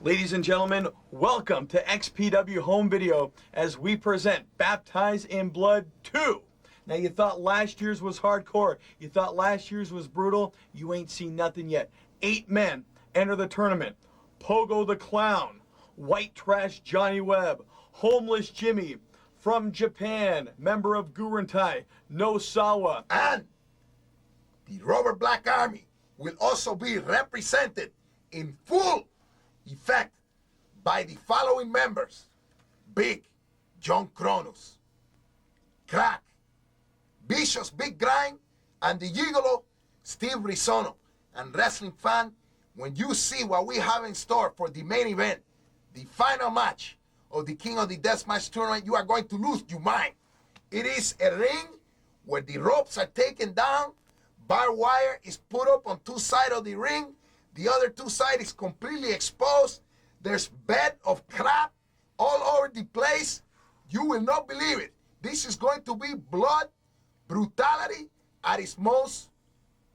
Ladies and gentlemen, welcome to XPW Home Video as we present Baptized in Blood 2. Now you thought last year's was hardcore, you thought last year's was brutal, you ain't seen nothing yet. 8 men enter the tournament. Pogo the Clown, White Trash Johnny Webb, Homeless Jimmy, from Japan, member of Gurentai, No Sawa. And the Robert Black Army will also be represented in full effect by the following members: Big John Kronos, Crack, Vicious Big Grind, and the Gigolo Steve Risono. And wrestling fan, when you see what we have in store for the main event, the final match of the King of the Deathmatch tournament, you are going to lose your mind. It is a ring where the ropes are taken down, barbed wire is put up on 2 sides of the ring, the other 2 sides is completely exposed. There's bed of crap all over the place. You will not believe it. This is going to be blood, brutality at its most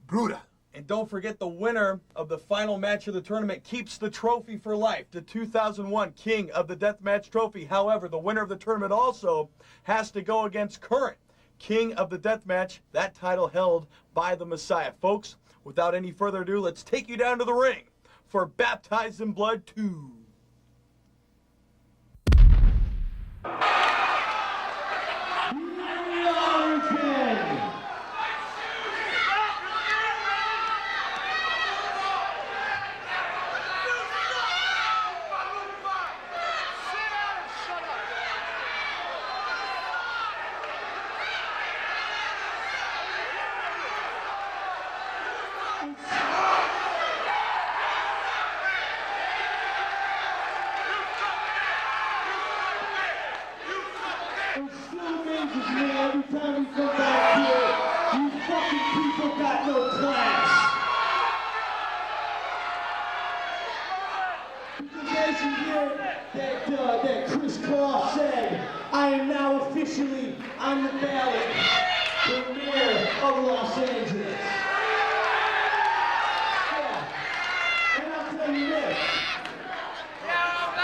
brutal. And don't forget, the winner of the final match of the tournament keeps the trophy for life, the 2001 King of the Deathmatch trophy. However, the winner of the tournament also has to go against current King of the Deathmatch, that title held by the Messiah. Folks, without any further ado, let's take you down to the ring for Baptized in Blood 2. It still amazes me every time we come back here. You fucking people got no class. Because as you hear that Chris Claw said, I am now officially on the ballot for mayor of Los Angeles. Yeah. And I'll tell you this. Now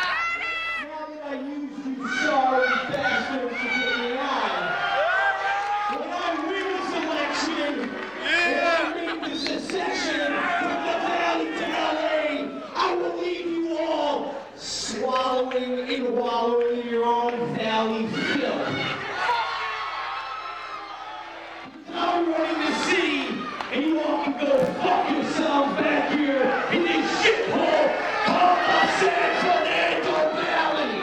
that I used you sorry bastards to get me on, when I win this election, when I make this secession from the valley to LA, I will leave you all swallowing and wallowing in your own valley filth. I'm running the city, and you all can go fuck yourselves back here in this shithole called the San Fernando Valley.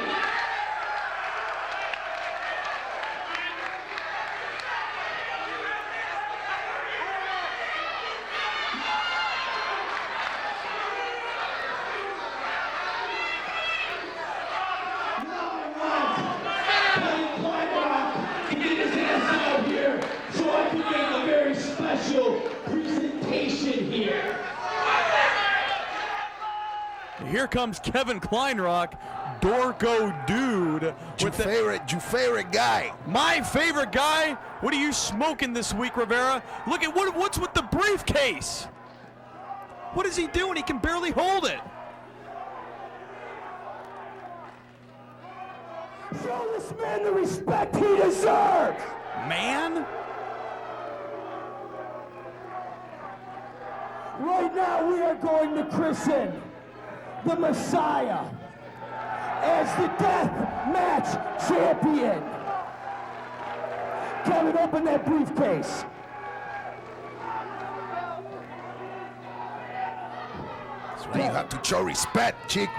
So I can make a very special presentation here. Here comes Kevin Kleinrock, Dorco Dude. Your favorite guy. My favorite guy? What are you smoking this week, Rivera? Look at what's with the briefcase. What is he doing? He can barely hold it. Show this man the respect he deserves. Man? Right now we are going to christen the Messiah as the Death Match Champion. Kevin, open that briefcase. That's why you have to show respect, chick.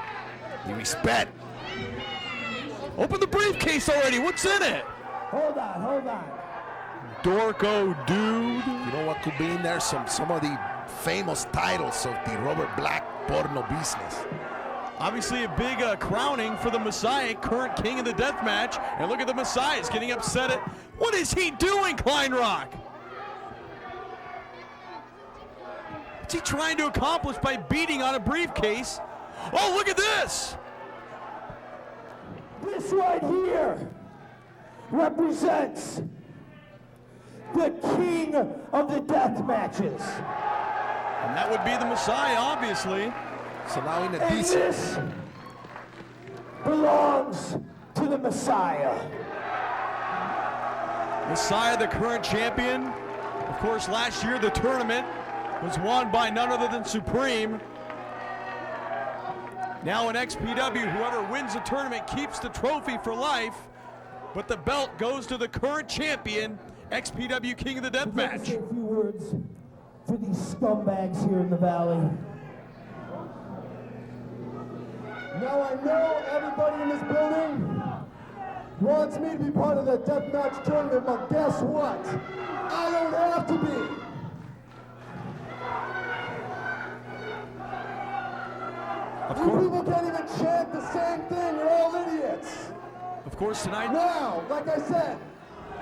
The respect. Open the briefcase already. What's in it? Hold on. Dorco Dude. You know what could be in there? Some of the famous titles of the Robert Black porno business. Obviously a big crowning for the Messiah, current King of the Deathmatch. And look at the Messiah, he's getting upset at... What is he doing, Kleinrock? What's he trying to accomplish by beating on a briefcase? Oh, look at this! This right here represents the King of the Death Matches. And that would be the Messiah, obviously. So now in a And decent... this belongs to the Messiah. Messiah, the current champion. Of course, last year the tournament was won by none other than Supreme. Now in XPW, whoever wins the tournament keeps the trophy for life, but the belt goes to the current champion, XPW King of the I'd like to Deathmatch. say a few words for these scumbags here in the Valley. Now I know everybody in this building wants me to be part of the deathmatch tournament, but guess what? I don't have to be. You people can't even chant the same thing. You're all idiots. Of course, tonight, Now, like I said,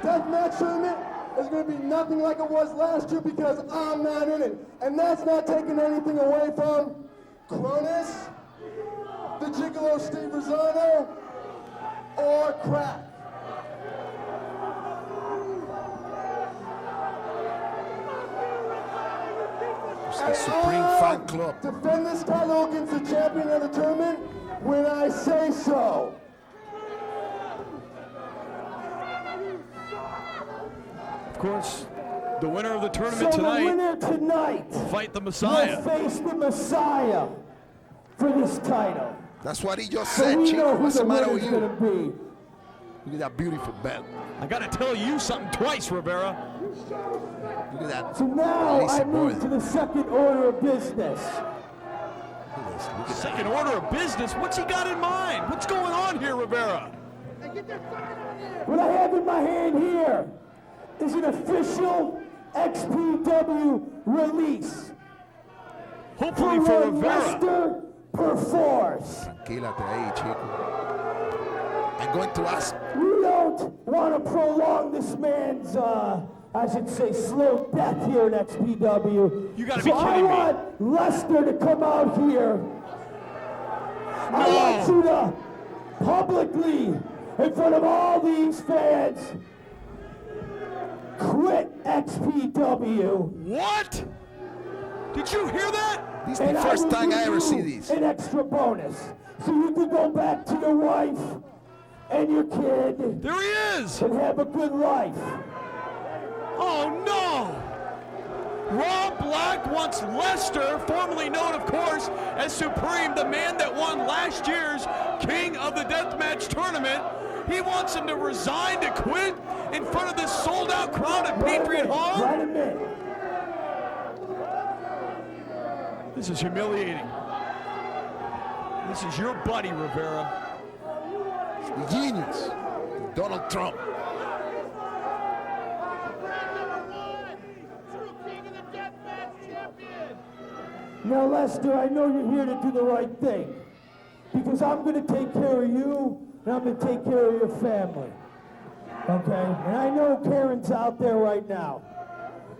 deathmatch tournament is going to be nothing like it was last year because I'm not in it. And that's not taking anything away from Cronus, the Gigolo Steve Rosano, or Crack. It's the Supreme Fan Club. Defend this title against the champion of the tournament when I say so. of course, the winner of the So tournament the tonight winner tonight fight the will Messiah. face the Messiah for this title. That's what he just So said, we Chief. know who What's the the matter winner's with you? going to be. Look at that beautiful belt. I gotta tell you something twice, Rivera. Look at that. So now Lazy I move boy. to the second order of business. Look at this. Look at Second order of business, what's he got in mind? What's going on here, Rivera? What I have in my hand here is an official XPW release Hopefully for one Rivera. Lester Perforce. Tranquilate ahí, chico. I'm going to ask. We don't want to prolong this man's, I should say, slow death here in XPW. You gotta be so I kidding me. want Lester to come out here. I want you to publicly, in front of all these fans, quit XPW. What? Did you hear that? This is And the I first will time give I ever you see this. an extra bonus. So you can go back to your wife and your kid There he is. and have a good life. Oh no! Rob Black wants Lester, formerly known, of course, as Supreme, the man that won last year's King of the Deathmatch tournament. He wants him to resign, to quit in front of this sold-out crowd at Patriot Hall. Right a minute. This is humiliating. This is your buddy, Rivera. The genius, Donald Trump. Now, Lester, I know you're here to do the right thing because I'm going to take care of you and I'm going to take care of your family. Okay? And I know Karen's out there right now.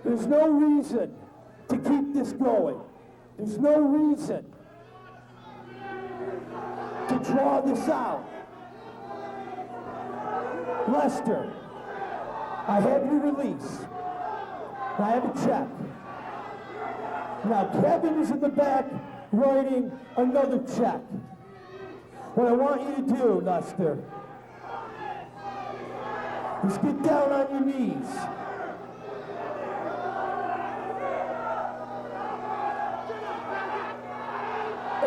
There's no reason to keep this going. There's no reason to draw this out. Lester, I have your release. I have a check. Now, Kevin is in the back writing another check. What I want you to do, Lester, is get down on your knees.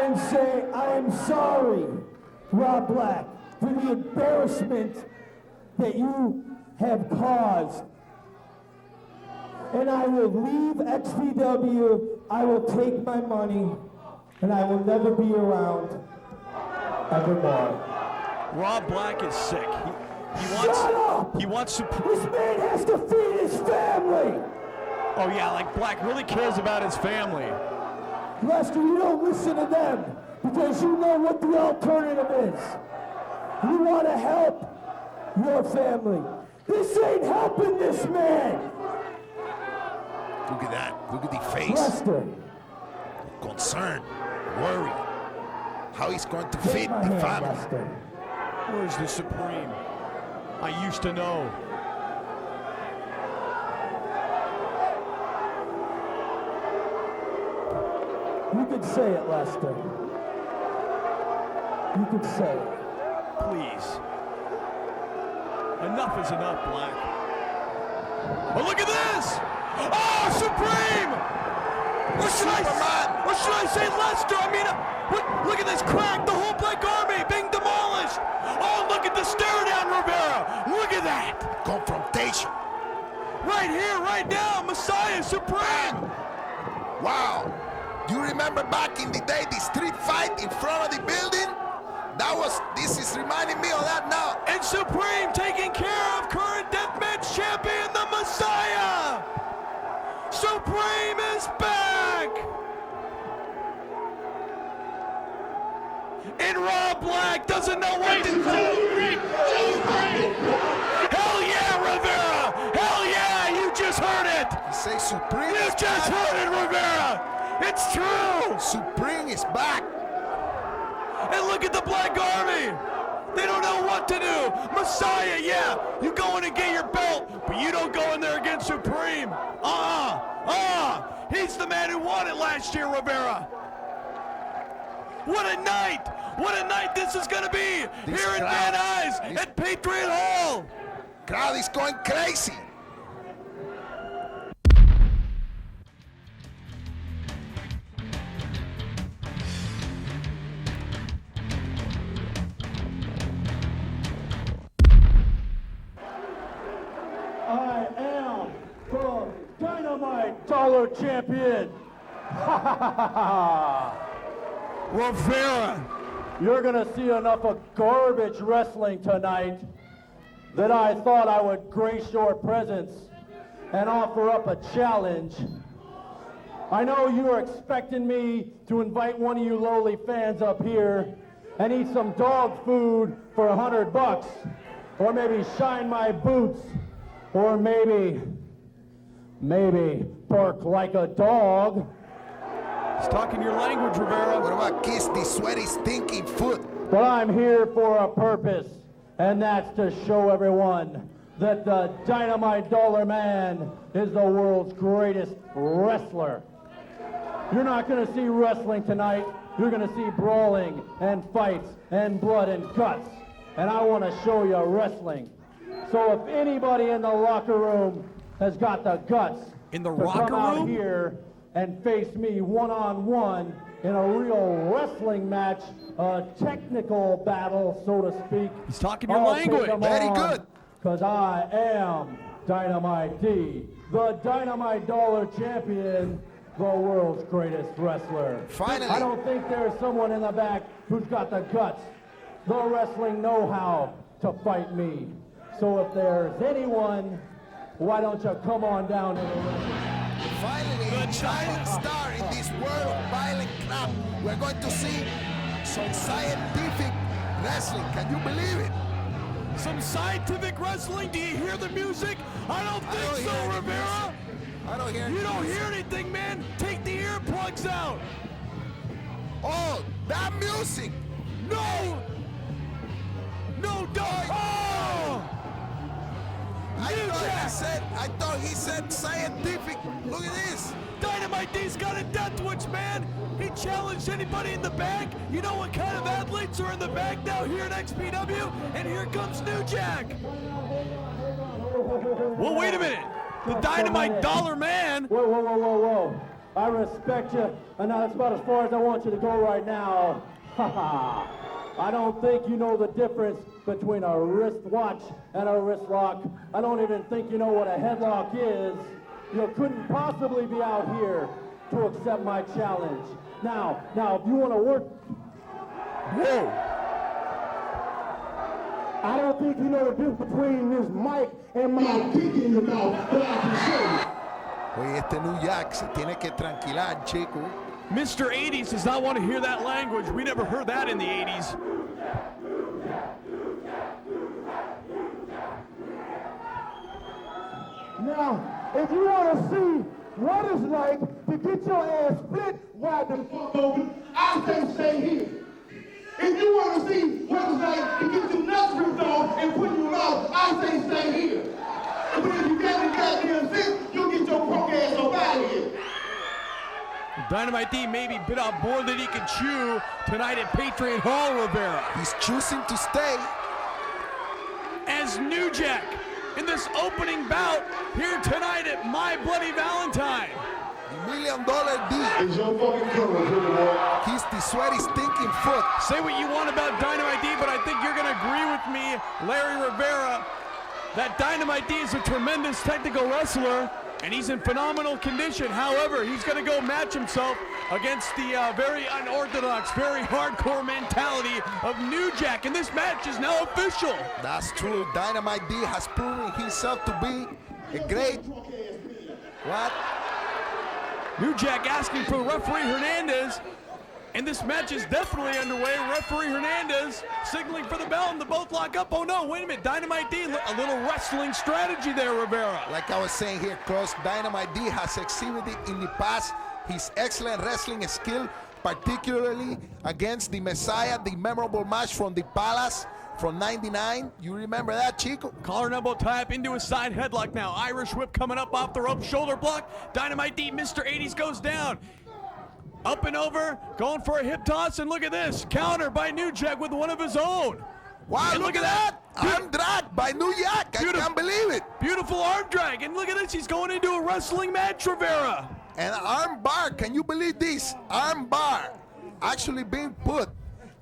And say, I am sorry, Rob Black, for the embarrassment that you have caused. And I will leave XPW, I will take my money, and I will never be around evermore. Rob Black is sick. Shut up! He wants to. This man has to feed his family! Oh yeah, like Black really cares about his family. Lester, you don't listen to them because you know what the alternative is. You want to help your family. This ain't helping this man! Look at that. Look at the face. Lester, Concern, worry. How he's going to take feed my the hand, family. Lester. Where's the Supreme? I used to know. You can say it, Lester. You can say it. Please. Enough is enough, Black. But look at this! Oh, Supreme! Or should I say Lester? I mean, look at this crack! The whole Black Army being demolished! Oh, look at the stare down, Rivera! Look at that! Confrontation. Right here, right now, Messiah Supreme! Wow. You remember back in the day, the street fight in front of the building? This is reminding me of that now. And Supreme taking care of current deathmatch champion, the Messiah! Supreme is back! And Rob Black doesn't know what to do. Hell yeah, Rivera! Hell yeah, you just heard it! You say Supreme You is just back. heard it, Rivera! It's true! Supreme is back. And look at the Black Army! They don't know what to do! Messiah, yeah! You go in and get your belt, but you don't go in there against Supreme! He's the man who won it last year, Rivera! What a night! What a night this is gonna be! This here in crowd, Van Nuys at Patriot Hall! Crowd is going crazy. I am the Dynamite Dollar Champion. Rivera! You're gonna see enough of garbage wrestling tonight that I thought I would grace your presence and offer up a challenge. I know you're expecting me to invite one of you lowly fans up here and eat some dog food for $100, or maybe shine my boots, or maybe bark like a dog. He's talking your language, Rivera. What about kiss the sweaty, stinking foot? But I'm here for a purpose, and that's to show everyone that the Dynamite Dollar Man is the world's greatest wrestler. You're not going to see wrestling tonight. You're going to see brawling and fights and blood and guts. And I want to show you wrestling. So if anybody in the locker room has got the guts In the to locker come out room? here and face me one-on-one in a real wrestling match, a technical battle, so to speak. He's talking your language. Very good. Because I am Dynamite D, the Dynamite Dollar Champion, the world's greatest wrestler. Finally. I don't think there's someone in the back who's got the guts, the wrestling know-how to fight me. So if there's anyone, why don't you come on down to the ring? Finally, a shining star in this world of violent crap. We're going to see some scientific wrestling. Can you believe it? Some scientific wrestling? Do you hear the music? I don't think so, Rivera. I don't hear You any don't music. hear anything, man. Take the earplugs out. Oh, that music! No! No, don't! Oh! I thought he said scientific. Look at this. Dynamite D's got a death wish, man. He challenged anybody in the back. You know what kind of athletes are in the back now here at XPW? And here comes New Jack. Well, wait a minute. The Dynamite Dollar Man. Whoa, whoa, whoa, whoa, whoa. I respect you, and now that's about as far as I want you to go right now. Ha ha. I don't think you know the difference between a wristwatch and a wrist lock. I don't even think you know what a headlock is. You couldn't possibly be out here to accept my challenge. Now, if you want to work... Whoa. I don't think you know the difference between this mic and my dick in your mouth, but I can show you. Oye, este New Jack se tiene que tranquilar, chico. Mr. 80s does not want to hear that language. We never heard that in the 80s. Now, if you want to see what it's like to get your ass split wide the fuck open, I say stay here. If you want to see what it's like to get your nuts ripped off and put in your mouth, I say stay here. But if you got the goddamn sense, you'll get your punk ass up out of here. Dynamite D maybe bit off more than he can chew tonight at Patriot Hall, Rivera. He's choosing to stay. As New Jack in this opening bout here tonight at My Bloody Valentine. $1 million D. It's your fucking color, pretty boy. He's the sweaty, stinking foot. Say what you want about Dynamite D, but I think you're going to agree with me, Larry Rivera, that Dynamite D is a tremendous technical wrestler, and he's in phenomenal condition. However, he's going to go match himself against the very unorthodox, very hardcore mentality of New Jack, and this match is now official. That's true. Dynamite D has proven himself to be a great... What? New Jack asking for referee Hernandez, and this match is definitely underway. Referee Hernandez signaling for the bell, and they both lock up. Oh no, wait a minute, Dynamite D, a little wrestling strategy there, Rivera. Like I was saying here, Cross, Dynamite D has exhibited in the past his excellent wrestling skill, particularly against the Messiah, the memorable match from the Palace from '99. You remember that, Chico? Collar and elbow tie up into a side headlock now. Irish whip coming up off the rope, shoulder block. Dynamite D, Mr. 80s goes down. Up and over, going for a hip toss, and look at this. Counter by New Jack with one of his own. Wow, And look at that. Arm drag by New Jack. I can't believe it. Beautiful arm drag, and look at this. He's going into a wrestling match, Rivera. And arm bar, can you believe this? Arm bar actually being put.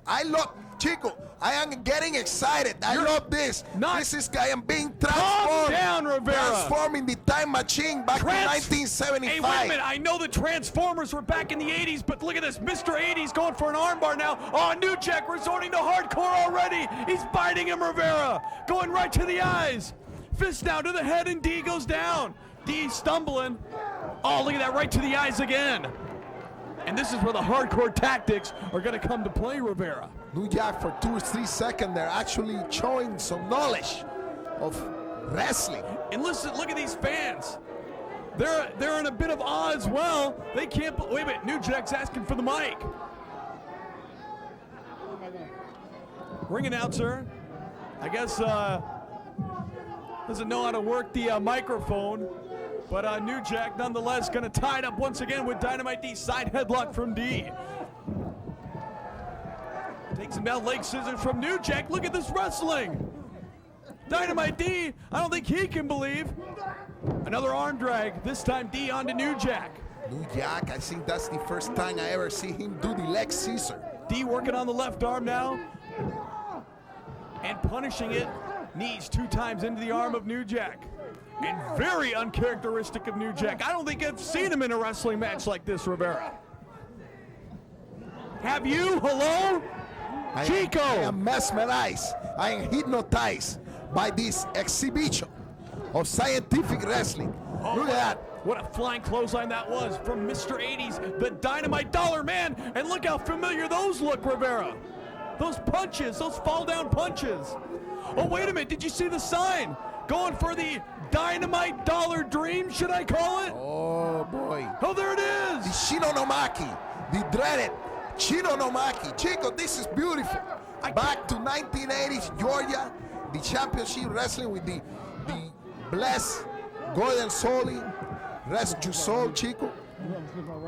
I love, Chico, I am getting excited. I love this. This is I am being transformed. Calm down, Rivera. Transforming the time machine back to 1975. Hey, wait a minute. I know the Transformers were back in the 80s, but look at this. Mr. 80s going for an armbar now. Oh, New Jack resorting to hardcore already. He's biting him, Rivera. Going right to the eyes. Fist down to the head, and D goes down. D stumbling. Oh, look at that. Right to the eyes again. And this is where the hardcore tactics are going to come to play, Rivera. New Jack for 2 or 3 seconds, they're actually showing some knowledge of wrestling. And listen, look at these fans. They're in a bit of awe as well. They can't. Wait a minute. New Jack's asking for the mic. Ring announcer, I guess, doesn't know how to work the microphone. But New Jack, nonetheless, going to tie it up once again with Dynamite D. Side headlock from D. Takes him down, leg scissors from New Jack. Look at this wrestling. Dynamite D, I don't think he can believe. Another arm drag, this time D onto New Jack. New Jack, I think that's the first time I ever see him do the leg scissor. D working on the left arm now. And punishing it. Knees 2 times into the arm of New Jack. And very uncharacteristic of New Jack. I don't think I've seen him in a wrestling match like this, Rivera. Have you? Hello? Chico. I am mesmerized. I am hypnotized by this exhibition of scientific wrestling. Look at that. What a flying clothesline that was from Mr. 80s, the Dynamite Dollar Man. And look how familiar those look, Rivera. Those punches, those fall down punches. Oh, wait a minute. Did you see the sign? Going for the Dynamite Dollar Dream, should I call it? Oh, boy. Oh, there it is. The Shinonomaki, the dreaded Shinonomaki. Chico, this is beautiful. Back to 1980s Georgia, the championship wrestling with the blessed Gordon Soley, rest your soul, Chico.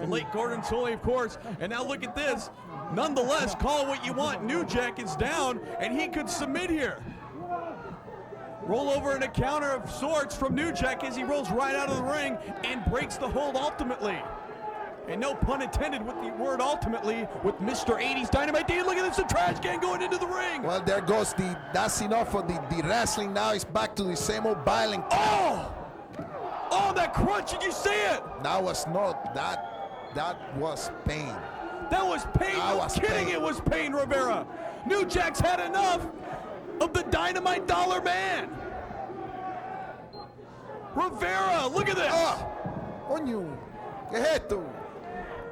The late Gordon Soley, of course. And now look at this. Nonetheless, call it what you want. New Jack is down, and he could submit here. Roll over and a counter of sorts from New Jack as he rolls right out of the ring and breaks the hold ultimately. And no pun intended with the word ultimately with Mr. 80s Dynamite D. Look at this, the trash can going into the ring. Well, there goes that's enough for the wrestling. Now it's back to the same old violent. Oh, that crunch, did you see it? That was that was pain. That was pain, That no was kidding, pain. It was pain, Rivera. New Jack's had enough of the Dynamite Dollar Man. Rivera, look at this. Coño, ¿qué es esto?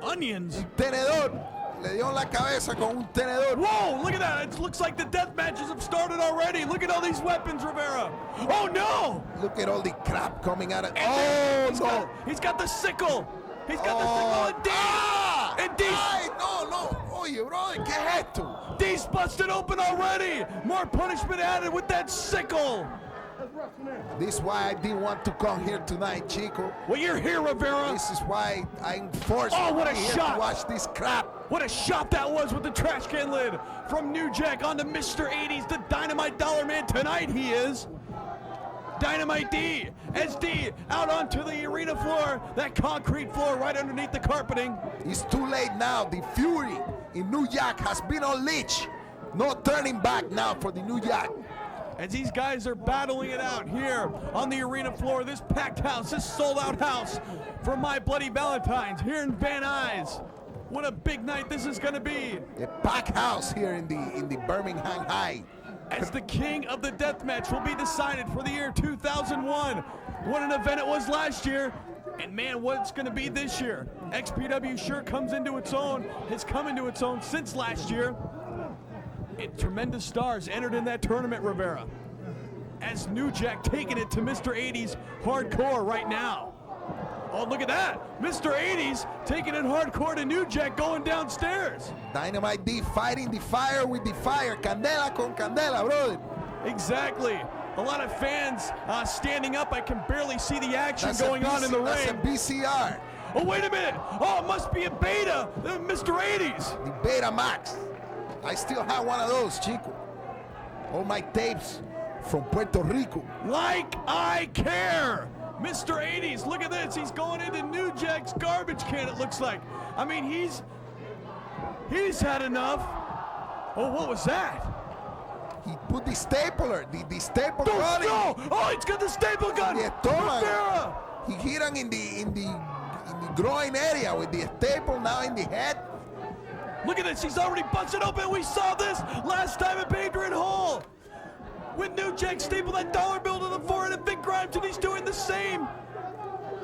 Onions. Tenedor. Le dio en la cabeza con un tenedor. Whoa, look at that. It looks like the death matches have started already. Look at all these weapons, Rivera. Oh, no. Look at all the crap coming out of. And Oh, no. he's got the sickle. He's got the sickle and D. And D. Ay, no. Oye, brother, ¿qué es esto? D's busted open already. More punishment added with that sickle. This is why I didn't want to come here tonight, Chico. Well, you're here, Rivera. This is why I'm forced Oh, what to a be here shot. to watch this crap. What a shot that was with the trash can lid from New Jack onto Mr. 80s, the Dynamite Dollar Man. Tonight he is Dynamite D. As D out onto the arena floor, that concrete floor right underneath the carpeting. It's too late now. The fury in New York has been unleashed. No turning back now for the New York. As these guys are battling it out here on the arena floor, this packed house, this sold out house for My Bloody Valentine's here in Van Nuys. What a big night this is going to be. A packed house here in the Birmingham High. As the king of the deathmatch will be decided for the year 2001. What an event it was last year. And man, what it's going to be this year. XPW sure comes into its own, has come into its own since last year. And tremendous stars entered in that tournament, Rivera. As New Jack taking it to Mr. 80s hardcore right now. Oh, look at that. Mr. 80s taking it hardcore to New Jack going downstairs. Dynamite D fighting the fire with the fire. Candela con candela, brother. Exactly. A lot of fans standing up. I can barely see the action going on in the That's a ring. BCR. Oh, wait a minute. Oh, it must be a beta. Mr. 80s. The Beta Max. I still have one of those, Chico. All my tapes from Puerto Rico. Like I care. Mr. 80s, look at this. He's going into New Jack's garbage can, it looks like. I mean, he's had enough. Oh, what was that? He put the stapler, the staple Oh, running. no! Oh, he's got the staple gun. The estómago. Rivera. He hit him in the groin area with the staple, now in the head. Look at this. He's already busted open. We saw this last time at Badrian Hall. When New Jack stapled that dollar bill to the forehead of Vic Grimes, and he's doing the same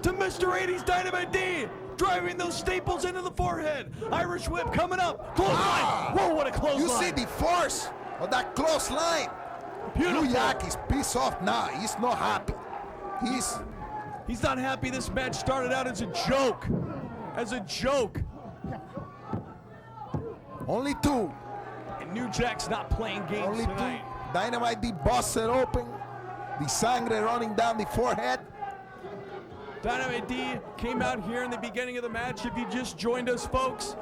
to Mr. 80's Dynamite D, driving those staples into the forehead. Irish whip coming up. Close line. Whoa, what a close You line. see the force of that close line. Beautiful. New York is pissed off now. He's not happy. He's not happy. This match started out as a joke. As a joke. Only two. And New Jack's not playing games Only tonight. two. Dynamite D busted open. The sangre running down the forehead. Dynamite D came out here in the beginning of the match. If you just joined us, folks,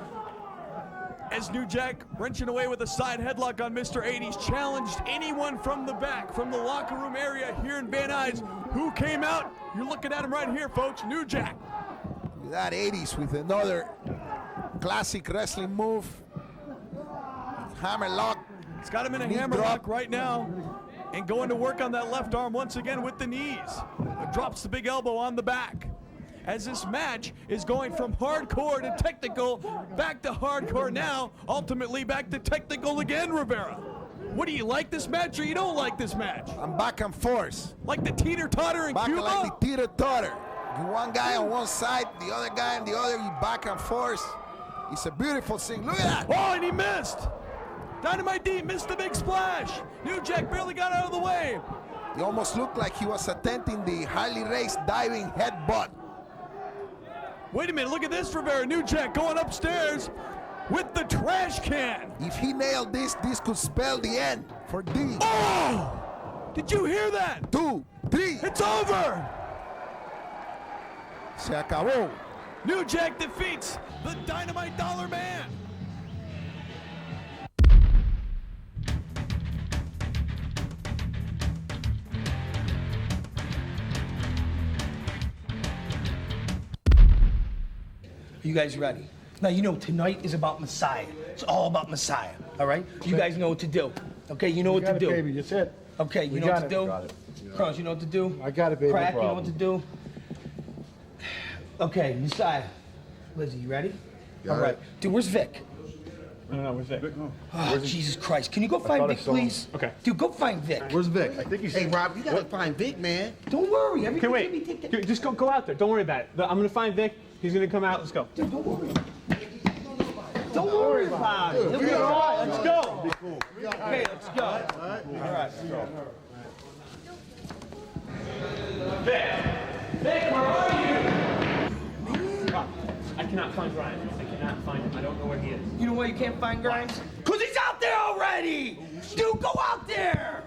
as New Jack, wrenching away with a side headlock on Mr. 80's, challenged anyone from the back, from the locker room area here in Van Nuys. Who came out? You're looking at him right here, folks. New Jack. That 80s with another classic wrestling move. Hammerlock. He's got him in a Knee hammerlock drop. right now. And going to work on that left arm once again with the knees. Drops the big elbow on the back. As this match is going from hardcore to technical, back to hardcore now, ultimately back to technical again, Rivera. What do you like this match or you don't like this match? I'm back and forth. Like the teeter-totter in Back Cuba? like the teeter-totter. You one guy on one side, the other guy on the other, you back and forth. It's a beautiful thing. Look at that. Oh, and he missed. Dynamite D missed the big splash. New Jack barely got out of the way. He almost looked like he was attempting the Harley Race diving headbutt. Wait a minute, look at this, Rivera. New Jack going upstairs with the trash can. If he nailed this, this could spell the end for D. Oh! Did you hear that? 2, 3. It's over! Se acabó. New Jack defeats the Dynamite Dollar Man. You guys ready? Now, you know, tonight is about Messiah. It's all about Messiah, all right? You guys know what to do, okay? You know what to do. Baby, that's it. Okay, you We know what got to it. do? Got it. Cross, you know what to do? I got it, baby, no Crack, you know what to problem. do? Okay, Messiah. Lizzie, you ready? Yeah, all right. right. Dude, where's Vic? No, where's Vic? Oh, Jesus Christ. Can you go find thought I Vic, saw him. please? Okay. Dude, go find Vic. Where's Vic? I think he's. Hey, Rob, you gotta find Vic, man. Don't worry. Everything's Okay, gonna be wait. taken. Just go out there. Don't worry about it. I'm gonna find Vic. He's gonna come out. Let's go. Dude, don't worry. Don't worry about it. He'll be all right. Let's go. Okay, let's go. All right. Vic, where are you? Rob, I cannot find Ryan. I cannot find him. I don't know where he is. You know why you can't find Grimes? Because he's out there already! Dude, go out there!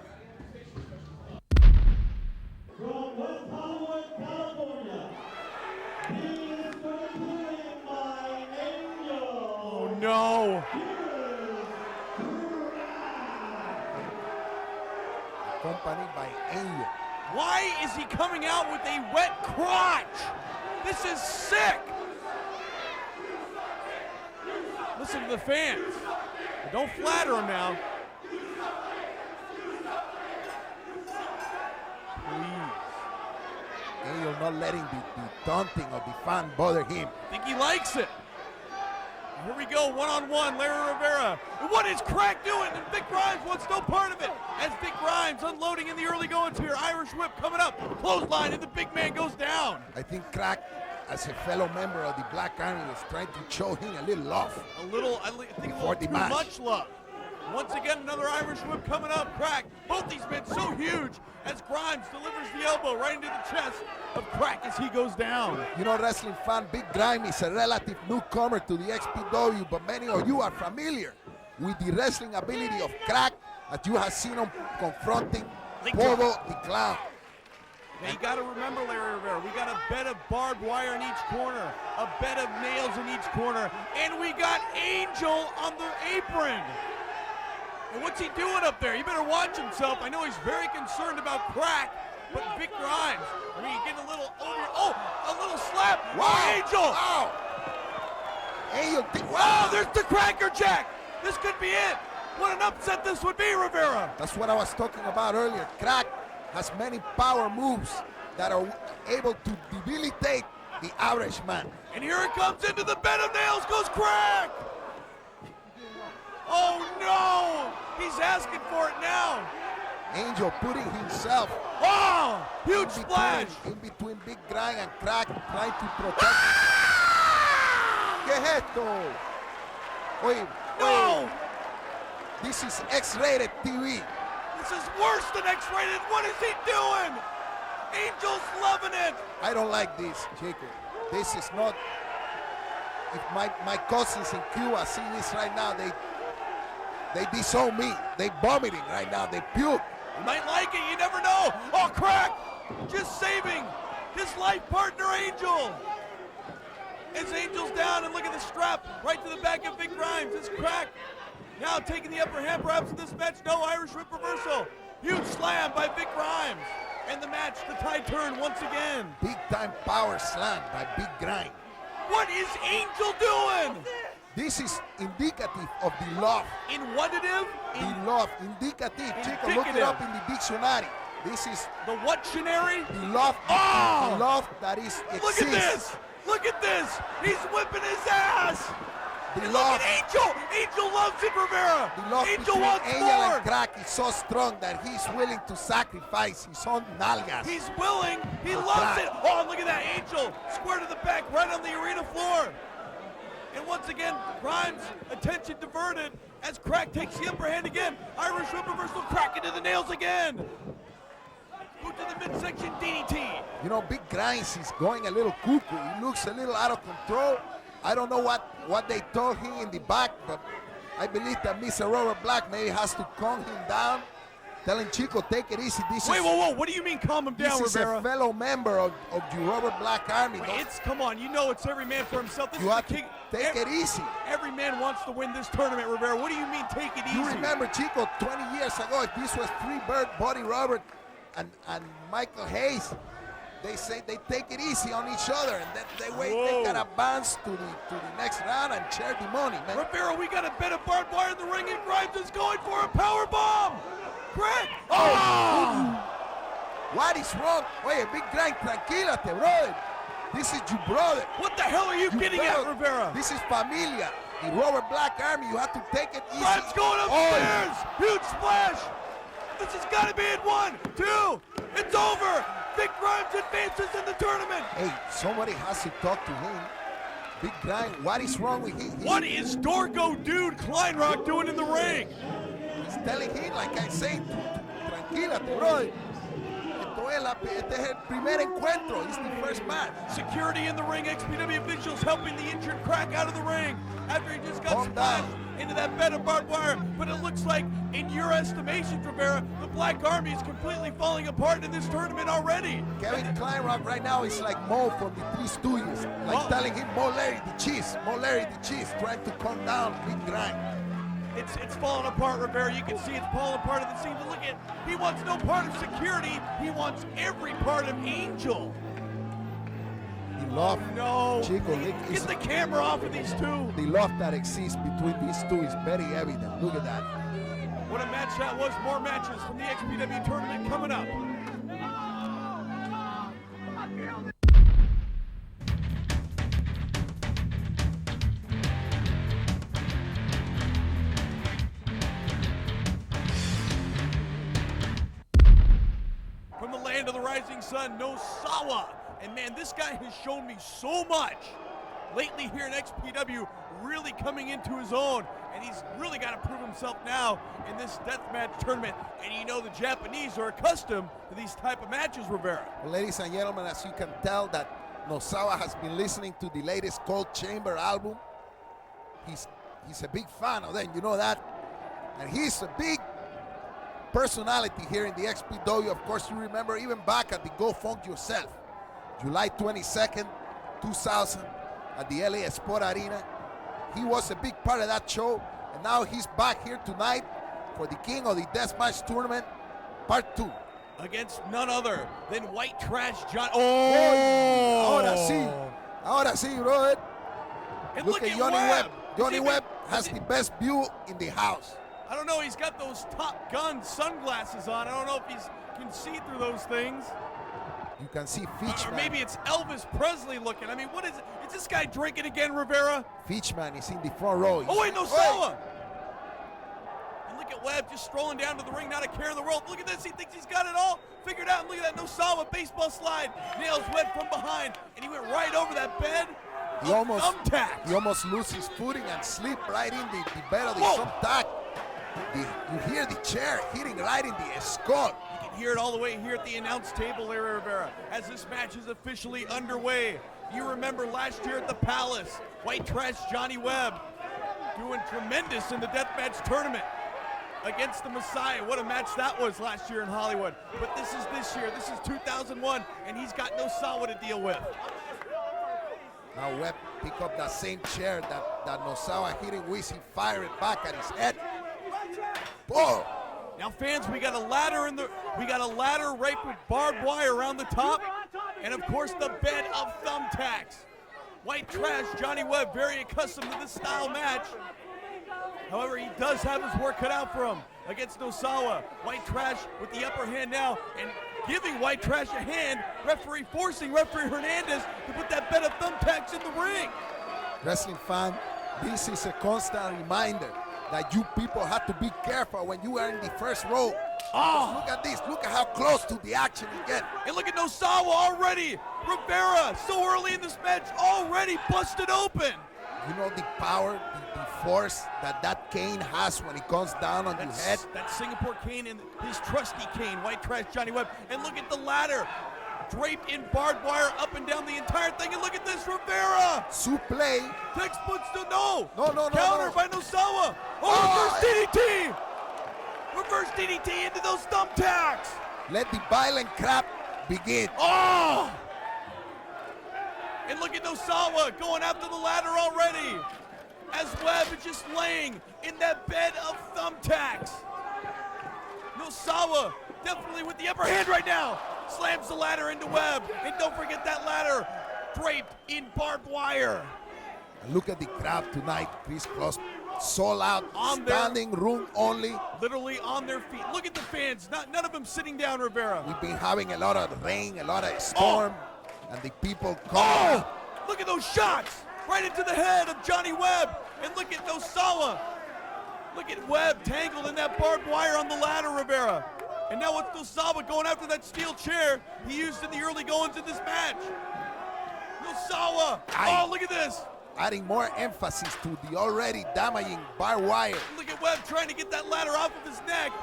accompanied by Angel. Why is he coming out with a wet crotch? This is sick. Listen to the fans. Don't flatter him now. Please. Angel not letting the taunting of the fan bother him. I think he likes it. Here we go, one-on-one, Larry Rivera. And what is Crack doing? And Vic Grimes wants no part of it. As Vic Grimes unloading in the early goings here. Irish whip coming up. Clothesline, and the big man goes down. I think Crack, as a fellow member of the Black Army, was trying to show him a little love. I think a Before little the too match. much love. Once again, another Irish whip coming up. Crack. Both these men so huge as Grimes delivers the elbow right into the chest of Crack as he goes down. You know, wrestling fan, Big Grime is a relative newcomer to the XPW, but many of you are familiar with the wrestling ability of Crack, as you have seen him confronting Pogo the Clown. Now you got to remember, Larry Rivera, we got a bed of barbed wire in each corner, a bed of nails in each corner, and we got Angel on the apron. And what's he doing up there? He better watch himself. I know he's very concerned about Crack, but Vic Grimes, I mean, getting a little over. Oh, a little slap. Wow. Angel. Wow. Angel, Wow, there's the Cracker Jack. This could be it. What an upset this would be, Rivera. That's what I was talking about earlier. Crack has many power moves that are able to debilitate the average man. And here it comes into the bed of nails goes Crack. Oh no! He's asking for it now. Angel putting himself Oh! Huge in splash! between, in between Big Grind and Crack, trying to protect. ¿Qué es esto? Oye, No! this is X-rated TV. This is worse than X-rated. What is he doing? Angel's loving it. I don't like this, Chico. This is not. If my cousins in Cuba see this right now, they disown me. They vomiting right now. They puke. You might like it. You never know. Oh, Crack! Just saving his life partner, Angel. As Angel's down, and look at the strap right to the back of Big Grimes. It's Crack now taking the upper hand perhaps in this match. No, Irish whip reversal. Huge slam by Big Grimes. And the match, the tide turn once again. Big time power slam by Big Grind. What is Angel doing? This is indicative of the love. In whatative? The love, indicative. Chico, look it Indicative. up in the dictionary. This is The what-tionary? the love, Oh! the love that is Look exists. at this! Look at this! He's whipping his ass! The And love, look at Angel! Angel loves it, Rivera! the love Angel between wants Angel more! and Crack is so strong that he's willing to sacrifice his own nalgas. He's willing. He Oh, loves Crack. it. Oh, look at that Angel. Square to the back, right on the arena floor. And once again, Grimes' attention diverted as Crack takes the upper hand again. Irish whip reversal, Crack into the nails again. Boot to the midsection, DDT. You know, Big Grimes is going a little cuckoo. He looks a little out of control. I don't know what they told him in the back, but I believe that Mr. Robert Black maybe has to calm him down, telling Chico, take it easy. This Wait, is, whoa, what do you mean calm him down, this is Rivera? a fellow member of the Robert Black Army. Wait, come on, you know it's every man for himself. This You is have the to king. take it easy. Every man wants to win this tournament, Rivera. What do you mean take it easy? You remember, Chico, 20 years ago, if this was Freebird, Buddy Robert, and Michael Hayes, they say they take it easy on each other, and then they wait, Whoa. they can advance to the next round and share the money, man. Rivera, we got a bit of barbed wire in the ring, and Grimes is going for a power bomb. Crack! Oh! What is wrong? Oye, Big Grind, tranquilate, brother. This is your brother. What the hell are you getting at, better- Rivera? This is familia. The Robert Black Army, you have to take it easy. Grimes going upstairs! Huge splash! This has got to be it. 1, 2, it's over! Vic Grimes advances in the tournament! Hey, somebody has to talk to him. Big Grind, what is wrong with him? What is Dorgo Dude Kleinrock doing in the ring? He's telling him, like I say, tranquilate, brother. Este es el primer encuentro. It's the first match. Security in the ring, XPW officials helping the injured Crack out of the ring after he just got Calm splashed down. into that bed of barbed wire. But it looks like, in your estimation, Rivera, the Black Army is completely falling apart in this tournament already. Kevin Kleinrock right now is like Mo from the Three Stooges. Like Oh. telling him, Mo Larry the Cheese, trying to calm down Big Grind. It's falling apart, Rivera. You can see it's falling apart at the seams. Look at, he wants no part of security. He wants every part of Angel. The love, No. Chico, Get the camera off of these two. the love that exists between these two is very evident. Look at that. What a match that was. More matches from the XPW tournament coming up. From the land of the rising sun, Nosawa. And man, this guy has shown me so much lately here in XPW, really coming into his own. And he's really got to prove himself now in this deathmatch tournament. And you know the Japanese are accustomed to these type of matches, Rivera. Well, ladies and gentlemen, as you can tell that Nosawa has been listening to the latest Cold Chamber album. He's a big fan of them, you know that. And he's a big personality here in the XPW. Of course, you remember even back at the Go Funk Yourself, July 22nd, 2000, at the LA Sport Arena. He was a big part of that show, and now he's back here tonight for the King of the Deathmatch Tournament, Part 2. Against none other than White Trash John. Ahora sí, brother. And Look at Johnny Webb. Johnny Webb has the best view in the house. I don't know, he's got those Top Gun sunglasses on. I don't know if he can see through those things. You can see Or Fitchman. maybe it's Elvis Presley looking. I mean, what is it? Is this guy drinking again, Rivera? Fitchman is in the front row. Oh, wait, no, Sawa. And look at Webb just strolling down to the ring, not a care in the world. Look at this, he thinks he's got it all figured out. And look at that, Nosawa baseball slide. Nails Webb from behind, and he went right over that bed. He almost thumbtack. loses his footing and slip right in the bed of the Whoa. thumbtack. You hear the chair hitting right in the skull. You can hear it all the way here at the announce table, Larry Rivera, as this match is officially underway. You remember last year at the Palace, White Trash Johnny Webb doing tremendous in the deathmatch tournament against the Messiah. What a match that was last year in Hollywood. But this is this year. This is 2001, and he's got Nosawa to deal with. Now Webb pick up that same chair that Nosawa hitting Wheezy, fire it back at his head. Oh! Now, fans, we got a ladder right with barbed wire around the top, and of course the bed of thumbtacks. White Trash Johnny Webb, very accustomed to this style match. However, he does have his work cut out for him against Nosawa. White Trash with the upper hand now, and giving White Trash a hand. Forcing referee Hernandez to put that bed of thumbtacks in the ring. Wrestling fan, this is a constant reminder that you people have to be careful when you are in the first row. Oh. Look at this. Look at how close to the action you get. And look at Nosawa already. Rivera, so early in this match, already busted open. You know the power, the force that cane has when it comes down on your head. That Singapore cane and his trusty cane, White Trash Johnny Webb. And look at the ladder, draped in barbed wire up and down the entire thing. And look at this, Rivera. Suplex. Textbooks to no. No. Counter by Nosawa. Oh, reverse DDT. Reverse DDT into those thumbtacks. Let the violent crap begin. Oh! And look at Nosawa going after the ladder already. As Webb is just laying in that bed of thumbtacks. Nosawa definitely with the upper hand right now. Slams the ladder into Webb. And don't forget that ladder draped in barbed wire. And look at the crowd tonight, Chris Cross. Sold out, On standing room only. Literally on their feet. Look at the fans. None of them sitting down, Rivera. We've been having a lot of rain, a lot of storm, and the people come. Oh! Look at those shots! Right into the head of Johnny Webb. And look at Nosawa. Look at Webb tangled in that barbed wire on the ladder, Rivera. And now with Nosawa going after that steel chair he used in the early goings of this match. Nosawa! Oh, look at this! Adding more emphasis to the already damaging barbed wire. Look at Webb trying to get that ladder off of his neck.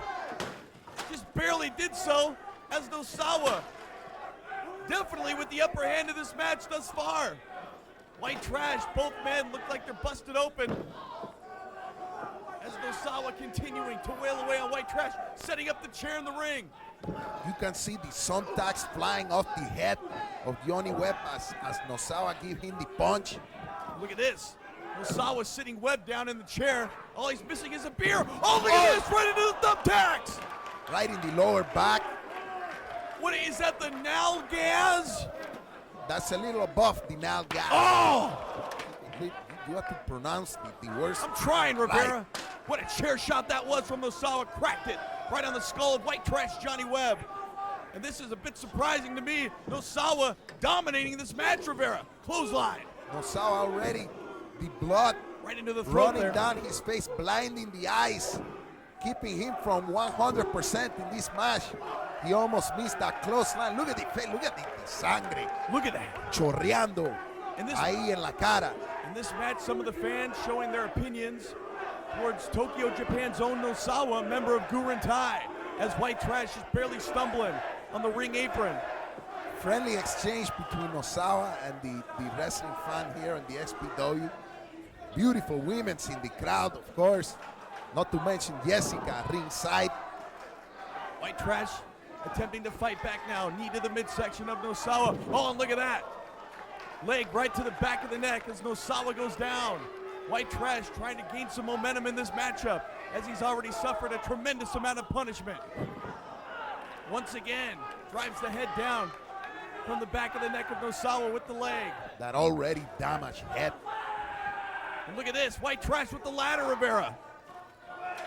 Just barely did so as Nosawa definitely with the upper hand of this match thus far. White Trash, both men look like they're busted open. As Nosawa continuing to wail away on White Trash, setting up the chair in the ring. You can see the thumbtacks flying off the head of Johnny Webb as Nosawa give him the punch. Look at this. Nosawa sitting Webb down in the chair. All he's missing is a beer. Oh, look at this, right into the thumbtacks. Right in the lower back. What is that, the nalgas? That's a little above the nalgas. Oh! You have to pronounce the words. I'm trying, Rivera. Right. What a chair shot that was from Nosawa. Cracked it right on the skull of white trash Johnny Webb. And this is a bit surprising to me. Nosawa dominating this match, Rivera. Clothesline. Nosawa already, the blood Right into the throat running there. down his face, blinding the eyes, keeping him from 100% in this match. He almost missed that clothesline. Look at the face, look at the sangre. Look at that. Chorreando And this, ahí en la cara. in this match, some of the fans showing their opinions towards Tokyo, Japan's own Nosawa, member of Gurren Tai, as white trash is barely stumbling on the ring apron. Friendly exchange between Nosawa and the wrestling fan here in the XPW. Beautiful women's in the crowd, of course. Not to mention Jessica ringside. White trash attempting to fight back now. Knee to the midsection of Nosawa. Oh, and look at that. Leg right to the back of the neck as Nosawa goes down. White trash trying to gain some momentum in this matchup as he's already suffered a tremendous amount of punishment. Once again, drives the head down from the back of the neck of Nosawa with the leg. That already damaged head. And look at this, white trash with the ladder, Rivera.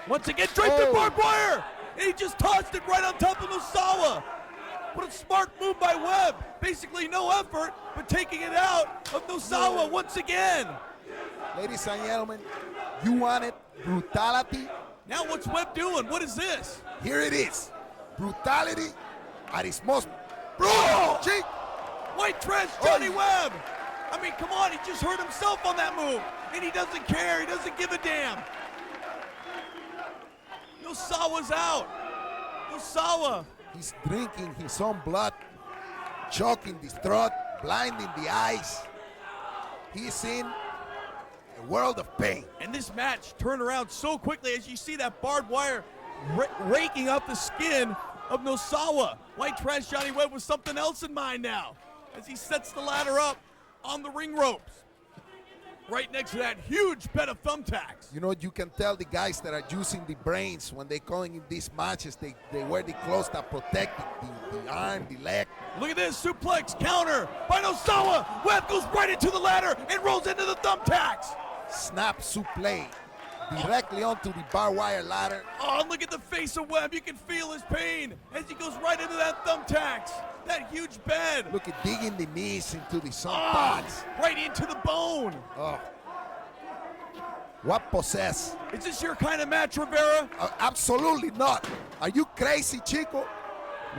Once again, draped the barbed wire! And he just tossed it right on top of Nosawa. What a smart move by Webb. Basically no effort, but taking it out of Nosawa once again. Ladies and gentlemen, you wanted brutality? Now what's Webb doing? What is this? Here it is. Brutality at its most brutal. Oh! Cheek. White trash Johnny Webb. I mean, come on, he just hurt himself on that move. And he doesn't care, he doesn't give a damn. Nosawa's out. Nosawa. He's drinking his own blood, choking the throat, blinding the eyes. He's in a world of pain. And this match turned around so quickly as you see that barbed wire raking up the skin of Nosawa. White trash Johnny Webb with something else in mind now as he sets the ladder up on the ring ropes. Right next to that huge bed of thumbtacks. You know, you can tell the guys that are using the brains when they're going in these matches, they wear the clothes that protect the arm, the leg. Look at this, suplex, counter by Nosawa. Webb goes right into the ladder and rolls into the thumbtacks. Snap suplex directly onto the barbed wire ladder. Oh, look at the face of Webb. You can feel his pain as he goes right into that thumbtacks. That huge bed. Look at digging the knees into the Oh, thumbtacks. right into the bone. Oh. What possess? Is this your kind of match, Rivera? Absolutely not. Are you crazy, Chico?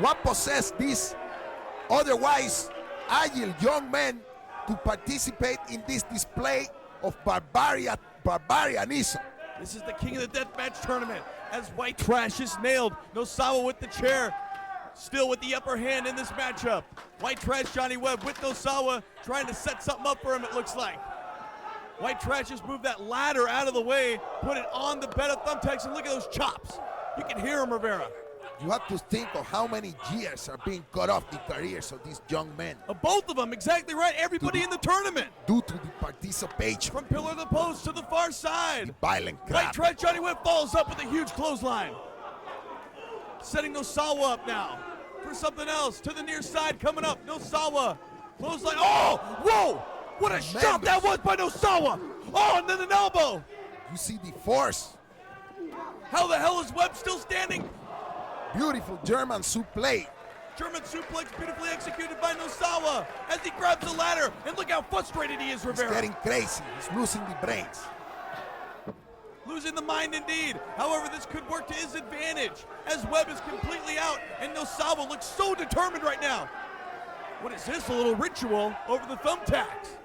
What possess these otherwise agile young men to participate in this display of barbarianism? This is the King of the Deathmatch tournament as white trash is nailed. Nosawa with the chair, still with the upper hand in this matchup. White trash Johnny Webb with Nosawa trying to set something up for him, it looks like. White trash has moved that ladder out of the way, put it on the bed of thumbtacks, and look at those chops. You can hear him, Rivera. You have to think of how many years are being cut off the careers of these young men Both of them, exactly right. Everybody in the tournament. due to the participation, From pillar to the post to the far side. the violent White crap. trash Johnny Webb follows up with a huge clothesline. Setting Nosawa up now for something else. To the near side coming up. Nosawa. Clothesline. Oh! Whoa! What a shot that was by Nosawa! Oh, and then an elbow. You see the force. How the hell is Webb still standing? Beautiful German suplex. German suplex beautifully executed by Nosawa as he grabs the ladder. And look how frustrated he is, He's Rivera. getting crazy. He's losing the brains. Losing the mind indeed. However, this could work to his advantage as Webb is completely out and Nosawa looks so determined right now. What is this, a little ritual over the thumbtacks?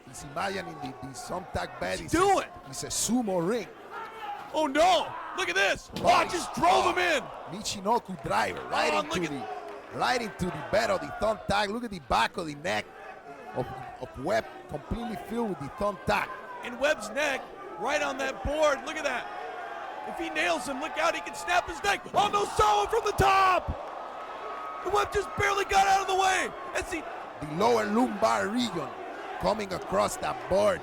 He's imagining the thumbtack bed. What's he doing? It's a sumo ring. Oh no, look at this. Oh, just drove him in. Michinoku driver right Oh, right into the bed of the thumbtack. Look at the back of the neck of Webb, completely filled with the thumbtack. And Webb's neck right on that board. Look at that. If he nails him, look out, he can snap his neck. Oh, Nosawa from the top. The Webb just barely got out of the way as he... The lower lumbar region coming across that board.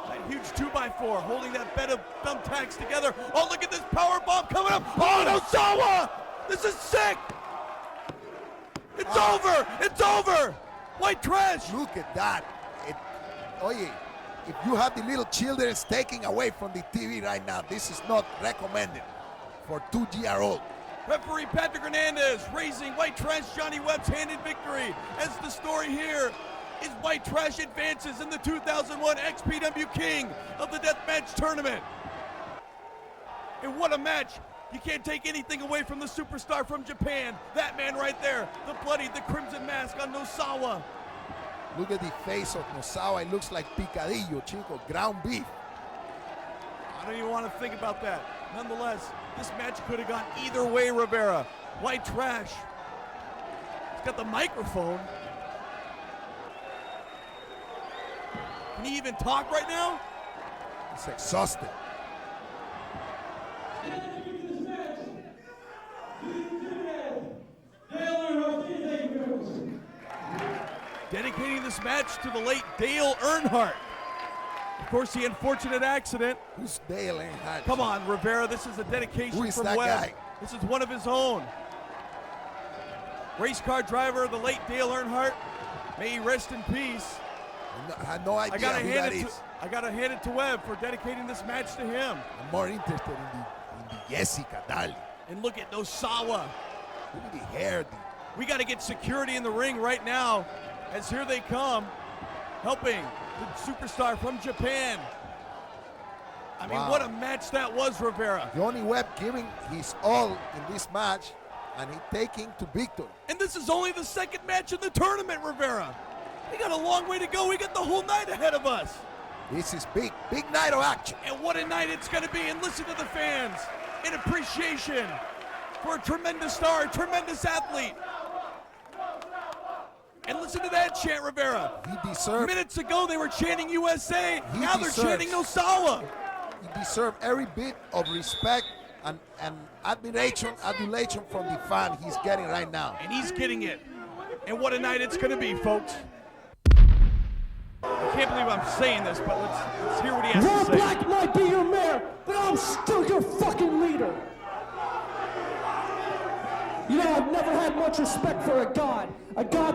That huge 2x4 holding that bed of thumbtacks together. Oh, look at this power bomb coming up. Oh, no, Sawa! This is sick! It's over! It's over! White trash! Look at that. Oye, if you have the little children taking away from the TV right now, this is not recommended for 2-year-old. Referee Patrick Hernandez raising White Trash Johnny Webb's hand in victory. As the story here is White Trash advances in the 2001 XPW King of the Deathmatch Tournament. And what a match. You can't take anything away from the superstar from Japan. That man right there, the bloody, the crimson mask on Nosawa. Look at the face of Nosawa. It looks like picadillo, chico, ground beef. I don't even want to think about that. Nonetheless, this match could have gone either way, Rivera. White Trash. He's got the microphone. Can he even talk right now? He's exhausted. Dedicating this match to the late Dale Earnhardt. Of course, the unfortunate accident. Who's Dale Earnhardt? Come on, Rivera, this is a dedication Who is from that Webb. guy? This is one of his own. Race car driver, the late Dale Earnhardt. May he rest in peace. I had no idea who that is. I gotta hand it to Webb for dedicating this match to him. I'm more interested in the Jessica, darling. And look at Nosawa. Look at the hair. We got to get security in the ring right now, as here they come, helping the superstar from Japan. I mean, Wow. what a match that was, Rivera. Johnny Webb giving his all in this match, and he taking to victory. And this is only the second match in the tournament, Rivera. We got a long way to go. We got the whole night ahead of us. This is big night of action. And what a night it's going to be. And listen to the fans in appreciation for a tremendous star, a tremendous athlete. And listen to that chant, Rivera. He deserved. Minutes ago, they were chanting USA. He Now they're chanting Nosawa. He deserved every bit of respect and adulation from the fan he's getting right now. And he's getting it. And what a night it's going to be, folks. I can't believe I'm saying this, but let's hear what he has to Rob say. Black might be your mayor, but I'm still your fucking leader. You know, I've never had much respect for a god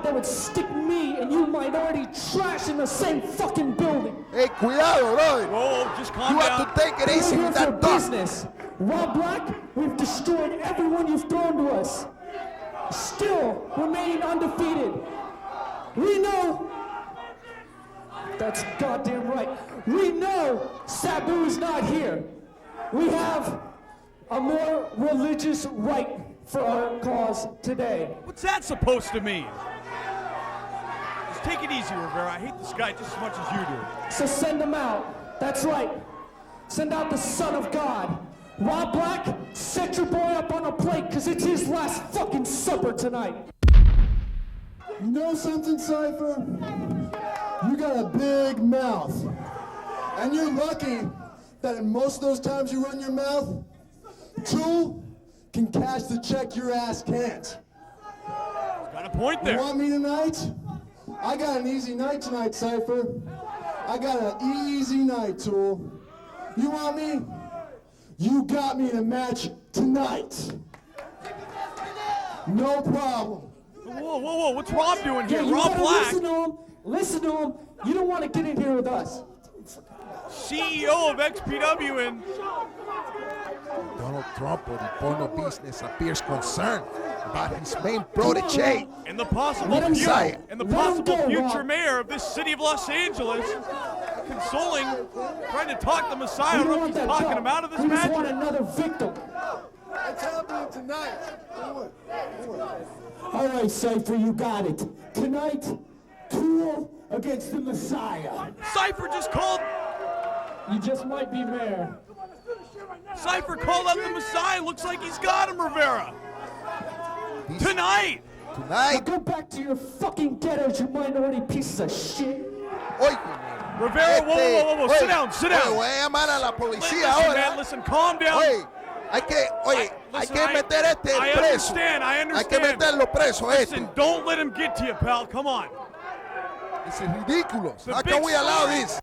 that would stick me and you minority trash in the same fucking building. Hey, cuidado, brother. Whoa, just calm You down. have to take it We're easy here with for that talk. business. Rob Black, we've destroyed everyone you've thrown to us. Still remaining undefeated. We know. That's goddamn right. We know Sabu's not here. We have a more religious right for our cause today. What's that supposed to mean? Just take it easy, Rivera. I hate this guy just as much as you do. So send him out. That's right. Send out the Son of God. Rob Black, set your boy up on a plate, because it's his last fucking supper tonight. You know something, Cypher? You got a big mouth. And you're lucky that in most of those times you run your mouth, Tool can cash the check your ass can't. Got a point there. You want me tonight? I got an easy night tonight, Cypher. I got an easy night, Tool. You want me? You got me in a match tonight. No problem. Whoa, what's Rob doing here? Yeah, you Rob gotta Black, listen to him. You don't want to get in here with us. CEO of XPW, and Donald Trump of the porno business appears concerned about his main protege. and the possible Let him future, say. and the Let him possible go, future Rob. mayor of this city of Los Angeles, consoling, trying to talk the Messiah. I We don't know want if he's that talking job. him out of this We just match. want another victim. It's happening tonight. All right, Cypher, you got it. Tonight, Tool against the Messiah. Cypher just called. You just might be mayor. Cypher called out the Messiah. Looks like he's got him, Rivera. Tonight. Now Tonight, go back to your fucking ghettos, you minority pieces of shit. oye, Rivera, whoa. oye, Sit down. Oye, voy a llamar a la policía Listen, ahora. man, listen, calm down. Oye, hay Listen, que meter este I preso. understand. Hay que meterlo preso Listen, este. don't let him get to you, pal. Come on. This is ridiculous. The How big can we allow story. this?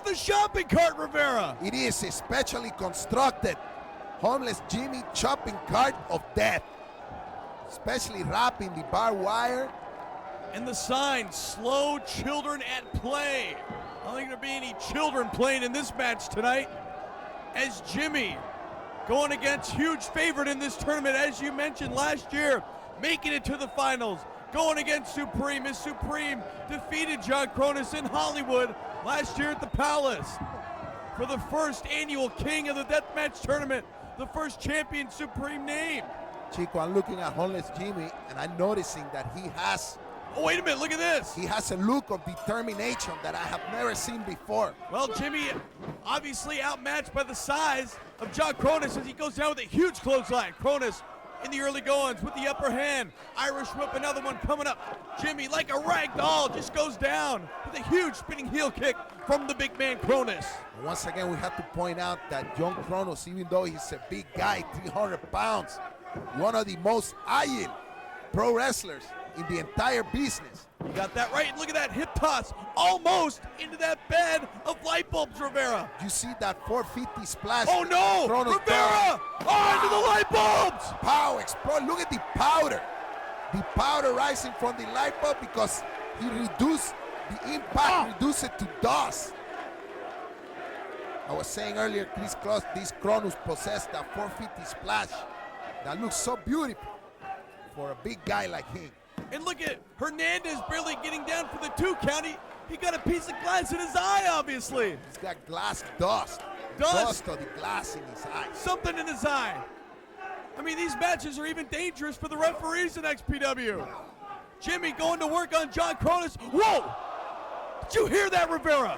the shopping cart, Rivera. It is a specially constructed homeless Jimmy shopping cart of death, especially wrapping the barbed wire. And the sign, slow children at play. I don't think there'll be any children playing in this match tonight. As Jimmy going against huge favorite in this tournament, as you mentioned last year, making it to the finals, going against Supreme, as Supreme defeated John Cronus in Hollywood last year at the Palace for the first annual King of the Deathmatch tournament, the first champion Supreme name. Chico, I'm looking at homeless Jimmy and I'm noticing that he has Oh, wait a minute, look at this. He has a look of determination that I have never seen before. Well, Jimmy obviously outmatched by the size of John Cronus as he goes down with a huge clothesline. Cronus in the early goings with the upper hand. Irish whip, another one coming up. Jimmy, like a rag doll, just goes down with a huge spinning heel kick from the big man Cronus. Once again, we have to point out that John Cronus, even though he's a big guy, 300 pounds, one of the most agile pro wrestlers in the entire business. You got that right. Look at that hip toss, almost into that bed of light bulbs, Rivera. You see that 450 splash? Oh no, Cronus Rivera! Oh, into the light bulbs! Power explode. Look at the powder. The powder rising from the light bulb because he reduced the impact, reduced it to dust. I was saying earlier, this Cronus possessed that 450 splash that looks so beautiful for a big guy like him. And look at Hernandez barely getting down for the 2 count. He got a piece of glass in his eye, obviously. He's got glass dust. Dust of the glass in his eye. Something in his eye. I mean, these matches are even dangerous for the referees in XPW. Jimmy going to work on John Cronus. Whoa! Did you hear that, Rivera?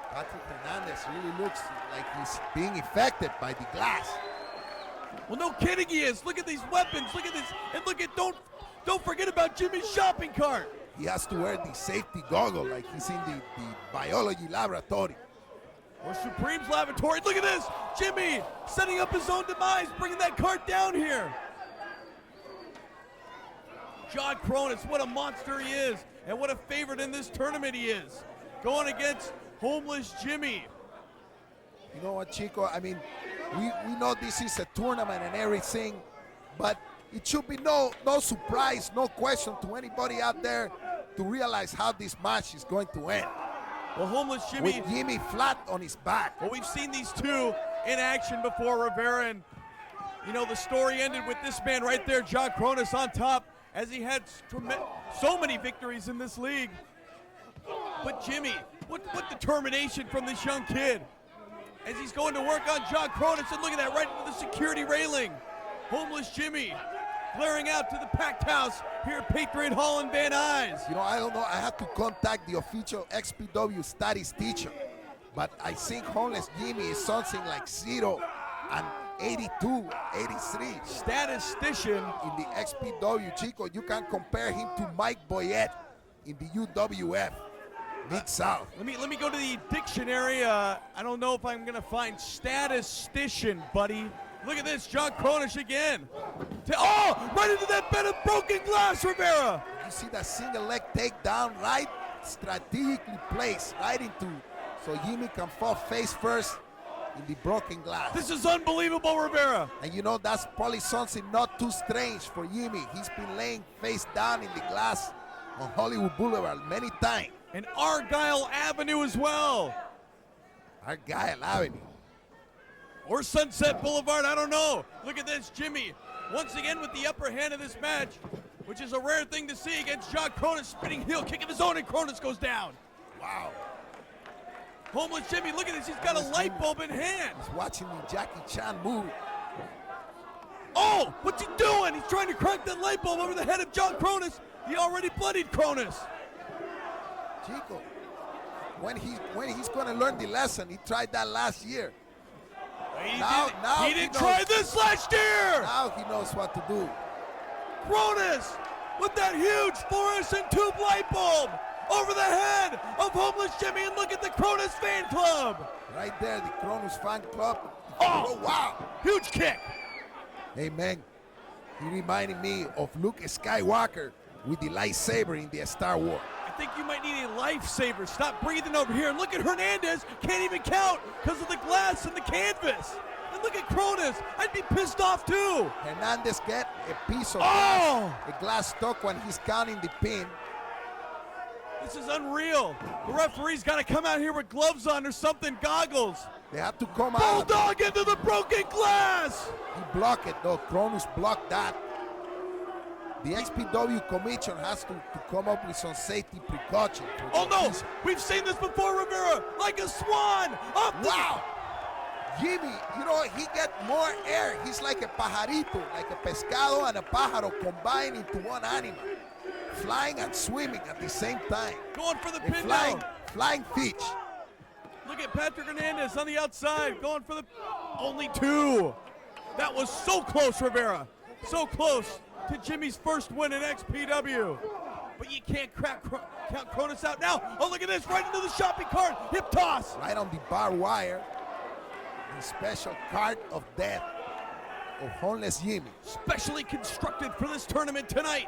Patrick Hernandez really looks like he's being affected by the glass. Well, no kidding he is. Look at these weapons. Look at this. And look at, don't forget about Jimmy's shopping cart. He has to wear the safety goggle like he's in the biology laboratory. Or Supreme's laboratory. Look at this. Jimmy setting up his own demise, bringing that cart down here. John Cronus, what a monster he is. And what a favorite in this tournament he is. Going against homeless Jimmy. You know what, Chico? I mean, we know this is a tournament and everything, but it should be no surprise, no question to anybody out there to realize how this match is going to end. Well, homeless Jimmy. With Jimmy flat on his back. Well, we've seen these two in action before, Rivera, and you know, the story ended with this man right there, John Cronus, on top, as he had so many victories in this league. But Jimmy, what determination from this young kid as he's going to work on John Cronus, and look at that, right into the security railing. Homeless Jimmy glaring out to the packed house here at Patriot Hall in Van Nuys. You know, I don't know, I have to contact the official XPW statistician, but I think homeless Jimmy is something like 0 and 82, 83. Statistician in the XPW, Chico. You can compare him to Mike Boyette in the UWF. Mid-South. Let me go to the dictionary. I don't know if I'm gonna find statistician, buddy. Look at this, John Cronus again. Oh, right into that bed of broken glass, Rivera. You see that single leg takedown, right? Strategically placed right into, so Jimmy can fall face first in the broken glass. This is unbelievable, Rivera. And you know, that's probably something not too strange for Jimmy. He's been laying face down in the glass on Hollywood Boulevard many times. And Argyle Avenue as well. Argyle Avenue. Or Sunset Boulevard, I don't know. Look at this, Jimmy, once again with the upper hand of this match, which is a rare thing to see against John Cronus, spinning heel kick of his own, and Cronus goes down. Wow. Homeless Jimmy, look at this, he's got a light bulb in hand. He's watching the Jackie Chan movie. Oh, what's he doing? He's trying to crack that light bulb over the head of John Cronus. He already bloodied Cronus. Chico, when he's going to learn the lesson, he tried that last year. He didn't try this last year. Now he knows what to do. Cronus with that huge fluorescent tube light bulb over the head of homeless Jimmy, and look at the Cronus fan club. Right there, the Cronus fan club. Oh, wow. Huge kick. Hey, man, he reminded me of Luke Skywalker with the lightsaber in the Star Wars. I think you might need a lifesaver. Stop breathing over here. And look at Hernandez. Can't even count because of the glass and the canvas. And look at Cronus. I'd be pissed off too. Hernandez get a piece of glass, a glass stuck when he's counting the pin. This is unreal. The referee's got to come out here with gloves on or something, goggles. They have to come out. Bulldog into the broken glass. He blocked it though. Cronus blocked that. The XPW Commission has to come up with some safety precautions. Oh no, we've seen this before, Rivera, like a swan. Up the Wow. Jimmy, you know, he get more air. He's like a pajarito, like a pescado and a pájaro combined into one animal. Flying and swimming at the same time. Going for the A pin now. flying fish. Look at Patrick Hernandez on the outside, going for the only two. That was so close, Rivera. So close to Jimmy's first win in XPW. But you can't count Cronus out now. Oh, look at this, right into the shopping cart. Hip toss. Right on the barbed wire. The special cart of death of Homeless Jimmy. Specially constructed for this tournament tonight.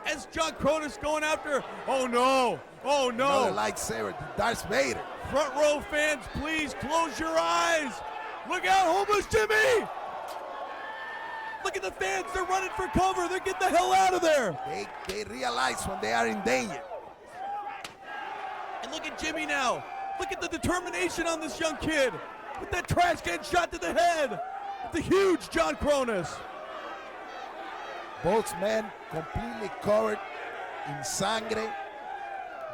As John Cronus going after, oh no, oh no. Another lightsaber, the Darth Vader. Front row fans, please close your eyes. Look out, Homeless Jimmy. Look at the fans, they're running for cover. They're getting the hell out of there. They realize when they are in danger. And look at Jimmy now. Look at the determination on this young kid. With that trash can shot to the head. The huge John Cronus. Both men completely covered in sangre.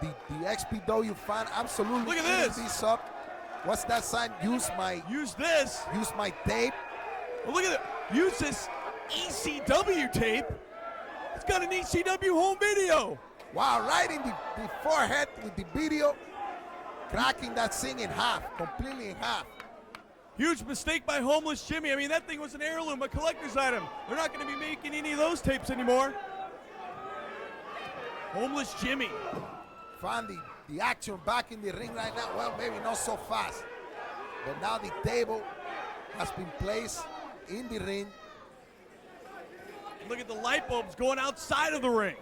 The XPW fan absolutely Look at eating this. up. What's that sign? Use this. my tape. Well, look at it. Use this ECW tape. It's got an ECW home video. Wow, right in the forehead with the video, cracking that thing in half, completely in half. Huge mistake by Homeless Jimmy. I mean, that thing was an heirloom, a collector's item. They're not going to be making any of those tapes anymore. Homeless Jimmy. Find the action back in the ring right now. Well, maybe not so fast. But now the table has been placed in the ring. Look at the light bulbs going outside of the ring.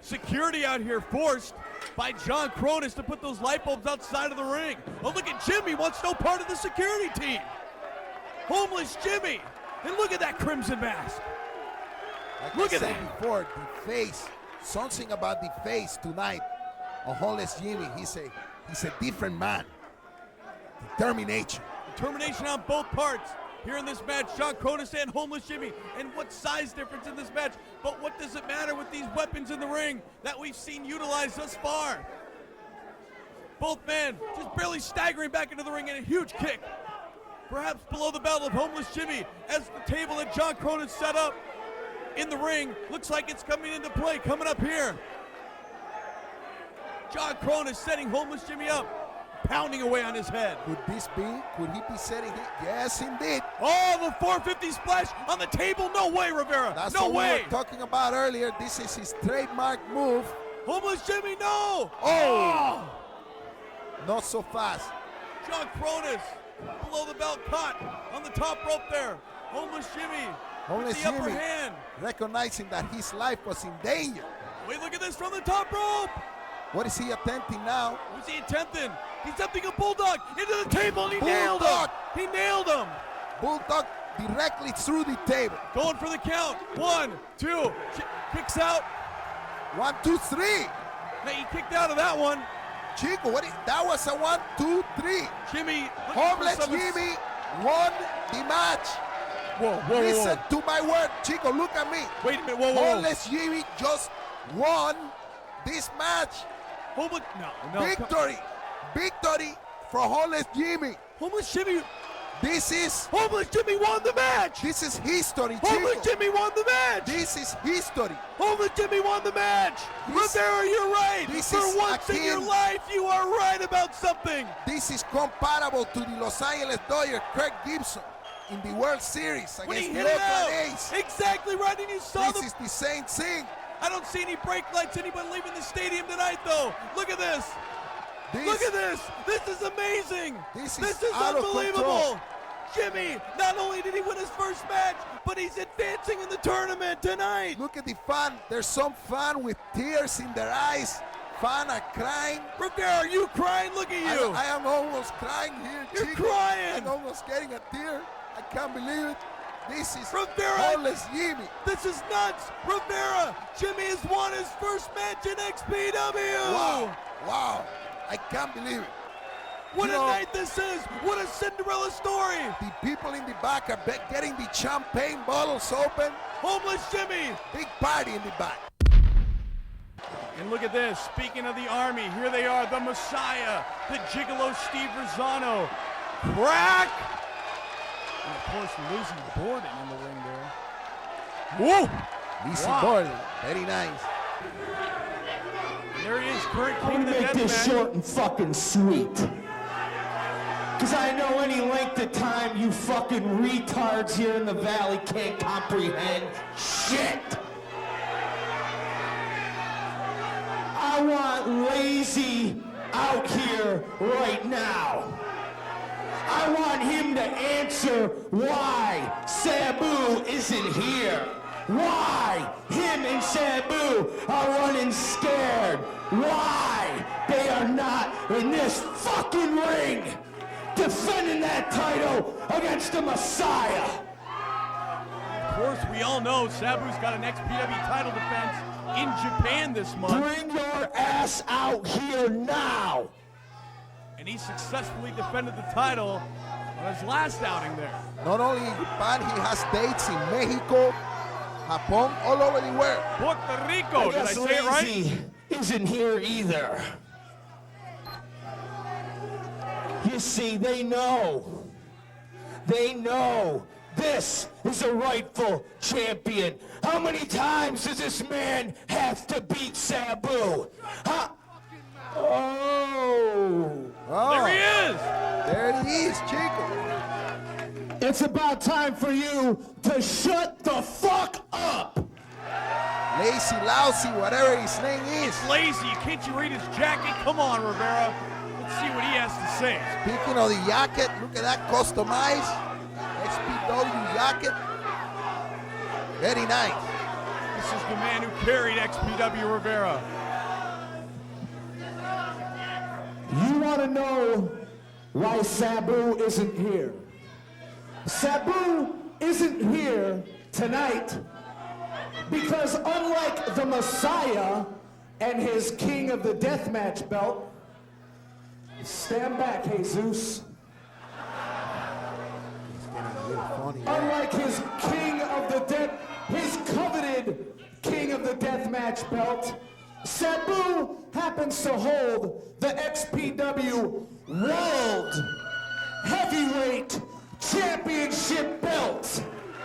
Security out here forced by John Cronus to put those light bulbs outside of the ring. Oh, look at Jimmy, wants no part of the security team. Homeless Jimmy. And look at that crimson mask. Like Look I at said that. before, the face, something about the face tonight of Homeless Jimmy. He's a different man. Determination. Determination on both parts. Here in this match, John Cronus and Homeless Jimmy. And what size difference in this match? But what does it matter with these weapons in the ring that we've seen utilized thus far? Both men just barely staggering back into the ring and a huge kick. Perhaps below the belt of Homeless Jimmy as the table that John Cronus set up in the ring looks like it's coming into play, coming up here. John Cronus setting Homeless Jimmy up, pounding away on his head. Could he be setting it? Yes, indeed. Oh, the 450 splash on the table. No way, Rivera. That's no what way. we were talking about earlier. This is his trademark move. Homeless Jimmy, no. Oh. Not so fast. John Cronus, below the belt caught on the top rope there. Homeless Jimmy Homeless with the upper Jimmy hand. recognizing that his life was in danger. Wait, look at this from the top rope. What is he attempting now? What's he attempting? He's attempting a bulldog into the table and he nailed him. Bulldog. He nailed him. Bulldog directly through the table. Going for the count. 1, 2. Kicks out. 1, 2, 3. Now he kicked out of that one. Chico, that was a 1, 2, 3. Jimmy. Homeless Jimmy won the match. Whoa, whoa, Listen whoa. to my word, Chico. Look at me. Wait a minute. Whoa, whoa. Homeless Jimmy just won this match. Homeless. No. Victory for Homeless Jimmy. Homeless Jimmy. This is Homeless Jimmy won the match. This is history, Homeless Chico. Jimmy won the match. This is history. Homeless Jimmy won the match. Rivera, you're right. This For is once in your akin- life, you are right about something. This is comparable to the Los Angeles Dodgers, Kirk Gibson, in the World Series When he against hit the it out. Oakland A's. Exactly right, and you saw This is the same thing. I don't see any brake lights. Anyone leaving the stadium tonight, though. Look at this. Look at this. This is amazing. This This is is out of unbelievable. control. Jimmy, not only did he win his first match, but he's advancing in the tournament tonight. Look at the fan. There's some fan with tears in their eyes fans are crying. Rivera, are you crying? Look at you. I am almost crying here. You're Chico. crying. I'm almost getting a tear. I can't believe it. This is Rivera. Homeless Jimmy. This is nuts. Rivera, Jimmy has won his first match in XPW. Wow. I can't believe it. What a night this is. What a Cinderella story. The people in the back are getting the champagne bottles open. Homeless Jimmy. Big party in the back. And look at this. Speaking of the Army, here they are, the Messiah, the Gigolo Steve Rosano. Crack. And of course, Lizzie Borden in the ring there. Woo! Lizzie Borden. Very nice. There he is, current king I'm of the gonna make this deathmatch. short and fucking sweet. Cause I know any length of time you fucking retards here in the valley can't comprehend shit. I want Lazy out here right now. I want him to answer why Sabu isn't here. Why him and Sabu are running scared. Why they are not in this fucking ring defending that title against the Messiah. Of course, we all know Sabu's got an XPW title defense in Japan this month. Bring your ass out here now. And he successfully defended the title on his last outing there. Not only in Japan, he has dates in Mexico, Japan, all over the world. Puerto Rico, did I guess say it right? Lazy isn't here either. You see, they know this is a rightful champion. How many times does this man have to beat Sabu? Huh? Oh. There he is. There he is, Chico. It's about time for you to shut the fuck up. Lazy, lousy, whatever his name is. Lazy, can't you read his jacket? Come on, Rivera. Let's see what he has to say. Speaking of the jacket, look at that customized XPW jacket. Very nice. This is the man who carried XPW Rivera. You want to know why Sabu isn't here? Sabu isn't here tonight because unlike the Messiah and his King of the Deathmatch belt, stand back, Jesus. Unlike his his coveted King of the Deathmatch belt, Sabu happens to hold the XPW World Heavyweight Championship belt.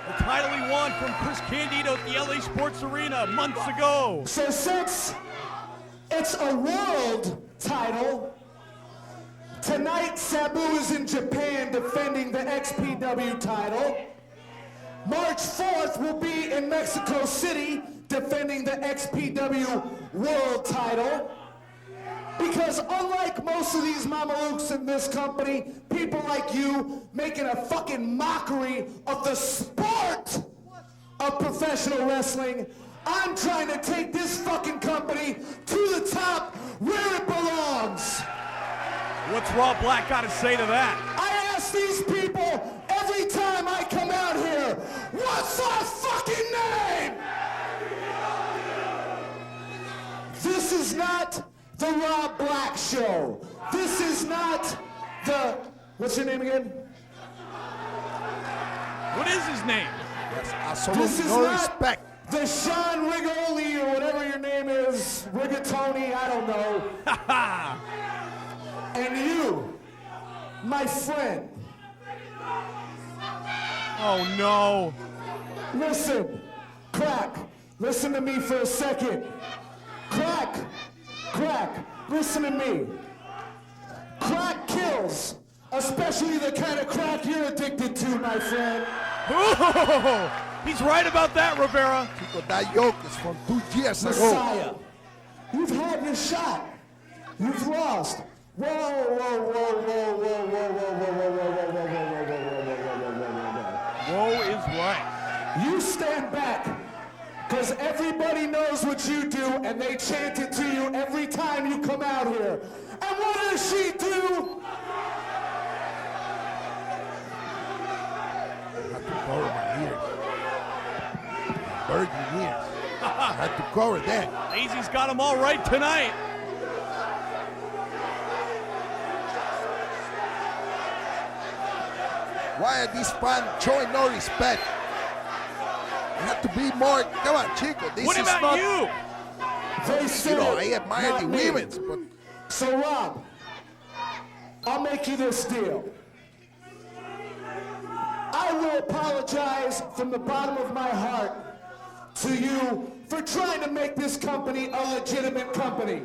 The title he won from Chris Candido at the LA Sports Arena months ago. So since it's a world title, tonight Sabu is in Japan defending the XPW title. March 4th will be in Mexico City defending the XPW World title. Because unlike most of these mamalukes in this company, people like you making a fucking mockery of the sport of professional wrestling, I'm trying to take this fucking company to the top where it belongs. What's Rob Black got to say to that? I ask these people every time I come out here, what's our fucking name? This is not the Rob Black Show. This is not the, what's your name again? What is his name? Yes, absolutely This is no not respect. the Sean Rigoli or whatever your name is, Rigatoni, I don't know. And you, my friend. Oh no. Listen, Crack, listen to me for a second. Crack, listen to me. Crack kills, especially the kind of crack you're addicted to, my friend. Ooh, he's right about that, Rivera. Chico, that yoke is from 2 years ago. Messiah, you've had your shot. You've lost. Whoa, whoa, whoa, whoa, whoa, whoa, whoa, whoa, whoa, whoa, whoa, whoa, whoa, whoa, whoa, whoa, whoa, whoa, whoa, whoa. Whoa is right. You stand back Because everybody knows what you do, and they chant it to you every time you come out here. And what does she do? I had to cover my ears. Virgin ears. I had to cover that. Lazy's got them all right tonight. Why are these fans showing no respect? You have to be more. Come on, Chico. This What is about not. you? They say, You know, I admire not the me. women's, but So Rob, I'll make you this deal. I will apologize from the bottom of my heart to you for trying to make this company a legitimate company.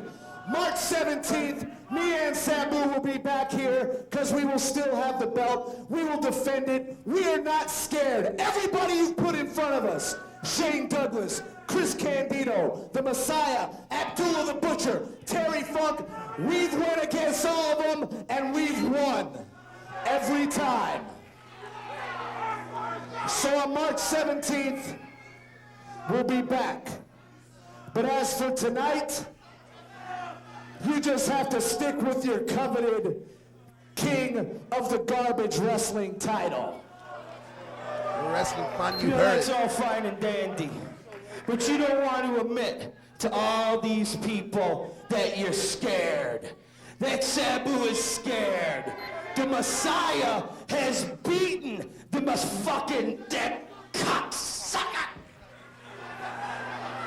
March 17th, me and Sabu will be back here because we will still have the belt. We will defend it. We are not scared. Everybody you put in front of us, Shane Douglas, Chris Candido, the Messiah, Abdullah the Butcher, Terry Funk, we've went against all of them and we've won every time. So on March 17th, we'll be back. But as for tonight, you just have to stick with your coveted King of the Garbage Wrestling title. the wrestling fan, you You know, heard that's it. all fine and dandy. But you don't want to admit to all these people that you're scared. That Sabu is scared. The Messiah has beaten the that cocksucker.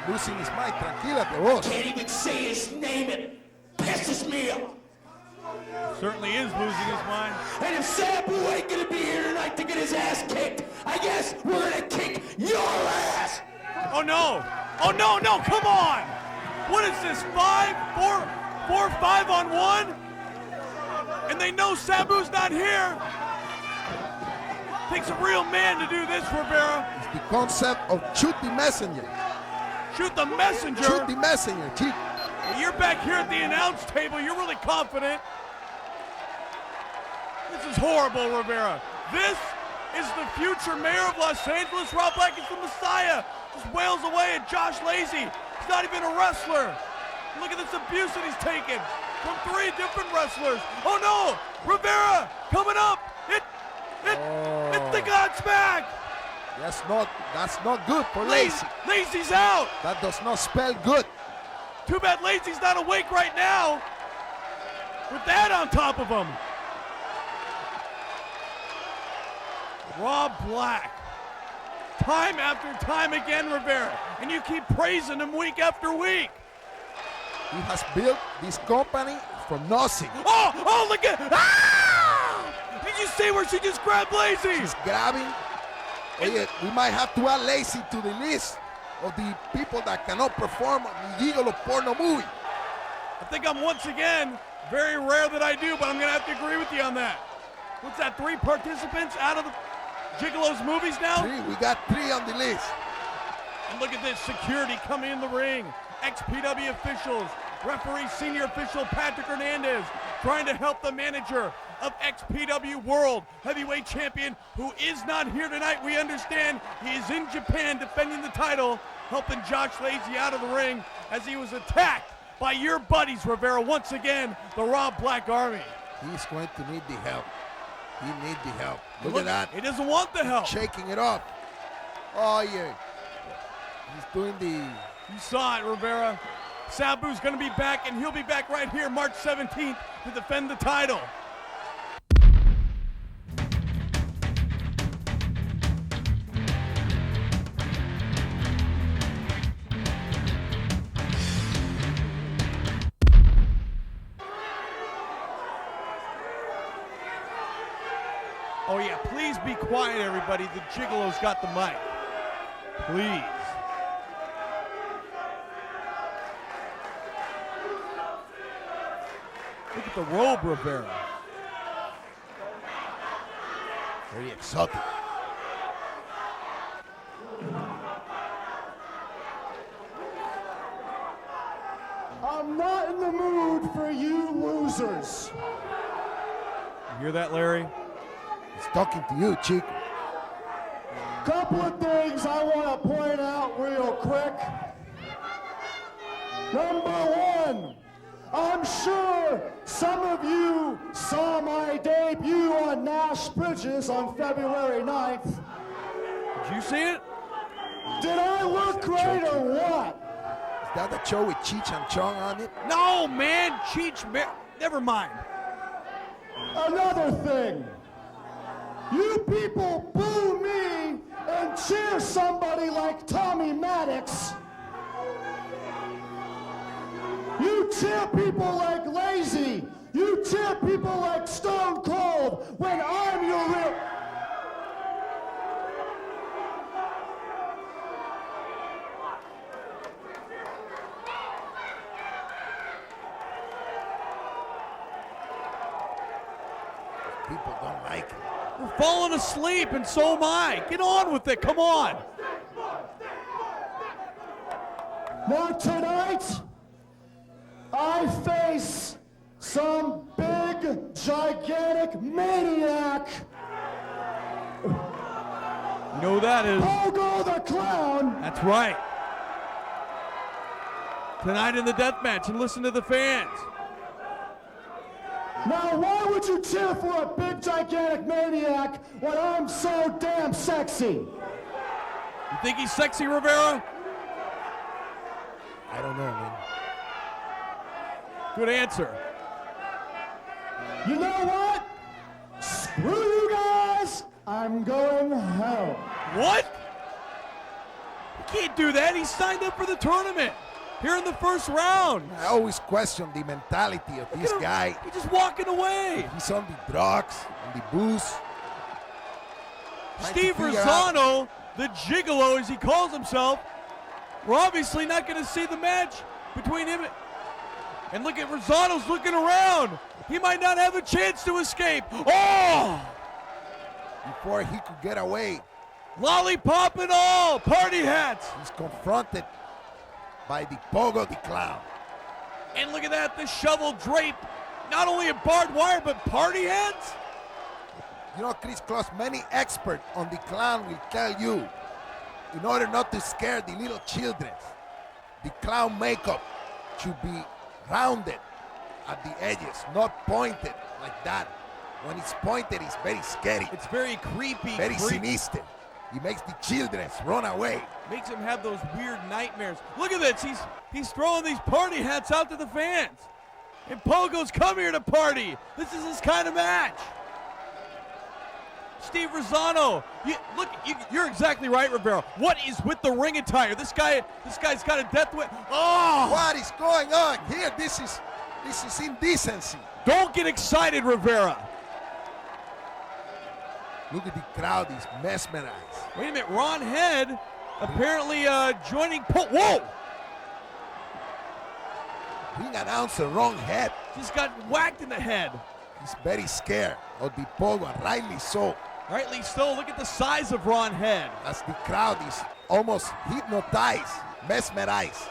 Losing his mind. Tranquilate, vos. Can't even say his name. It pisses me off. Certainly is losing his mind. And if Sabu ain't gonna be here tonight to get his ass kicked, I guess we're gonna kick your ass. Oh no! Oh no, no, come on! What is this, 5-on-1? And they know Sabu's not here. Takes a real man to do this, Rivera. It's the concept of shoot the messenger. Shoot the messenger. Shoot the messenger, Chico. You're back here at the announce table. You're really confident. This is horrible, Rivera. This is the future mayor of Los Angeles. Rob Black is the Messiah. Just wails away at Josh Lacy. He's not even a wrestler. Look at this abuse that he's taken from 3 different wrestlers. Oh no! Rivera coming up. It's the Godsmack. That's not good for Lacy. Lacy's out. That does not spell good. Too bad Lacy's not awake right now. With that on top of him. Rob Black. Time after time again, Rivera. And you keep praising him week after week. He has built this company from nothing. Oh, look at, ah! Did you see where she just grabbed Lacy? She's grabbing. Oye, we might have to add Lacy to the list of the people that cannot perform a Gigolo porno movie. I think I'm once again, very rare that I do, but I'm gonna have to agree with you on that. What's that, 3 participants out of the Gigolo's movies now? 3, we got 3 on the list. And look at this, security coming in the ring. XPW officials, referee senior official Patrick Hernandez trying to help the manager of XPW World Heavyweight Champion, who is not here tonight. We understand he is in Japan defending the title, helping Josh Lacy out of the ring as he was attacked by your buddies, Rivera. Once again, the Rob Black Army. He's going to need the help. He needs the help. Look at that. He doesn't want the help. Shaking it off. Oh, yeah. He's doing the... You saw it, Rivera. Sabu's going to be back, and he'll be back right here March 17th to defend the title. Oh yeah, please be quiet, everybody. The Gigolo's got the mic. Please. Look at the robe, Rivera. Very exotic. I'm not in the mood for you losers. You hear that, Larry? He's talking to you, Chico. Couple of things I want to point out real quick. Number one, I'm sure some of you saw my debut on Nash Bridges on February 9th. Did you see it? Did I look great or what? Is that the show with Cheech and Chong on it? No, man. Never mind. Another thing. You people boo me and cheer somebody like Tommy Maddox. You cheer people like Lazy. You cheer people like Stone Cold when I'm your real... People don't like it. We're falling asleep, and so am I. Get on with it. Come on. Now tonight, I face some big, gigantic maniac. You know who that is? Pogo the Clown. That's right. Tonight in the death match, and listen to the fans. Now, why would you cheer for a big, gigantic maniac when I'm so damn sexy? You think he's sexy, Rivera? I don't know, man. Good answer. You know what? Screw you guys. I'm going home. What? You can't do that. He signed up for the tournament here in the first round. I always question the mentality of this guy. He's just walking away. He's on the drugs, on the booze. Steve Rosano, the gigolo as he calls himself, we're obviously not going to see the match between him and look at Rosano's looking around. He might not have a chance to escape. Oh! Before he could get away, Lollipop and all, party hats. he's confronted by the Pogo the Clown. And look at that, the shovel drape. Not only a barbed wire, but party hats. You know, Chris Kloss, many experts on the Clown will tell you, in order not to scare the little children, the clown makeup should be rounded at the edges, not pointed like that. When it's pointed, it's very scary. It's very creepy. Very sinister. He makes the children run away. Makes him have those weird nightmares. Look at this. He's throwing these party hats out to the fans. And Pogo's come here to party. This is his kind of match. Steve Rosano, you're exactly right, Rivera. What is with the ring attire? This guy's got a death whip. Oh! What is going on here? This is indecency. Don't get excited, Rivera. Look at the crowd, he's mesmerized. Wait a minute, Ron Head apparently joining Whoa! Ring announcer, wrong head. Just got whacked in the head. He's very scared of the Pogo, and rightly so. Rightly so. Look at the size of Ron Head. As the crowd is almost hypnotized, mesmerized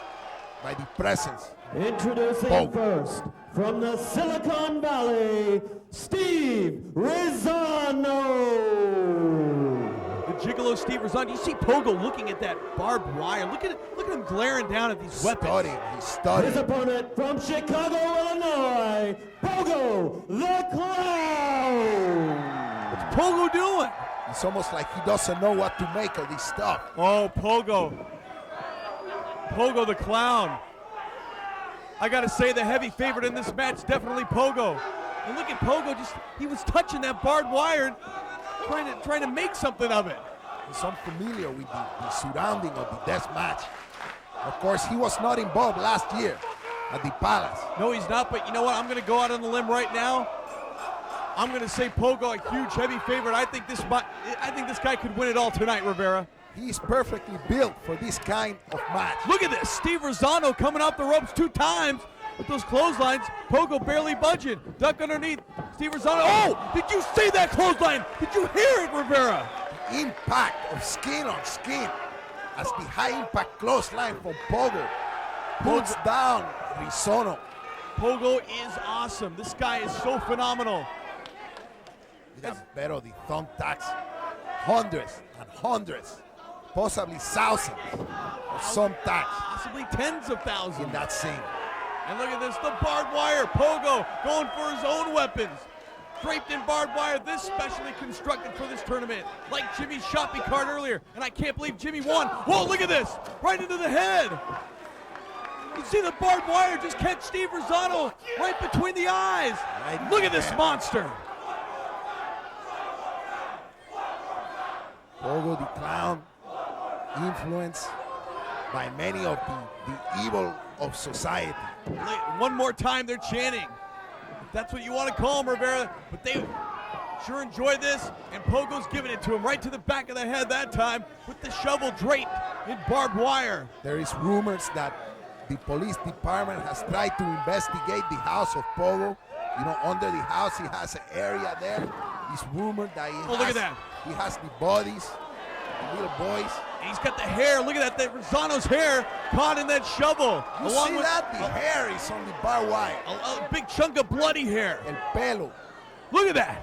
by the presence. Introducing first, from the Silicon Valley, Steve Rosano. The gigolo Steve Rosano. You see Pogo looking at that barbed wire. Look at him glaring down at these weapons. He's studying. His opponent from Chicago, Illinois, Pogo the Clown. What's Pogo doing? It's almost like he doesn't know what to make of this stuff. Oh, Pogo. Pogo the Clown. I gotta say, the heavy favorite in this match, definitely Pogo. And look at Pogo, he was touching that barbed wire, trying to make something of it. He's unfamiliar with the surrounding of the death match. Of course, he was not involved last year at the Palace. No, he's not, but you know what? I'm gonna go out on the limb right now. I'm gonna say Pogo, a huge heavy favorite. I think this guy could win it all tonight, Rivera. He's perfectly built for this kind of match. Look at this, Steve Rosano coming off the ropes 2 times with those clotheslines. Pogo barely budging. Duck underneath. Steve Rosano. Oh, did you see that clothesline? Did you hear it, Rivera? The impact of skin on skin as the high impact clothesline from Pogo puts down Rosano. Pogo is awesome. This guy is so phenomenal. That's better, the thumbtacks. Hundreds and hundreds, possibly thousands, or sometimes Possibly tens of thousands. in that scene. And look at this, the barbed wire. Pogo going for his own weapons. Draped in barbed wire, this specially constructed for this tournament. Like Jimmy's shopping cart earlier, and I can't believe Jimmy won. Whoa, look at this, right into the head. You see the barbed wire just catch Steve Rosano right between the eyes. Look at this monster. Pogo the Clown, influenced by many of the evil of society. One more time, they're chanting. If that's what you want to call them, Rivera. But they sure enjoy this, and Pogo's giving it to him right to the back of the head that time with the shovel draped in barbed wire. There is rumors that the police department has tried to investigate the house of Pogo. You know, under the house, he has an area there. It's rumored that look at that. He has the bodies, the little boys. And he's got the hair. Look at that Rosano's hair caught in that shovel. You see that? The hair is on the barbed wire. A big chunk of bloody hair. El pelo. Look at that.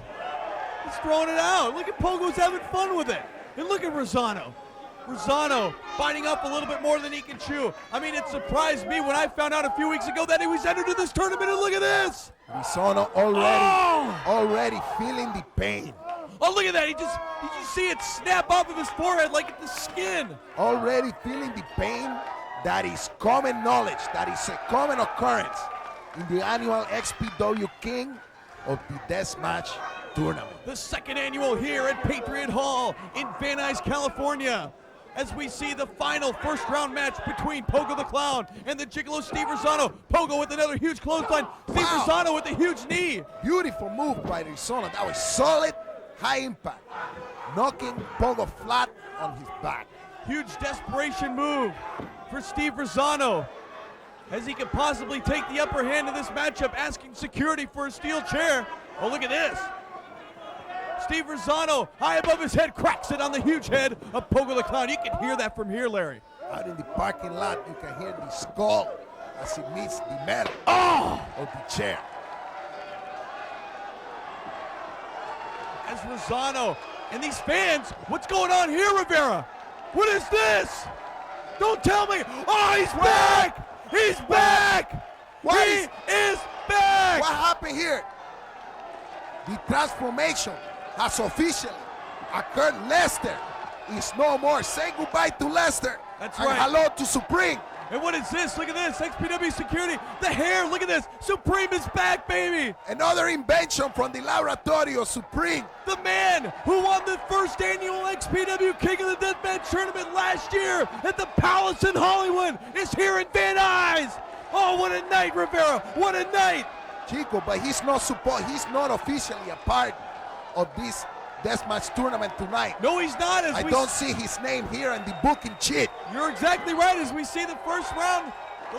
He's throwing it out. Look at Pogo's having fun with it. And look at Rosano. Rosano biting up a little bit more than he can chew. I mean, it surprised me when I found out a few weeks ago that he was entered in this tournament, and look at this. Rosano already feeling the pain. Oh, look at that. Did you see it snap off of his forehead like at the skin? Already feeling the pain that is common knowledge, that is a common occurrence in the annual XPW King of the Deathmatch Tournament. The second annual here at Patriot Hall in Van Nuys, California, as we see the final first round match between Pogo the Clown and the Gigolo Steve Rosano. Pogo with another huge clothesline. Steve Rosano with a huge knee. Beautiful move by Rosano. That was solid, high impact, knocking Pogo flat on his back. Huge desperation move for Steve Rosano, as he could possibly take the upper hand in this matchup, asking security for a steel chair. Oh, look at this. Steve Rosano, high above his head, cracks it on the huge head of Pogo the Clown. You can hear that from here, Larry. Out in the parking lot, you can hear the skull as it meets the metal of the chair. As Rosano and these fans, what's going on here, Rivera? What is this? Don't tell me. Oh, he's back! He's back! He is back! What happened here? The transformation has officially occurred. Lester is no more. Say goodbye to Lester. That's and right. Hello to Supreme. And what is this? Look at this. XPW security. The hair. Look at this. Supreme is back, baby. Another invention from the laboratory of Supreme. The man who won the first annual XPW King of the Deathmatch tournament last year at the Palace in Hollywood is here in Van Nuys. Oh, what a night, Rivera. What a night. Chico, but he's not officially a part of this deathmatch tournament tonight. No, he's not. I don't see his name here in the booking sheet. You're exactly right. As we see the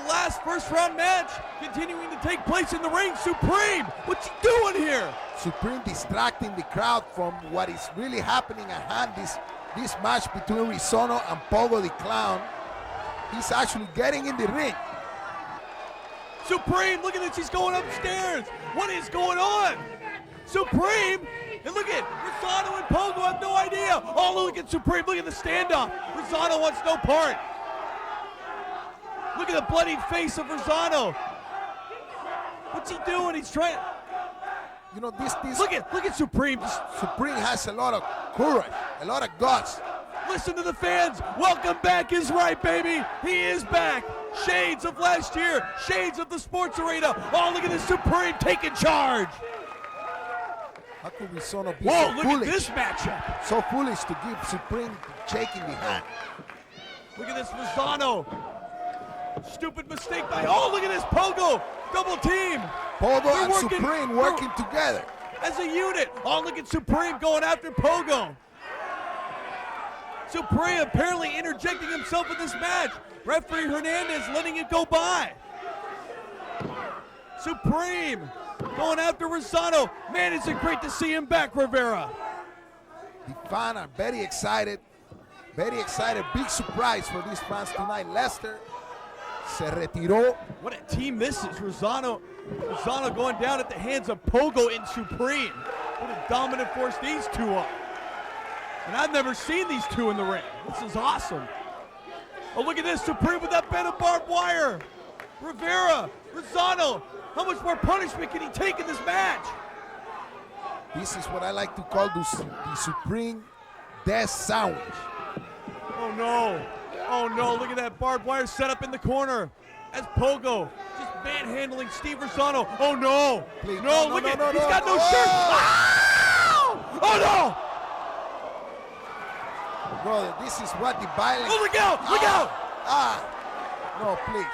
last first round match continuing to take place in the ring. Supreme, what's he doing here? Supreme distracting the crowd from what is really happening at hand. This match between Rosano and Pogo the Clown. He's actually getting in the ring. Supreme, look at this, he's going upstairs. What is going on? Supreme, and look at Rosano and Pogo have no idea. Oh, look at Supreme, look at the standoff. Rosano wants no part. Look at the bloodied face of Rosano. What's he doing? He's trying. You know, this. Look at Supreme. Supreme has a lot of courage, a lot of guts. Listen to the fans. Welcome back is right, baby. He is back. Shades of last year. Shades of the sports arena. Oh, look at this Supreme taking charge. How could Rosano be Whoa, so look foolish? at this matchup. So foolish to give Supreme shaking the hand. Look at this Rosano. Stupid mistake by, oh, look at this Pogo. Double team. Pogo and Supreme working together. As a unit. Oh, look at Supreme going after Pogo. Supreme apparently interjecting himself in this match. Referee Hernandez letting it go by. Supreme going after Rosano. Man, is it great to see him back, Rivera. The fans are very excited. Very excited. Big surprise for these fans tonight. Lester se retiró. What a team this is. Rosano going down at the hands of Pogo and Supreme. What a dominant force these two are. And I've never seen these two in the ring. This is awesome. Oh, look at this, Supreme with that band of barbed wire. Rivera, Rosano, how much more punishment can he take in this match? This is what I like to call the Supreme Death Sandwich. Oh no, oh no, look at that barbed wire set up in the corner. As Pogo just manhandling Steve Rosano. Oh no, Please, no, look at, he's got no shirt. Oh! Oh no! Brother, this is what the violence. Oh, look out, look out! No, please.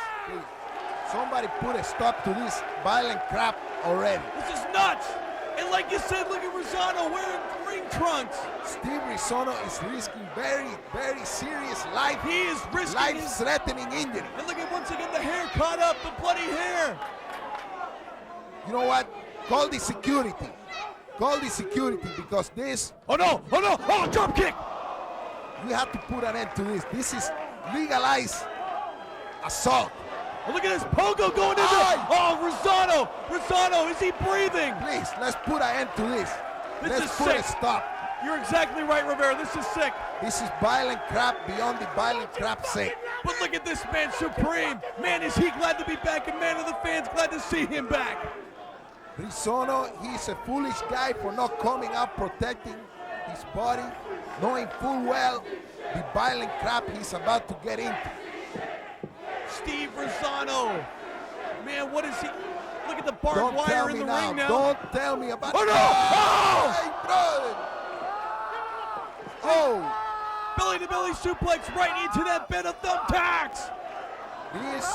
Somebody put a stop to this violent crap already. This is nuts. And like you said, look at Rosano wearing ring trunks. Steve Rosano is risking very, very serious life. He is risking life-threatening injury. And look at once again the hair caught up, the bloody hair. You know what? Call the security. Call the security because this. Oh no! Oh no! Oh, drop kick! We have to put an end to this. This is legalized assault. Oh, look at this Pogo going into it. Oh, Rosano, is he breathing? Please, let's put an end to this. Let's put sick. a stop. You're exactly right, Rivera. This is sick. This is violent crap beyond the violent crap sake. But look at this man, Supreme. Man, is he glad to be back, and man, are the fans glad to see him back. Rosano, he's a foolish guy for not coming out protecting his body, knowing full well the violent crap he's about to get into. Steve Rosano. Man, what is he? Look at the barbed wire in the ring now. Don't tell me about Oh, no! Oh! Hey, brother! Oh! Belly-to-belly suplex right into that bed of thumbtacks. Please,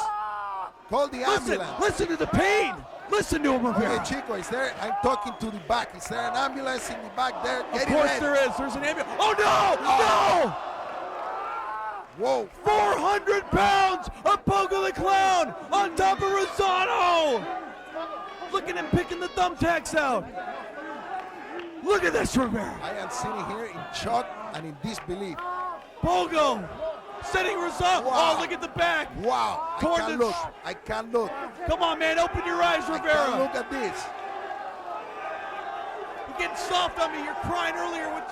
call the ambulance. Listen to the pain. Listen to him, Rivera. Okay, Chico, is there? I'm talking to the back. Is there an ambulance in the back there? Of course there is. There's an ambulance. Oh, no! No! Whoa. 400 pounds of Pogo the Clown on top of Rosano. Look at him picking the thumbtacks out. Look at this, Rivera. I am sitting here in shock and in disbelief. Pogo setting Rosano. Wow. Oh, look at the back. Wow. I can't look. Come on, man. Open your eyes, Rivera. I can't look at this. You're getting soft on me. You're crying earlier with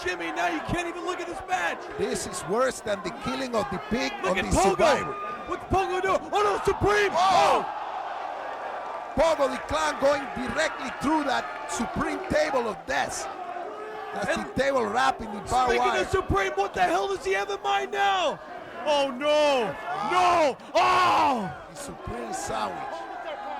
Jimmy. Now you can't even look at this match. This is worse than the killing of the pig Look of at the Pogo. survivor. What's Pogo doing? Oh, no, Supreme. Oh! Pogo the Clown going directly through that Supreme table of death. That's the table wrapped in the barbed Speaking wire. of Supreme, what the hell does he have in mind now? Oh, no. No. Oh! The Supreme sandwich.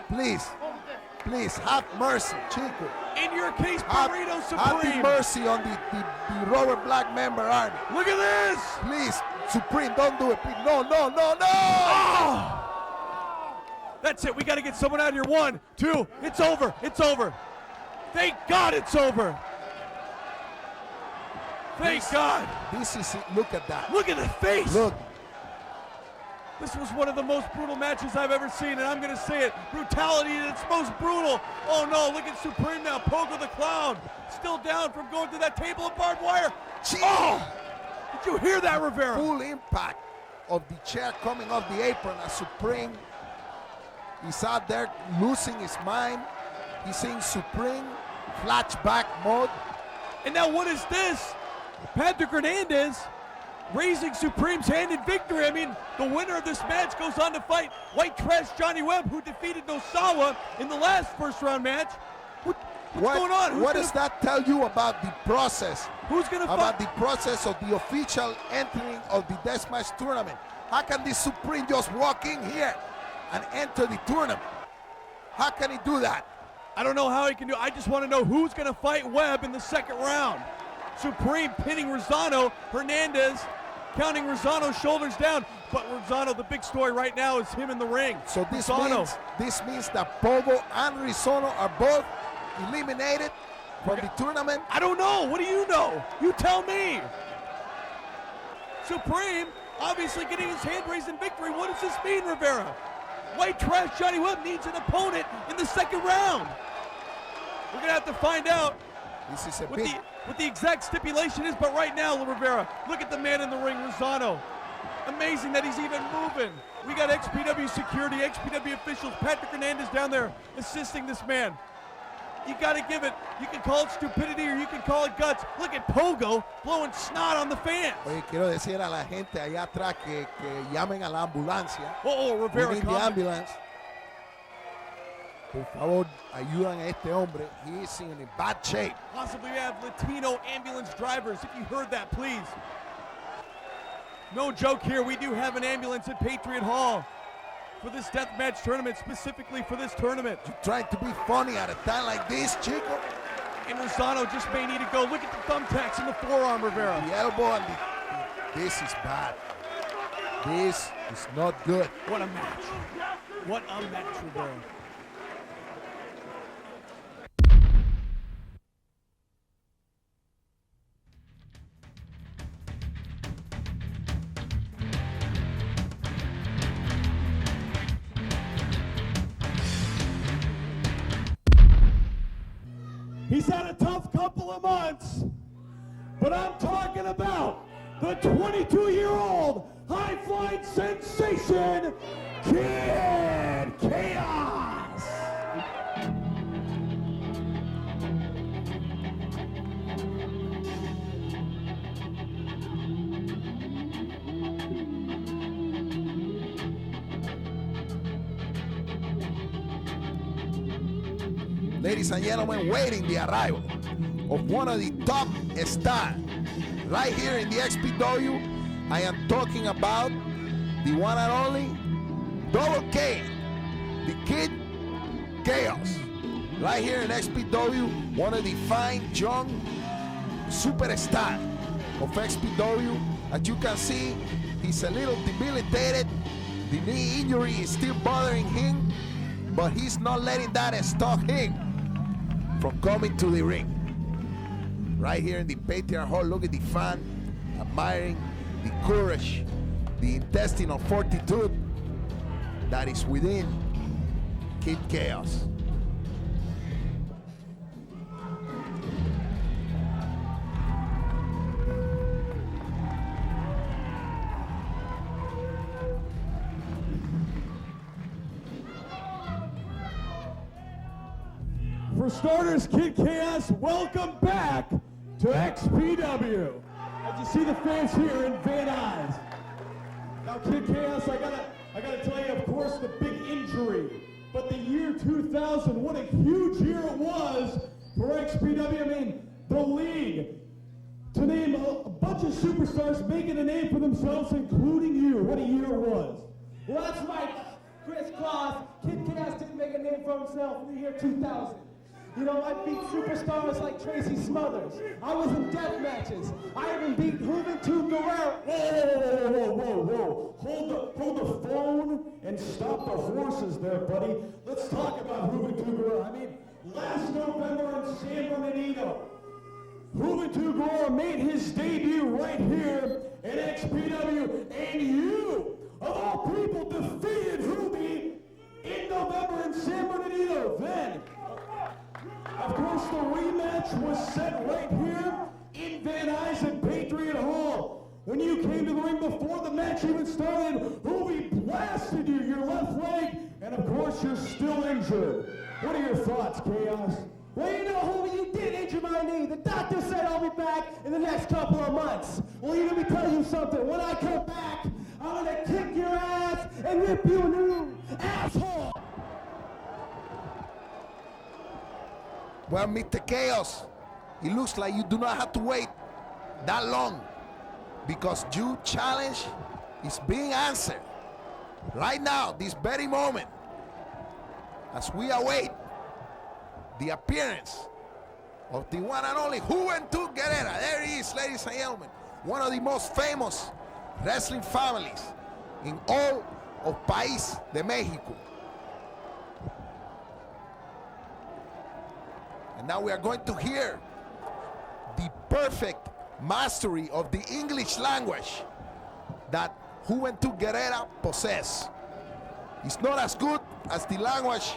Please, have mercy, Chico. In your case, Burrito Have Supreme. mercy on the Robert Black member army. Look at this. Please, Supreme, don't do it. Please. No. Oh! That's it. We got to get someone out here. 1, 2. It's over. It's over. Thank God it's over. Thank God. This is it. Look at that. Look at the face. Look. This was one of the most brutal matches I've ever seen, and I'm going to say it. Brutality at its most brutal. Oh, no. Look at Supreme now. Pogo the Clown. Still down from going through that table of barbed wire. Jeez. Oh! Did you hear that, Rivera? Full impact of the chair coming off the apron as Supreme is out there losing his mind. He's in Supreme flashback mode. And now what is this? Patrick Hernandez raising Supreme's hand in victory. I mean, the winner of this match goes on to fight White Trash Johnny Webb, who defeated Nosawa in the last first-round match. What's going on? What does that tell you about the process? Who's going to fight? About the process of the official entering of the deathmatch tournament. How can the Supreme just walk in here and enter the tournament? How can he do that? I don't know how he can do it. I just want to know who's going to fight Webb in the second round. Supreme pinning Rosano. Hernandez counting Rosano's shoulders down. But Rosano, the big story right now is him in the ring. So this Rosano. means that Pogo and Rosano are both eliminated from the tournament? I don't know. What do you know? You tell me. Supreme obviously getting his hand raised in victory. What does this mean, Rivera? White Trash Johnny Webb needs an opponent in the second round. We're going to have to find out This is a what the exact stipulation is, but right now, Rivera, look at the man in the ring, Rosano. Amazing that he's even moving. We got XPW security, XPW officials, Patrick Hernandez down there assisting this man. You got to give it. You can call it stupidity or you can call it guts. Look at Pogo blowing snot on the fans. Oye, quiero decir a la gente allá atrás que llamen a la ambulancia. Oh, Rivera We need the coming. ambulance. Por favor, ayudan a este hombre. He is in bad shape. Possibly have Latino ambulance drivers. If you heard that, please. No joke here. We do have an ambulance at Patriot Hall for this deathmatch tournament, specifically for this tournament. You trying to be funny at a time like this, Chico? And Rosado just may need to go. Look at the thumbtacks in the forearm, Rivera. The elbow and the... This is bad. This is not good. What a match. What a match, Rivera. He's had a tough couple of months, but I'm talking about the 22-year-old high-flying sensation, Kid Chaos. Ladies and gentlemen, waiting the arrival of one of the top stars right here in the XPW. I am talking about the one and only Double K, the Kid Chaos. Right here in XPW, one of the fine young superstars of XPW. As you can see, he's a little debilitated. The knee injury is still bothering him, but he's not letting that stop him from coming to the ring. Right here in the Patriot Hall, look at the fan admiring the courage, the intestinal fortitude that is within Kid Chaos. For starters, Kid Chaos, welcome back to XPW. As you see the fans here in Van Nuys. Now, Kid Chaos, I gotta tell you, of course, the big injury. But the year 2000, what a huge year it was for XPW. I mean, the league. To name a bunch of superstars making a name for themselves, including you. What a year it was. Well, that's right, Chris Claus. Kid Chaos didn't make a name for himself in the year 2000. You know, I beat superstars like Tracy Smothers. I was in death matches. I even beat Juventud Guerrero. Whoa. Hold the phone and stop the horses there, buddy. Let's talk about Juventud Guerrero. I mean, last November in San Bernardino, Juventud Guerrero made his debut right here in XPW, and you, of all people, defeated Ruby in November in San Bernardino. Then, of course, the rematch was set right here in Van Nuys at Patriot Hall. When you came to the ring before the match even started, Ruby blasted you, your left leg, and of course, you're still injured. What are your thoughts, Chaos? Well, you know, homie, you did injure my knee. The doctor said I'll be back in the next couple of months. Well, let me tell you something. When I come back, I'm gonna kick your ass and rip you a new asshole. Well, Mr. Chaos, it looks like you do not have to wait that long because your challenge is being answered right now, this very moment, as we await the appearance of the one and only Juventud Guerrera. There he is, ladies and gentlemen, one of the most famous wrestling families in all of País de México. And now we are going to hear the perfect mastery of the English language that Juventud Guerrera possess. It's not as good as the language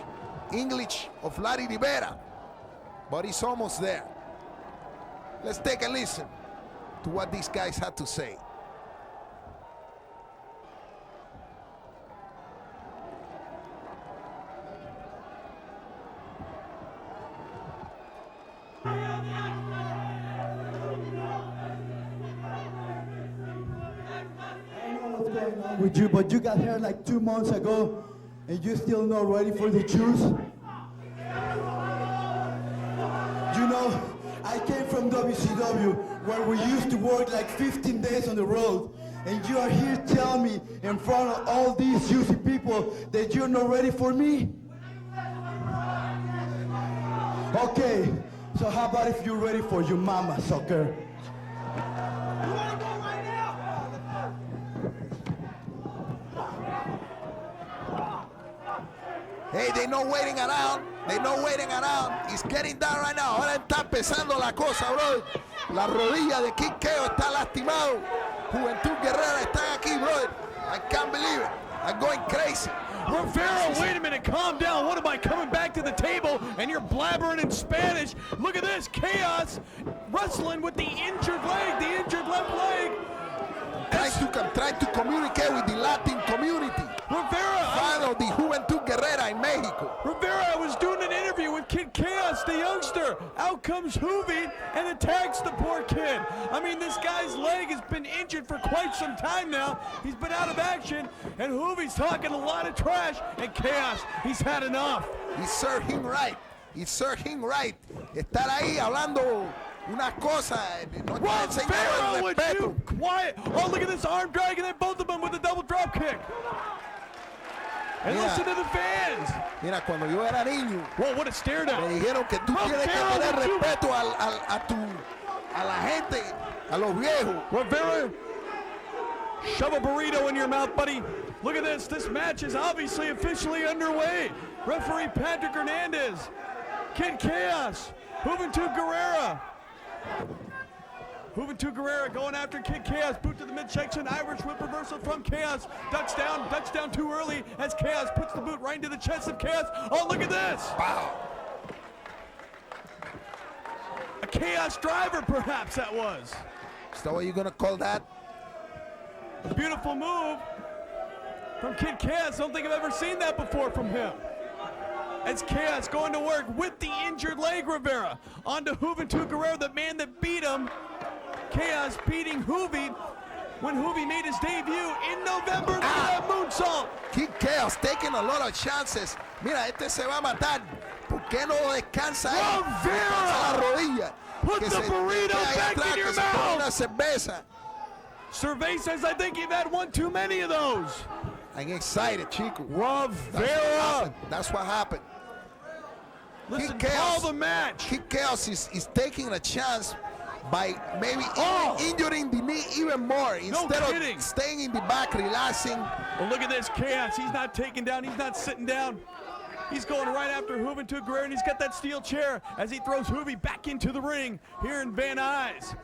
English of Larry Rivera, but it's almost there. Let's take a listen to what these guys had to say. going on with you, but you got here like 2 months ago, and you're still not ready for the juice? You know, I came from WCW, where we used to work like 15 days on the road, and you are here telling me in front of all these juicy people that you're not ready for me? Okay, so how about if you're ready for your mama, sucker? Hey, they no waiting around. They no waiting around. It's getting down right now. Ahora está empezando la cosa, bro. La rodilla de Kid Chaos está lastimado. Juventud Guerrera están aquí, bro. I can't believe it. I'm going crazy. Rivera, wait a minute, calm down. What am I coming back to the table and you're blabbering in Spanish? Look at this, Chaos wrestling with the injured leg, the injured left leg. Trying to communicate with the Latin community. Rivera, Fan of the Juventud Guerrera in Mexico. Rivera, I was doing an interview with Kid Chaos, the youngster. Out comes Hoovy and attacks the poor kid. I mean, this guy's leg has been injured for quite some time now. He's been out of action, and Hoovy's talking a lot of trash, and Chaos, he's had enough. He served him right. He served him right. Estar ahí hablando unas cosas. No Rivera, would you quiet? Oh, look at this arm drag, and then both of them with a double drop kick. And Mira, listen to the fans. Mira, cuando yo era niño, whoa, what a stare down. me dijeron que tú tienes que tener respeto a la gente, a los viejos. Rivera, shove a burrito in your mouth, buddy. Look at this. This match is obviously officially underway. Referee Patrick Hernandez, Kid Chaos, Juventud Guerrera. Juventud Guerrera going after Kid Chaos. Boot to the midsection. Irish whip reversal from Chaos. Ducks down too early as Chaos puts the boot right into the chest of Chaos. Oh, look at this. Wow. A Chaos driver, perhaps that was. Is that what you're going to call that? Beautiful move from Kid Chaos. Don't think I've ever seen that before from him. As Chaos going to work with the injured leg, Rivera. Onto Juventud Guerrera, the man that beat him. Chaos beating Hoovy when Hoovy made his debut in November. Look at that moonsault. Kid Chaos taking a lot of chances. Mira, este se va a matar. ¿Por qué no descansa ahí? Descansa la rodilla. Put Que the se burrito quede ahí back atrás, in your que se tome una mouth. cerveza. Survey says, I think you've had one too many of those. I'm excited, chico. Rivera. That's what happened. Listen, Kid call Chaos, the match. Kid Chaos is taking a chance by maybe injuring the knee even more instead kidding. of staying in the back, relaxing. Well, look at this Chaos. He's not taking down. He's not sitting down. He's going right after Juventud Guerrera, and he's got that steel chair as he throws Hoovy back into the ring here in Van Nuys.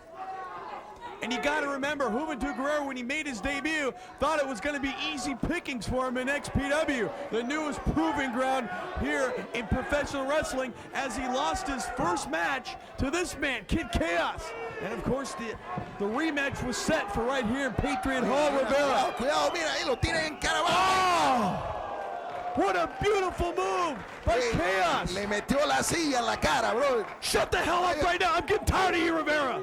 And you got to remember, Juventud Guerrera, when he made his debut, thought it was going to be easy pickings for him in XPW, the newest proving ground here in professional wrestling, as he lost his first match to this man, Kid Chaos. And of course, the rematch was set for right here in Patriot Hall, Rivera. Cuidado, mira, ahí lo tienen en cara. Oh! What a beautiful move by Chaos. Le metió la silla en la cara, bro. Shut the hell up right now. I'm getting tired of you, Rivera.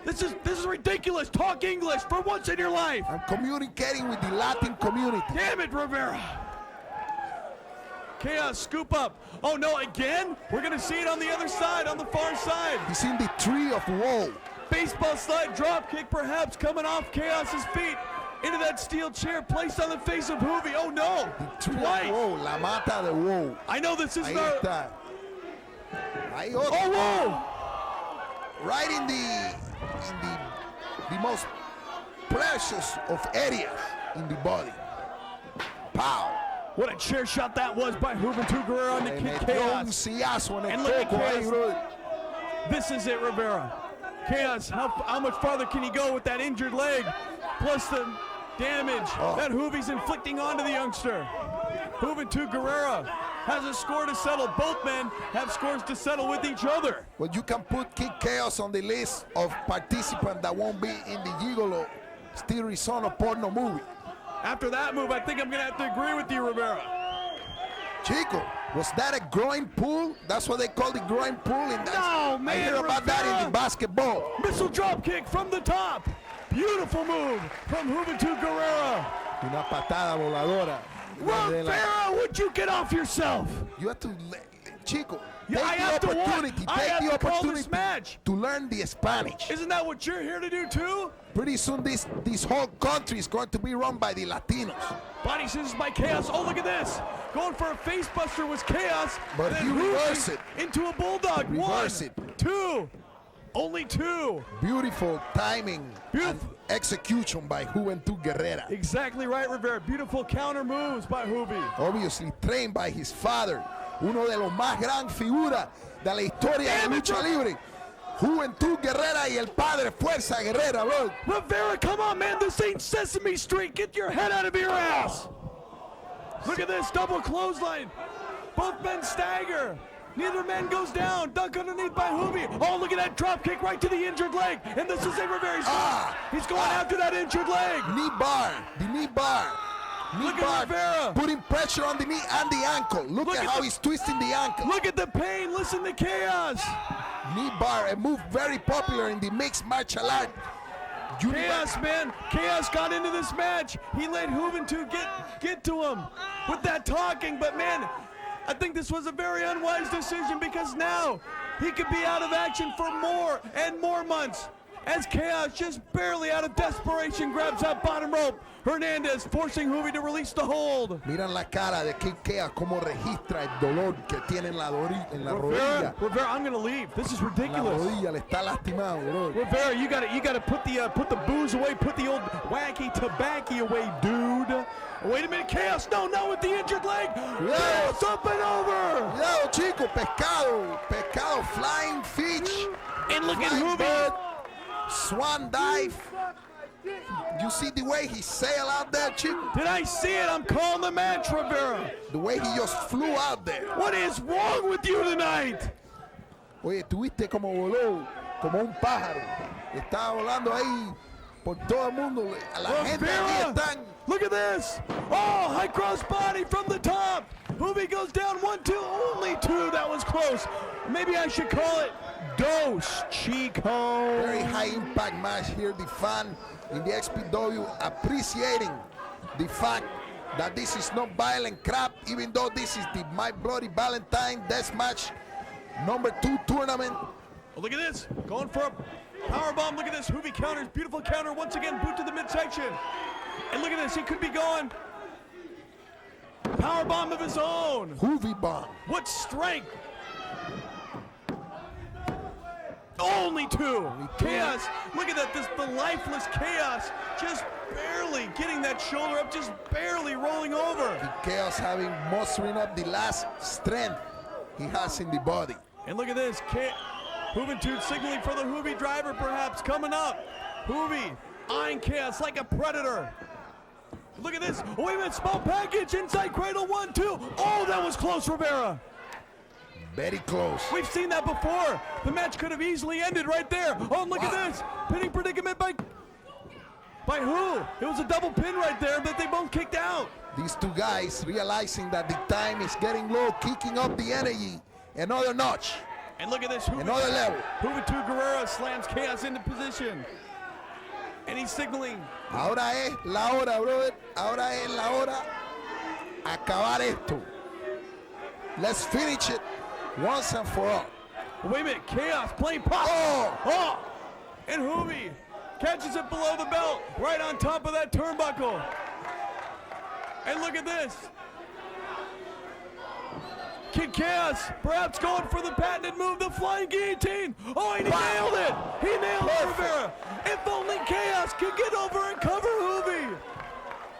This is ridiculous. Talk English for once in your life. I'm communicating with the Latin community. Damn it, Rivera. Chaos, scoop up. Oh, no, again? We're going to see it on the other side, on the far side. He's in the tree of woe. Baseball slide drop kick, perhaps, coming off Chaos's feet. Into that steel chair, placed on the face of Hoovy. Oh, no. Twice. Whoa, la mata de woe. I know this isn't Ahí está. Ahí otro. Oh, whoa. Right in the most precious of areas in the body. Pow. What a chair shot that was by Juventud Guerrera on the Kid Chaos. And look at Chaos. This is it, Rivera. Chaos, how much farther can he go with that injured leg? Plus the damage that Hoovy's inflicting onto the youngster. Juventud Guerrera has a score to settle. Both men have scores to settle with each other. Well, you can put Kid Chaos on the list of participants that won't be in the Gigolo Steel Rizzono porno movie. After that move, I think I'm going to have to agree with you, Rivera. Chico, was that a groin pull? That's what they call the groin pull. No, man, I hear about that in the basketball. Missile drop kick from the top. Beautiful move from Juventud Guerrera. Una patada voladora. Rivera, would you get off yourself? You have to, Chico, Yeah, I take have the to what? opportunity. I Take have the to call this opportunity match. to learn the Spanish. Isn't that what you're here to do too? Pretty soon this whole country is going to be run by the Latinos. Body scissors by Chaos. Oh, look at this. Going for a face buster was Chaos. But and he then reversed it. Into a bulldog. Reverse One, it. two. Only two. Beautiful timing Beautiful. and execution by Juventud Guerrera. Exactly right, Rivera. Beautiful counter moves by Juvi. Obviously trained by his father, uno de los más gran figuras de la historia de la lucha libre. Juventud Guerrera y el padre Fuerza Guerrera, bro. Rivera, come on, man. This ain't Sesame Street. Get your head out of your ass. Look at this double clothesline. Both men stagger. Neither man goes down. Dunk underneath by Juvi. Oh, look at that drop kick right to the injured leg. And this is a Rivera. He's going after that injured leg. Knee bar, the knee bar. Knee Look bar, at Rivera. putting pressure on the knee and the ankle. Look at how he's twisting the ankle. Look at the pain. Listen to Chaos. Knee bar, a move very popular in the mixed martial art. Chaos, man. Chaos got into this match. He let Juventud get to him with that talking. But, man, I think this was a very unwise decision because now he could be out of action for more and more months as Chaos just barely out of desperation grabs that bottom rope. Hernandez forcing Juvi to release the hold. Miran la cara de Kid Chaos, cómo registra el dolor que tiene en la rodilla. Rivera, I'm gonna leave. This is La ridiculous. rodilla le está lastimado, bro. Rivera, you gotta put the booze away, put the old wacky tobacco away, dude. Wait a minute, Chaos, no, with the injured leg. Chaos up and over. Cuidado, chico, pescado, flying fish. And look at flying Juvi. bird, swan dive. You see the way he sailed out there, chico? Did I see it? I'm calling the match, Rivera. The way he just flew out there. What is wrong with you tonight? Oye, tuviste como voló, como un pájaro. Estaba volando ahí por todo el mundo. A la gente aquí están. Look at this. Oh, high cross body from the top. Juvi goes down 1-2, only two. That was close. Maybe I should call it Dos Chico. Very high impact match here. The fan in the XPW appreciating the fact that this is not violent crap, even though this is the My Bloody Valentine Death Match #2 tournament. Oh, look at this. Going for a power bomb. Look at this. Juvi counters. Beautiful counter. Once again, boot to the midsection. And look at this. He could be going. Power bomb of his own. Juvi bomb. What strength. Only two. Chaos. Look at that. The lifeless Chaos just barely getting that shoulder up, just barely rolling over. The Chaos having mustering up the last strength he has in the body. And look at this. Juventud signaling for the Juvi driver perhaps coming up. Juvi eyeing Chaos like a predator. Look at this. Oh, wait a minute. Small package. Inside cradle. 1-2. Oh, that was close, Rivera. Very close. We've seen that before. The match could have easily ended right there. Oh, look at this. Pinning predicament by who? It was a double pin right there, but they both kicked out. These two guys realizing that the time is getting low, kicking up the energy. Another notch. And look at this. Another level. Juventud Guerrera slams Chaos into position. And he's signaling. Ahora es la hora, brother. Ahora es la hora acabar esto. Let's finish it once and for all. Wait a minute. Chaos playing pop. Oh! And Juvi catches it below the belt, right on top of that turnbuckle. And look at this. Kid Chaos perhaps going for the patented move, the flying guillotine. Oh, and he nailed it. He nailed it, Rivera. If only Chaos could get over and cover Juvi.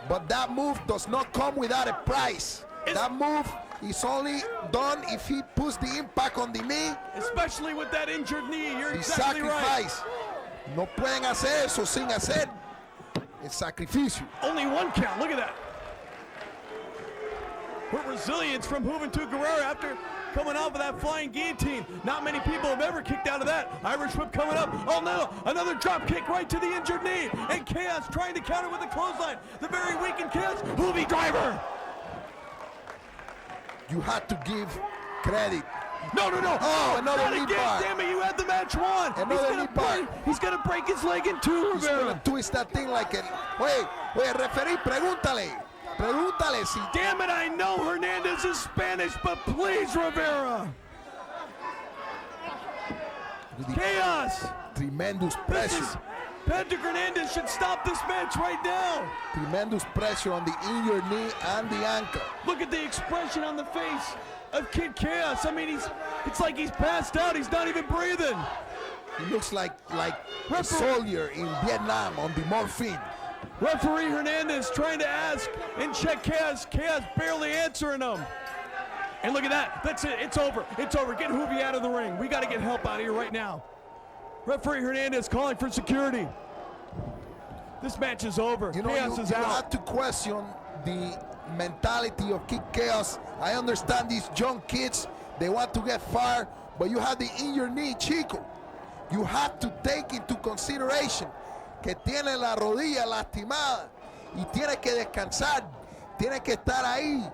But that move does not come without a price. That move is only done if he puts the impact on the knee. Especially with that injured knee. You're The exactly sacrifice. right. No pueden hacer eso sin hacer el sacrificio. Only one count. Look at that. What resilience from Juventud Guerrera after coming off of that flying guillotine. Not many people have ever kicked out of that. Irish whip coming up. Oh no, another drop kick right to the injured knee. And Chaos trying to counter with a clothesline. The very weakened Chaos. Juvi driver. You have to give credit No. Oh, another Not knee again. bar. Damn it, you had the match won. Another knee bar. He's going to break his leg in two, He's gonna Rivera. twist that thing like a. Oye, referee, pregúntale si. Damn it, I know Hernandez is Spanish, but please, Rivera. With the Chaos. tremendous This pressure. is, Patrick Hernandez should stop this match right now. Tremendous pressure on the injured knee and the ankle. Look at the expression on the face of Kid Chaos. I mean, it's like he's passed out. He's not even breathing. He looks like a soldier in Vietnam on the morphine. Referee Hernandez trying to ask and check Chaos. Chaos barely answering him. And look at that. That's it. It's over. It's over. Get Hoovy out of the ring. We got to get help out of here right now. Referee Hernandez calling for security. This match is over. You know, Chaos you is out. have to question the mentality of Kid Chaos. I understand these young kids, they want to get fired, but you have the injured knee, Chico. You have to take into consideration que tiene la rodilla lastimada y tiene que descansar, tiene que estar ahí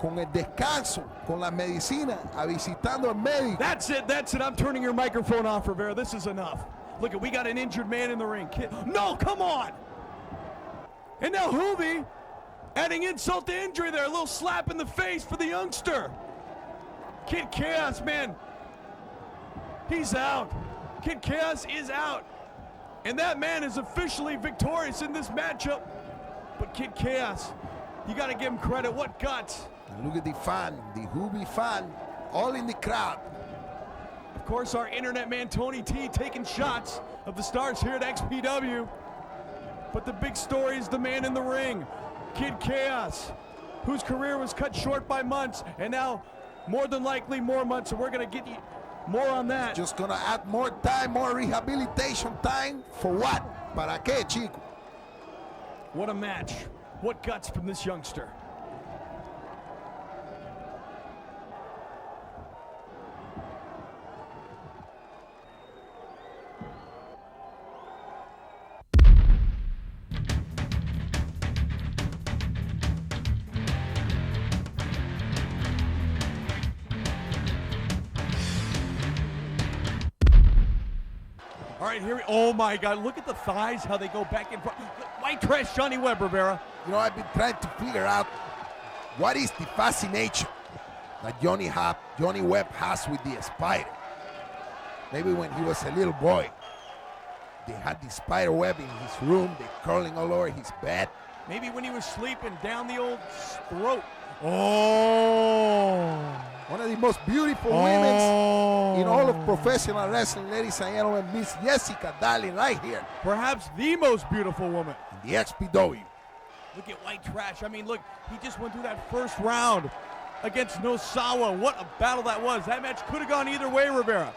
con el descanso, con la medicina, visitando al médico. That's it. I'm turning your microphone off, Rivera. This is enough. Look, we got an injured man in the ring. No, come on. And now Hoovy adding insult to injury there. A little slap in the face for the youngster. Kid Chaos, man. He's out. Kid Chaos is out. And that man is officially victorious in this matchup. But Kid Chaos, you got to give him credit. What guts. And look at the fan, the Hoovy fan, all in the crowd. Of course, our internet man Tony T taking shots of the stars here at XPW. But the big story is the man in the ring, Kid Chaos, whose career was cut short by months, and now more than likely more months, so we're going to get you more on that. Just gonna add more time, more rehabilitation time. For what? ¿Para qué, chico? What a match. What guts from this youngster. All right, here we, oh my God, look at the thighs, how they go back and forth. White trash Johnny Webb, Rivera. You know, I've been trying to figure out what is the fascination that Johnny Webb has with the spider. Maybe when he was a little boy, they had the spider web in his room, they curling all over his bed. Maybe when he was sleeping down the old throat. Oh. One of the most beautiful women in all of professional wrestling, ladies and gentlemen, Miss Jessica Darling right here. Perhaps the most beautiful woman. In the XPW. Look at White Trash. I mean, look, he just went through that first round against Nosawa. What a battle that was. That match could have gone either way, Rivera.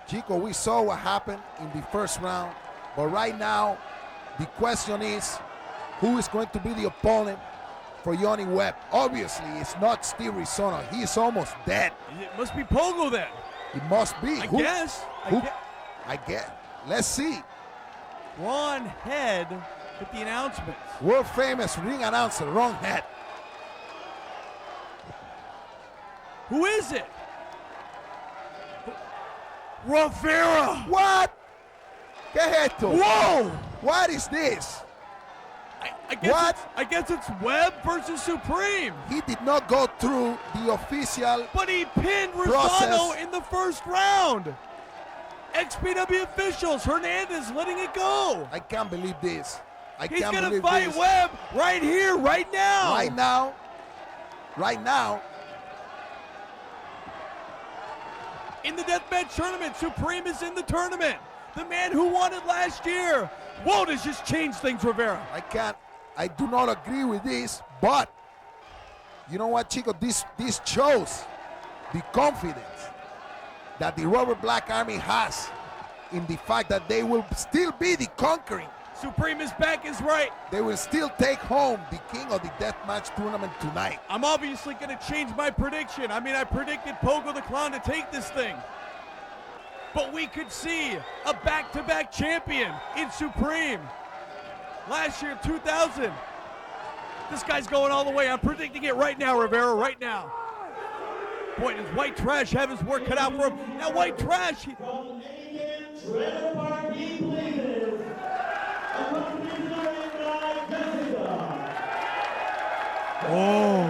Chico, we saw what happened in the first round, but right now, the question is, who is going to be the opponent for Johnny Webb? Obviously, it's not Steve Rizzono. He's almost dead. It must be Pogo then. It must be. I guess. I guess. Let's see. Ron Head with the announcements. World famous ring announcer, Ron Head. Who is it? Rivera. What? ¿Qué es esto? Whoa! What is this? I guess it's Webb versus Supreme. He did not go through the official But he pinned process. Rizzono in the first round. XPW officials, Hernandez letting it go. I can't believe this. He's gonna fight Webb right here, right now. Right now. Right now. In the deathmatch tournament, Supreme is in the tournament. The man who won it last year. Whoa, this just changed things, Rivera. I do not agree with this, but you know what, Chico? This shows the confidence that the Rubber Black Army has in the fact that they will still be the conquering. Supreme is back is right. They will still take home the king of the deathmatch tournament tonight. I'm obviously going to change my prediction. I mean, I predicted Pogo the Clown to take this thing. But we could see a back-to-back champion in Supreme. Last year, 2000. This guy's going all the way. I'm predicting it right now, Rivera, right now. Boy, does White Trash have his work cut out for him. Now White Trash, From Aiken Trailer Park, he pleases. Accompanied by Jessica. oh,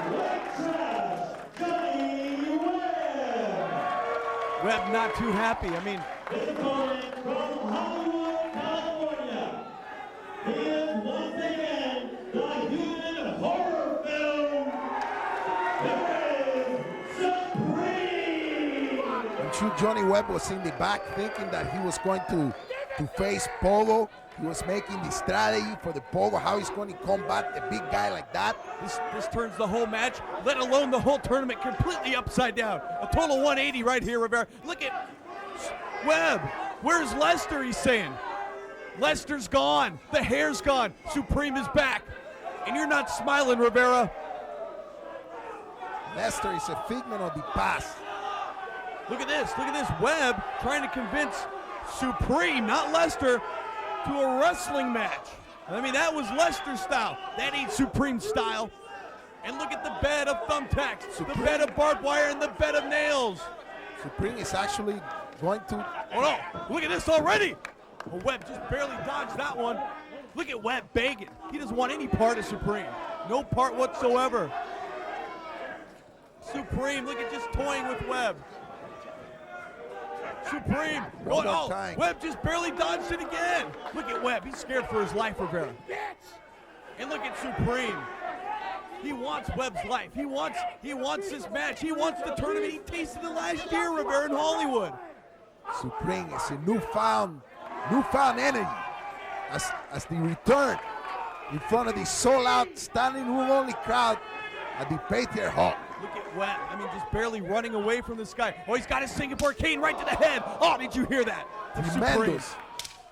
White Trash, Johnny Webb. Webb not too happy. I mean, His opponent from Hollywood, California. He is once again the human horror film. There is Supreme. I'm sure Johnny Webb was in the back thinking that he was going to face Pogo. He was making the strategy for the Pogo, how he's going to combat a big guy like that. this turns the whole match, let alone the whole tournament, completely upside down. A total 180 right here, Rivera. Look at Webb. Where's Lester, he's saying. Lester's gone. The hair's gone. Supreme is back. And you're not smiling, Rivera. Lester is a figment of the past. Look at this. Look at this. Webb trying to convince Supreme, not Lester, to a wrestling match. I mean, that was Lester style. That ain't Supreme style. And look at the bed of thumbtacks, the bed of barbed wire, and the bed of nails. Supreme is actually going to... Oh no, look at this already. Well, Webb just barely dodged that one. Look at Webb begging. He doesn't want any part of Supreme. No part whatsoever. Supreme, look at just toying with Webb. Supreme, One more time. Webb just barely dodged it again. Look at Webb, he's scared for his life, Rivera. And look at Supreme. He wants Webb's life. He wants this match. He wants the tournament. He tasted it last year, Rivera, in Hollywood. Supreme is a newfound energy as the return in front of the sold-out standing room only crowd at the Patriot Hall. Look at Webb. I mean, just barely running away from this guy. Oh, he's got his Singapore cane right to the head. Oh, did you hear that?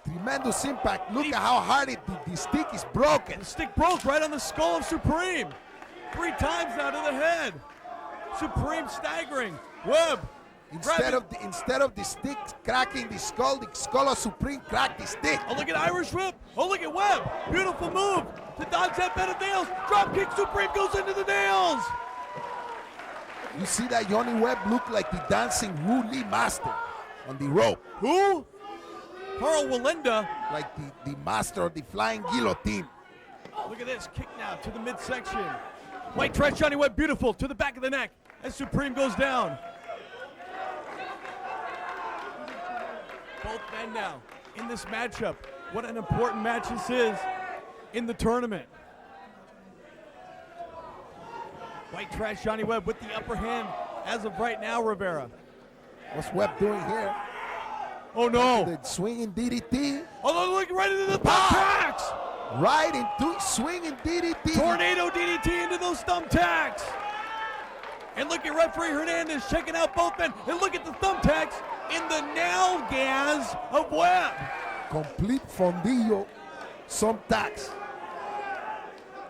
Tremendous impact. Look at how hard the stick is broken. The stick broke right on the skull of Supreme. 3 times now to the head. Supreme staggering. Webb. Instead of the stick cracking the skull of Supreme cracked the stick. Oh, look at Irish Whip. Oh, look at Webb. Beautiful move to dodge that bed of nails. Drop kick. Supreme goes into the nails. You see that Johnny Webb look like the dancing Wu Lee master on the rope. Who? Carl Walinda. Like the master of the flying guillotine. Look at this. Kick now to the midsection. White Trash Johnny Webb, beautiful, to the back of the neck as Supreme goes down. Both men now in this matchup. What an important match this is in the tournament. White Trash Johnny Webb with the upper hand as of right now, Rivera. What's Webb doing here? Oh no. The swinging DDT. Oh, look right into the thumbtacks. Right into swinging DDT. Tornado DDT into those thumbtacks. And look at referee Hernandez checking out both men. And look at the thumbtacks in the nalgas of Webb. Complete fondillo thumbtacks.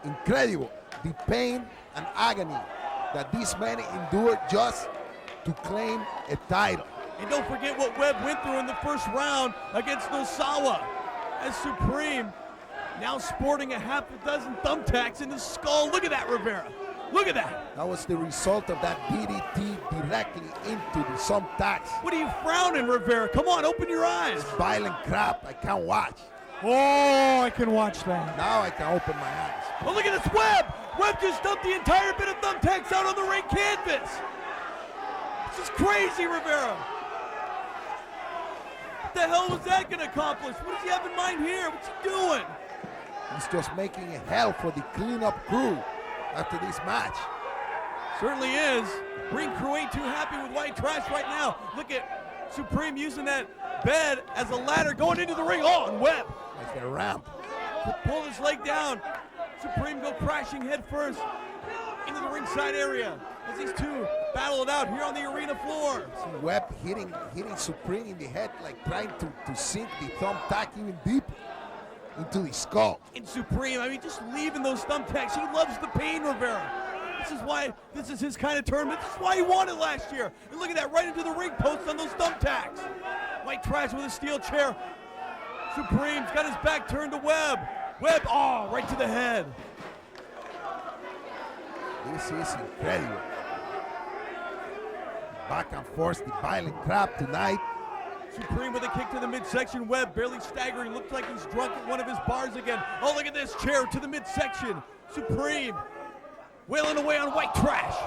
Incredible. The pain and agony that these men endured just to claim a title. And don't forget what Webb went through in the first round against Nosawa, as Supreme now sporting a half a dozen thumbtacks in his skull. Look at that, Rivera. Look at that. That was the result of that DDT directly into the thumbtacks. What are you frowning, Rivera? Come on, open your eyes. Violent crap. I can't watch. Oh, I can watch that. Now I can open my eyes. Oh, look at this Webb. Webb just dumped the entire bit of thumbtacks out on the ring canvas. This is crazy, Rivera. What the hell was that going to accomplish? What does he have in mind here? What's he doing? He's just making a hell for the cleanup crew after this match. Certainly is. Ring crew ain't too happy with White Trash right now. Look at Supreme using that bed as a ladder going into the ring. Oh, and Webb. Like a ramp. Pull his leg down. Supreme go crashing head first into the ringside area as these two battle it out here on the arena floor. See Webb hitting Supreme in the head, like trying to sink the thumbtack even deeper into the skull. And Supreme, I mean, just leaving those thumbtacks. He loves the pain, Rivera. This is why this is his kind of tournament. This is why he won it last year. And look at that, right into the ring post on those thumbtacks. White Trash with a steel chair. Supreme's got his back turned to Webb. Webb, oh, right to the head. This is incredible. back and forth, the violent crowd tonight. Supreme with a kick to the midsection. Webb barely staggering. Looks like he's drunk at one of his bars again. Oh, look at this chair to the midsection. Supreme wailing away on white trash.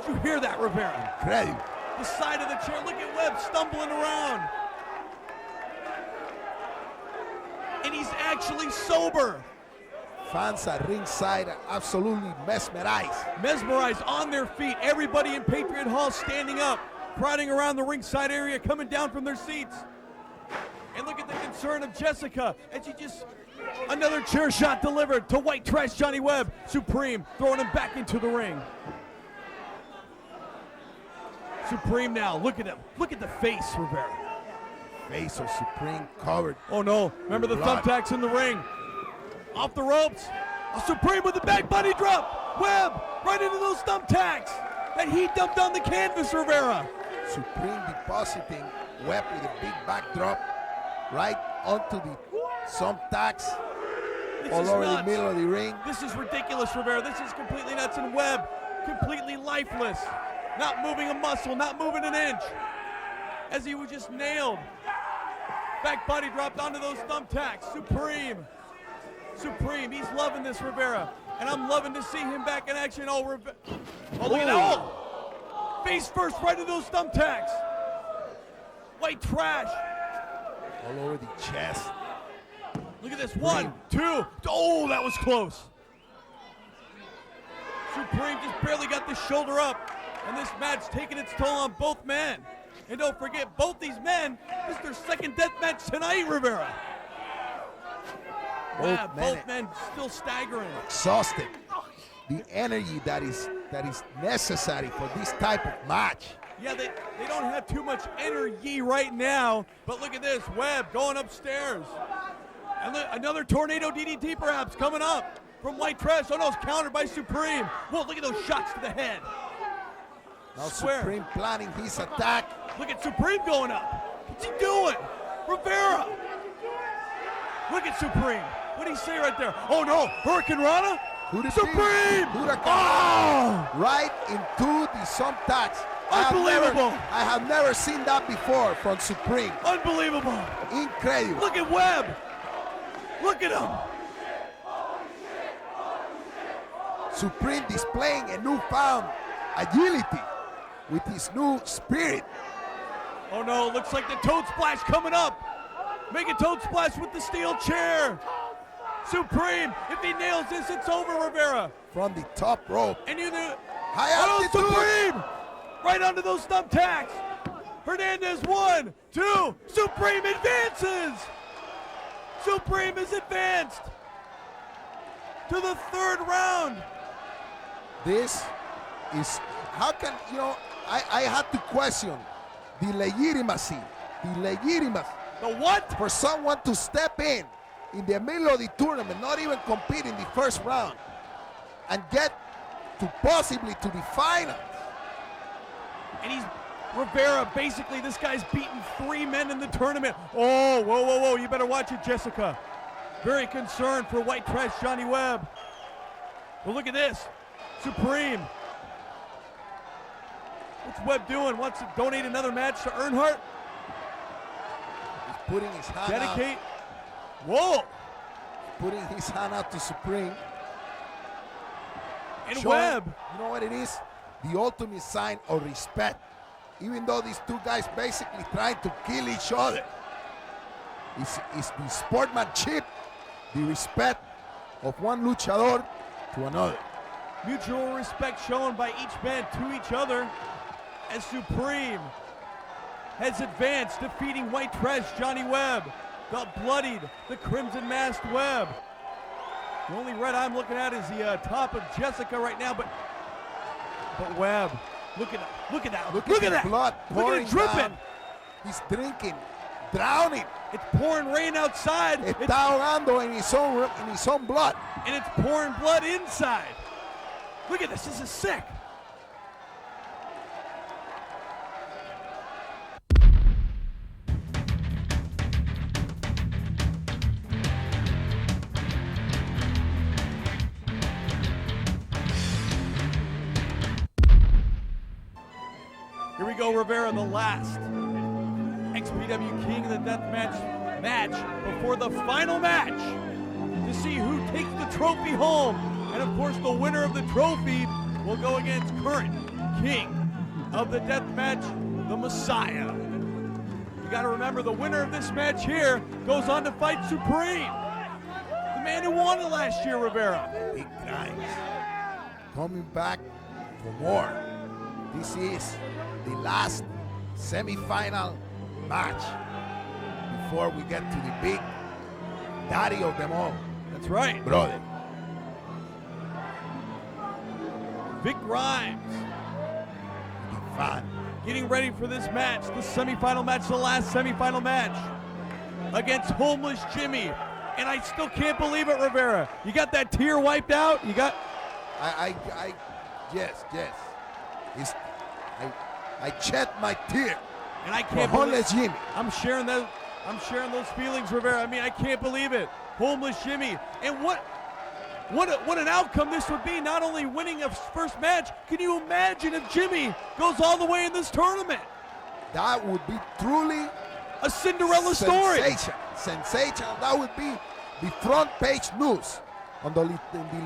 Did you hear that, Rivera? Incredible. The side of the chair. Look at Webb stumbling around. And he's actually sober. Fans at ringside are absolutely mesmerized. Mesmerized on their feet. Everybody in Patriot Hall standing up, crowding around the ringside area, coming down from their seats. And look at the concern of Jessica. And she just, another chair shot delivered to white trash Johnny Webb. Supreme throwing him back into the ring. Supreme now, look at him. Look at the face, Rivera. Face of Supreme covered. Oh no, remember the blood. thumbtacks in the ring. Off the ropes. Supreme with the back body drop. Webb right into those thumbtacks. And he dumped on the canvas, Rivera. Supreme depositing Webb with a big backdrop right onto the thumbtacks all over the middle of the ring. This is ridiculous, Rivera. This is completely nuts. And Webb completely lifeless. Not moving a muscle, not moving an inch. As he was just nailed. Back body dropped onto those thumbtacks. Supreme. Supreme, he's loving this, Rivera. And I'm loving to see him back in action. Oh, look at that. Oh! Face first right into those thumbtacks. White trash. All over the chest. Look at this. 1, 2. Oh, that was close. Supreme just barely got the shoulder up. And this match taking its toll on both men. And don't forget, both these men, this is their second death match tonight, Rivera. Both men still staggering. Exhausted. The energy that is necessary for this type of match. Yeah, they don't have too much energy right now, but look at this, Webb going upstairs. And look, another tornado DDT perhaps coming up from white trash. Oh no, it's countered by Supreme. Whoa, look at those shots to the head. Now Supreme planning his attack. Look at Supreme going up. What's he doing? Rivera. Look at Supreme. What did he say right there? Oh no, Hurricane Rana? Supreme! Oh! Right into the thumbtacks. Unbelievable. I have never seen that before from Supreme. Unbelievable. Incredible. Look at Webb. Look at him. Supreme displaying a newfound agility with his new spirit. Oh no, looks like the Toad Splash coming up. Make a Toad Splash with the steel chair. Supreme, if he nails this, it's over, Rivera. From the top rope. And you knew. High altitude. Supreme! Right onto those thumbtacks. Hernandez 1, 2. Supreme advances. Supreme is advanced to the third round. This is, how can, I had to question the legitimacy. The what? For someone to step in the middle of the tournament, not even compete in the first round, and get to possibly to the finals. And he's, Rivera, basically this guy's beaten 3 men in the tournament. Oh, whoa, you better watch it, Jessica. Very concerned for white trash Johnny Webb. Well, look at this. Supreme. What's Webb doing? Wants to donate another match to Earnhardt? He's putting his hand Dedicate. out. Whoa. Putting his hand out to Supreme. And showing, Webb. You know what it is? The ultimate sign of respect. Even though these two guys basically trying to kill each other. It's the sportsmanship, the respect of one luchador to another. Mutual respect shown by each man to each other as Supreme has advanced, defeating white trash Johnny Webb, the bloodied, the crimson masked Webb. The only red I'm looking at is the top of Jessica right now, but Webb, look at that, look at that, blood pouring look at it dripping. down. He's drinking, drowning. It's pouring rain outside. Está ahogando in his own blood. And it's pouring blood inside. Look at this is sick. Here we go, Rivera, the last XPW King of the Death match before the final match to see who takes the trophy home. And of course, the winner of the trophy will go against current King of the Death Match, the Messiah. You got to remember, the winner of this match here goes on to fight Supreme, the man who won it last year, Rivera. Big Grimes coming back for more. This is the last semi-final match before we get to the big daddy of them all. That's right. Brother. Vic Grimes. Big fan. Getting ready for this match, the semifinal match, the last semifinal match against Homeless Jimmy. And I still can't believe it, Rivera. You got that tear wiped out? You got... Yes. I shed my tear. And I can't Homeless Jimmy. I'm sharing those feelings, Rivera. I mean, I can't believe it. Homeless Jimmy. And what an outcome this would be, not only winning a first match, can you imagine if Jimmy goes all the way in this tournament? That would be truly a Cinderella story. Sensational. That would be the front page news on the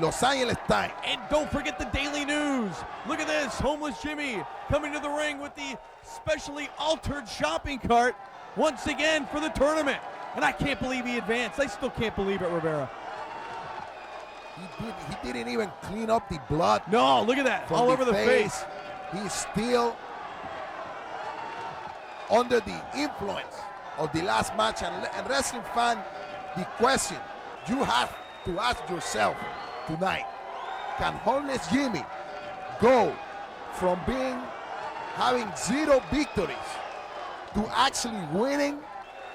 Los Angeles Times. And don't forget the Daily News. Look at this, Homeless Jimmy coming to the ring with the specially altered shopping cart once again for the tournament. And I can't believe he advanced. I still can't believe it, Rivera. He didn't even clean up the blood. No, look at that, all over the face. He's still under the influence of the last match. And wrestling fan, the question you have to ask yourself tonight, can Homeless Jimmy go from having 0 victories to actually winning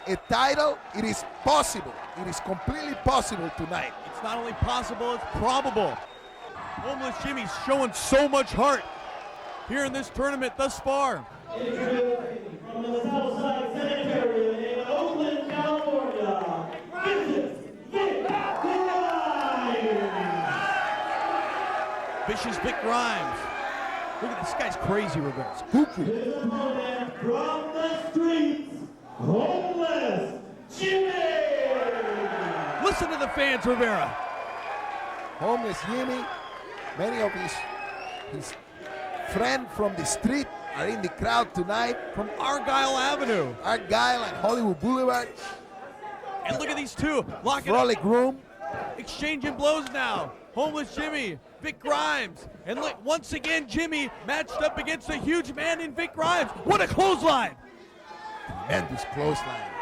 a title? It is possible. It is completely possible tonight. It's not only possible, it's probable. Homeless Jimmy's showing so much heart here in this tournament thus far. Introducing from the Southside Cemetery in the name of Oakland, California, Vicious Vic Grimes. Look at this guy's crazy, Rivera. His opponent from the streets, Homeless Jimmy. Listen to the fans, Rivera. Homeless Jimmy, many of his friends from the street are in the crowd tonight. From Argyle Avenue. Argyle and Hollywood Boulevard. And look at these two locking Frolic up. Room. Exchanging blows now. Homeless Jimmy, Vic Grimes. And look, once again, Jimmy matched up against a huge man in Vic Grimes. What a clothesline. Tremendous clothesline.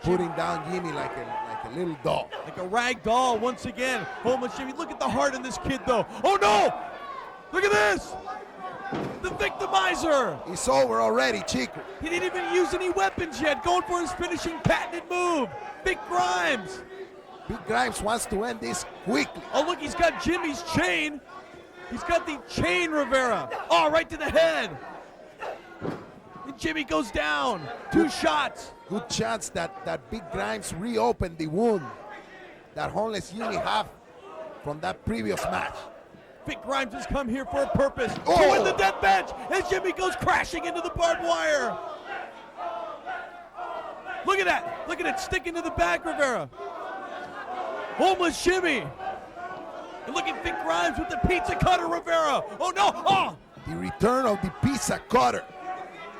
Putting down Jimmy like a little doll. Like a rag doll once again. Homeless Jimmy, look at the heart in this kid though. Oh no! Look at this! The victimizer! It's over already, Chico. He didn't even use any weapons yet, going for his finishing patented move. Vic Grimes. Big Grimes wants to end this quickly. Oh look, he's got Jimmy's chain. He's got the chain, Rivera. Oh, right to the head. And Jimmy goes down. 2 shots. Good chance that Big Grimes reopened the wound that Homeless Jimmy had from that previous match. Vic Grimes has come here for a purpose. Oh. To win the death match as Jimmy goes crashing into the barbed wire. Look at that. Look at it sticking to the back, Rivera. Homeless Jimmy. And look at Vic Grimes with the pizza cutter, Rivera. Oh no. Oh. The return of the pizza cutter.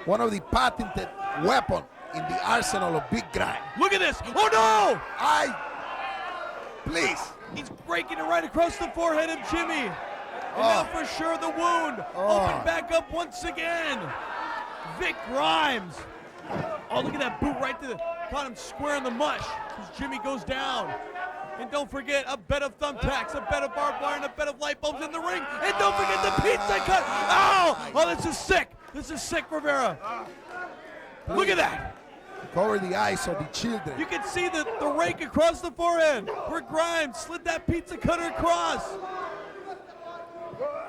One of the patented weapons in the arsenal of Big Grimes. Look at this. Oh no. Please. He's breaking it right across the forehead of Jimmy. And now for sure the wound opened back up once again. Vic Grimes. Oh, look at that boot right to the, caught him square in the mush as Jimmy goes down. And don't forget a bed of thumbtacks, a bed of barbed wire, and a bed of light bulbs in the ring. And don't forget the pizza cut. Oh, this is sick. This is sick, Rivera. Look at that. Cover the eyes of the children. You can see the rake across the forehead where Grimes slid that pizza cutter across.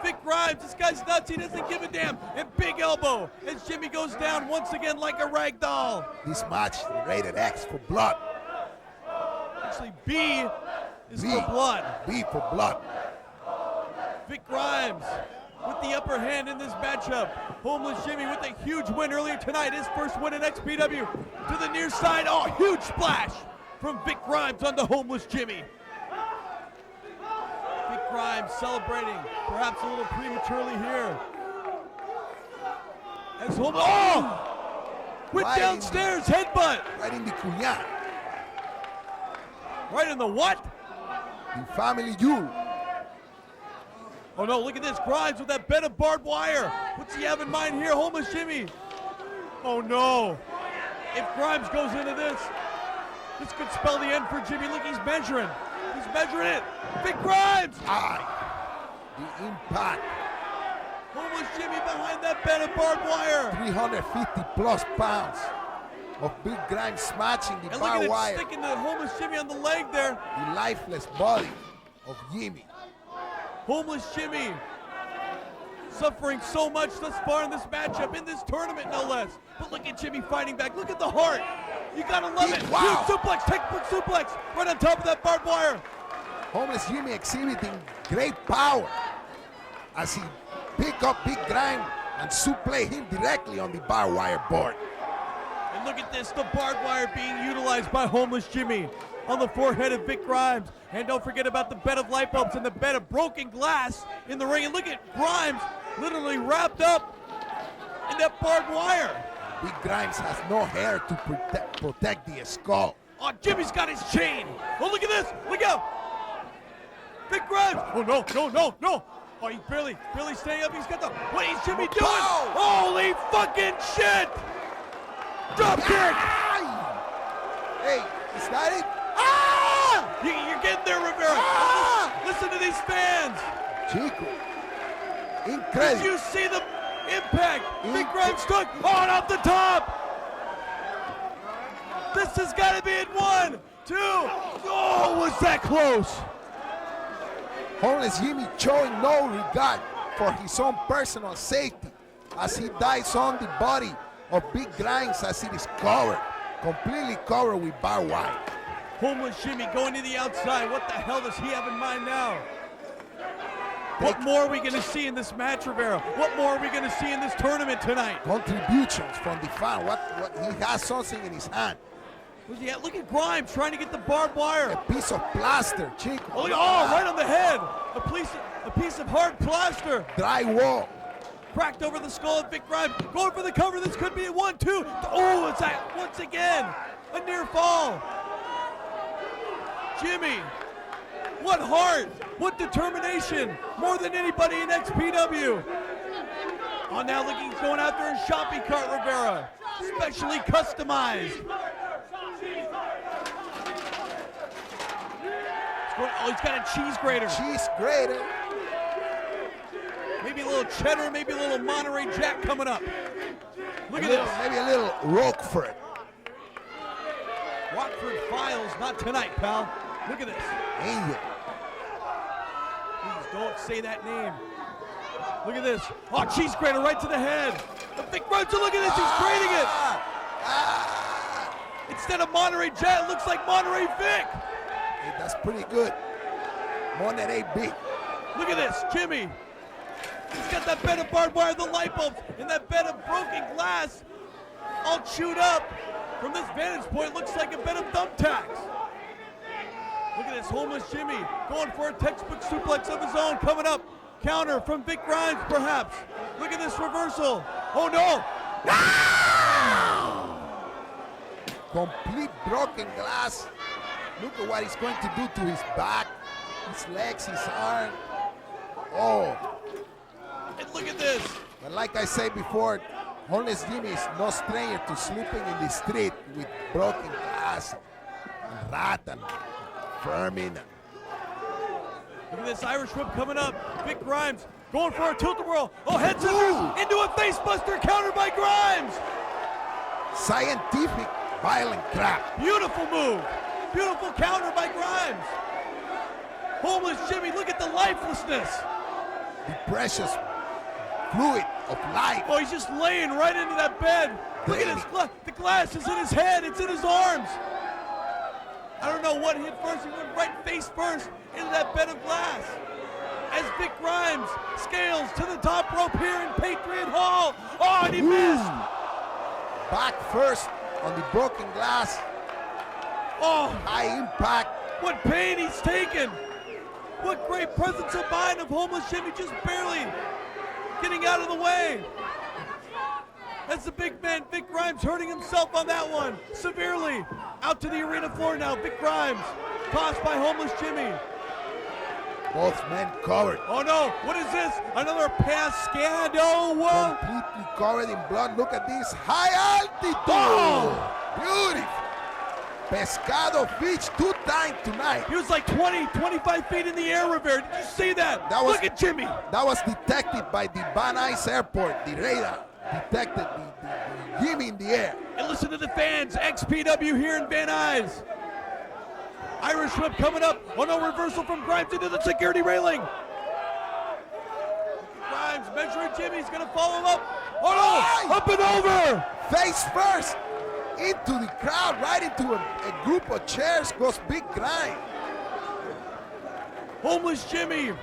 Vic Grimes, this guy's nuts. He doesn't give a damn. And big elbow as Jimmy goes down once again like a rag doll. This match rated X for blood. Actually, B is for blood. B for blood. Vic Grimes with the upper hand in this matchup. Homeless Jimmy with a huge win earlier tonight. His first win in XPW to the near side. Oh, huge splash from Vic Grimes onto Homeless Jimmy. Vic Grimes celebrating, perhaps a little prematurely here. As Homeless, oh! Went Right downstairs, headbutt. Right in the cunha. Right in the what? The family jewel. Oh no, look at this. Grimes with that bed of barbed wire. What's he have in mind here? Homeless Jimmy. Oh no. If Grimes goes into this could spell the end for Jimmy. Look, he's measuring. He's measuring it. Big Grimes. The impact. Homeless Jimmy behind that bed of barbed wire. 350 plus pounds of Big Grimes smashing the And look barbed at wire. it sticking to Homeless Jimmy on the leg there. The lifeless body of Jimmy. Homeless Jimmy suffering so much thus far in this matchup, in this tournament no less. But look at Jimmy fighting back. Look at the heart. You gotta love it. Wow. Huge suplex, textbook suplex, right on top of that barbed wire. Homeless Jimmy exhibiting great power as he pick up Big Grimes and suplex him directly on the barbed wire board. And look at this, the barbed wire being utilized by Homeless Jimmy on the forehead of Vic Grimes. And don't forget about the bed of light bulbs and the bed of broken glass in the ring. And look at Grimes literally wrapped up in that barbed wire. Big Grimes has no hair to protect the skull. Oh, Jimmy's got his chain. Oh, look at this. Look out. Vic Grimes. Oh, no, no, no, no. Oh, he's barely staying up. He's got the, what is Jimmy doing? Holy fucking shit. Drop kick. Hey, is that it? You're getting there, Rivera. Listen to these fans. Chico. Did Incredible. you see the impact? Big Grimes took on off the top. This has got to be in 1, 2. Oh, was that close? Homeless Jimmy showing no regard for his own personal safety as he dives on the body of Big Grimes as it is covered, completely covered with barbed wire. Homeless Jimmy going to the outside. What the hell does he have in mind now? What more are we going to see in this match, Rivera? What more are we going to see in this tournament tonight? Contributions from the fan. What he has something in his hand. Yeah, look at Grimes trying to get the barbed wire. A piece of plaster, Chico. Oh, right on the head. A piece of hard plaster. Drywall. Cracked over the skull of Vic Grimes. Going for the cover. This could be a 1, 2. Oh, it's that once again. A near fall. Jimmy, what heart, what determination, more than anybody in XPW. Oh, now look, he's going out there in shopping cart, Rivera. Specially customized. He's got a cheese grater. Cheese grater. Maybe a little cheddar, maybe a little Monterey Jack coming up. Look at this. Maybe a little Roquefort. Rockford Files, not tonight, pal. Look at this. Angel. Please don't say that name. Look at this. Oh, cheese grater right to the head. The Vic Grimes, look at this, he's grating it. Instead of Monterey Jack, it looks like Monterey Vic. Hey, that's pretty good. Monterey Big. Look at this, Jimmy. He's got that bed of barbed wire, the light bulbs, and that bed of broken glass all chewed up. From this vantage point, looks like a bed of thumbtacks. Look at this, Homeless Jimmy going for a textbook suplex of his own coming up. Counter from Vic Grimes, perhaps. Look at this reversal. Oh no! Complete broken glass. Look at what he's going to do to his back, his legs, his arm. Oh. And look at this. But like I said before, Homeless Jimmy is no stranger to sleeping in the street with broken glass and rat and vermin. Look at this Irish whip coming up. Vic Grimes going for a tilt-a-whirl. Oh, head scissors into a facebuster countered by Grimes. Scientific, violent crap. Beautiful move. Beautiful counter by Grimes. Homeless Jimmy, look at the lifelessness. The precious fluid of life. Oh, he's just laying right into that bed. Look at his the glass is in his head, it's in his arms. I don't know what hit first. He went right face first into that bed of glass. as Vic Grimes scales to the top rope here in Patriot Hall. Oh, and he missed. Back first on the broken glass. Oh, High impact. what pain he's taken. What great presence of mind of Homeless Jimmy, just barely getting out of the way. That's the big man, Vic Grimes, hurting himself on that one severely. Out to the arena floor now, Vic Grimes, tossed by Homeless Jimmy. Both men covered. Oh no, what is this? Another pass scandal. Whoa. Completely covered in blood. Look at this high altitude. Oh. Beautiful. Pescado fish 2 times tonight. He was like 20, 25 feet in the air, Rivera. Did you see that? Look at Jimmy. That was detected by the Van Nuys Airport. The radar detected the Jimmy in the air. And listen to the fans. XPW here in Van Nuys. Irish whip coming up. Oh no, reversal from Grimes into the security railing. Grimes measuring Jimmy's gonna follow him up. Oh no, up and over. Face first into the crowd, right into a group of chairs goes Big Grimes. Homeless Jimmy,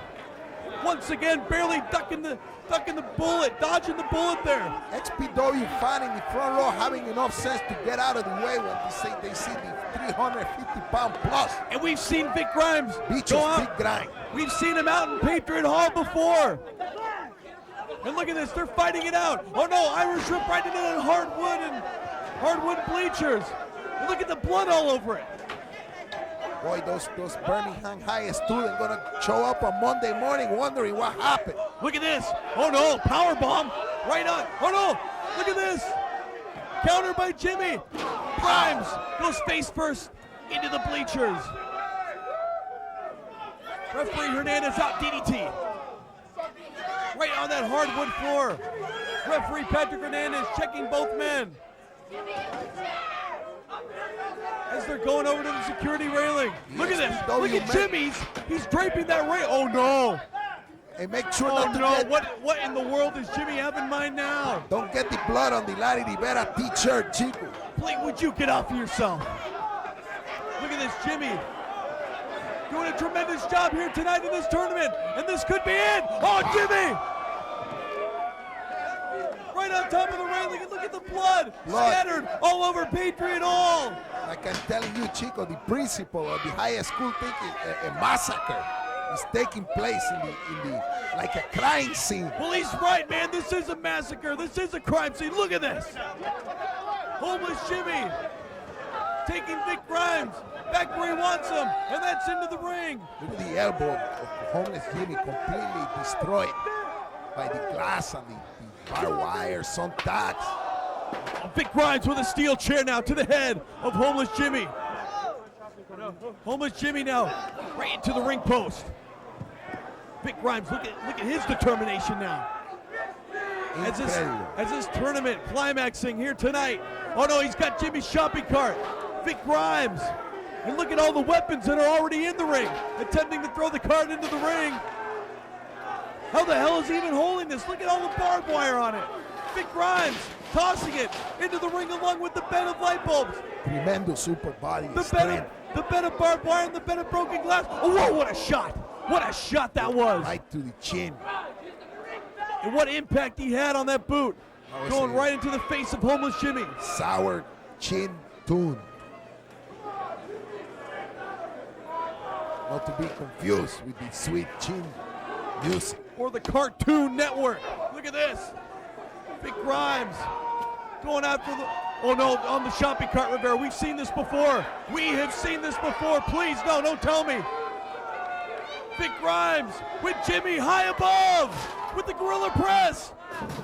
once again, barely ducking the bullet, dodging the bullet there. XPW fan in the front row having enough sense to get out of the way when they see the 350-pound plus. And we've seen Vic Grimes Big Grimes. We've seen him out in Patriot Hall before. And look at this, they're fighting it out. Oh no, Irish whip right into the hardwood bleachers. And look at the blood all over it. Boy, those Birmingham High students gonna show up on Monday morning wondering what happened. Look at this. Oh no, power bomb right on. Oh no, look at this. Counter by Jimmy. Grimes goes face first into the bleachers. Referee Hernandez out, DDT. Right on that hardwood floor. Referee Patrick Hernandez checking both men. As they're going over to the security railing. Look at this. Look at Jimmy. He's draping that rail. Oh no. Hey, make sure Oh not to no, get, what in the world does Jimmy have in mind now? don't get the blood on the Larry Rivera t-shirt, Chico. Please, would you get off of yourself? Look at this, Jimmy. Doing a tremendous job here tonight in this tournament. And this could be it. Oh, Jimmy! Right on top of the railing, and look at the blood scattered all over Patriot Hall. Like I'm telling you, Chico, the principal of the high school thinking a massacre is taking place in the like a crime scene. Well, he's right, man. This is a massacre. This is a crime scene. Look at this. Homeless Jimmy taking Vic Grimes back where he wants him, and that's into the ring. Look at the elbow of Homeless Jimmy completely destroyed by the glass and the barbed wire, some tats. Vic Grimes with a steel chair now to the head of Homeless Jimmy. Homeless Jimmy now right into the ring post. Vic Grimes, look at his determination now. As this tournament climaxing here tonight. Oh no, he's got Jimmy's shopping cart. Vic Grimes. And look at all the weapons that are already in the ring, attempting to throw the cart into the ring. How the hell is he even holding this? Look at all the barbed wire on it. Vic Grimes tossing it into the ring along with the bed of light bulbs. Tremendous super body The strength. bed of barbed wire and the bed of broken glass. Oh, whoa, what a shot. What a shot that was. Right to the chin. And what impact he had on that boot. Going right into the face of Homeless Jimmy. Sour chin tune. Not to be confused with the sweet chin music. Or the Cartoon Network. Look at this. Vic Grimes going after the... Oh no, on the shopping cart, Rivera. We've seen this before. We have seen this before. Please, no, don't tell me. Vic Grimes with Jimmy high above with the gorilla press.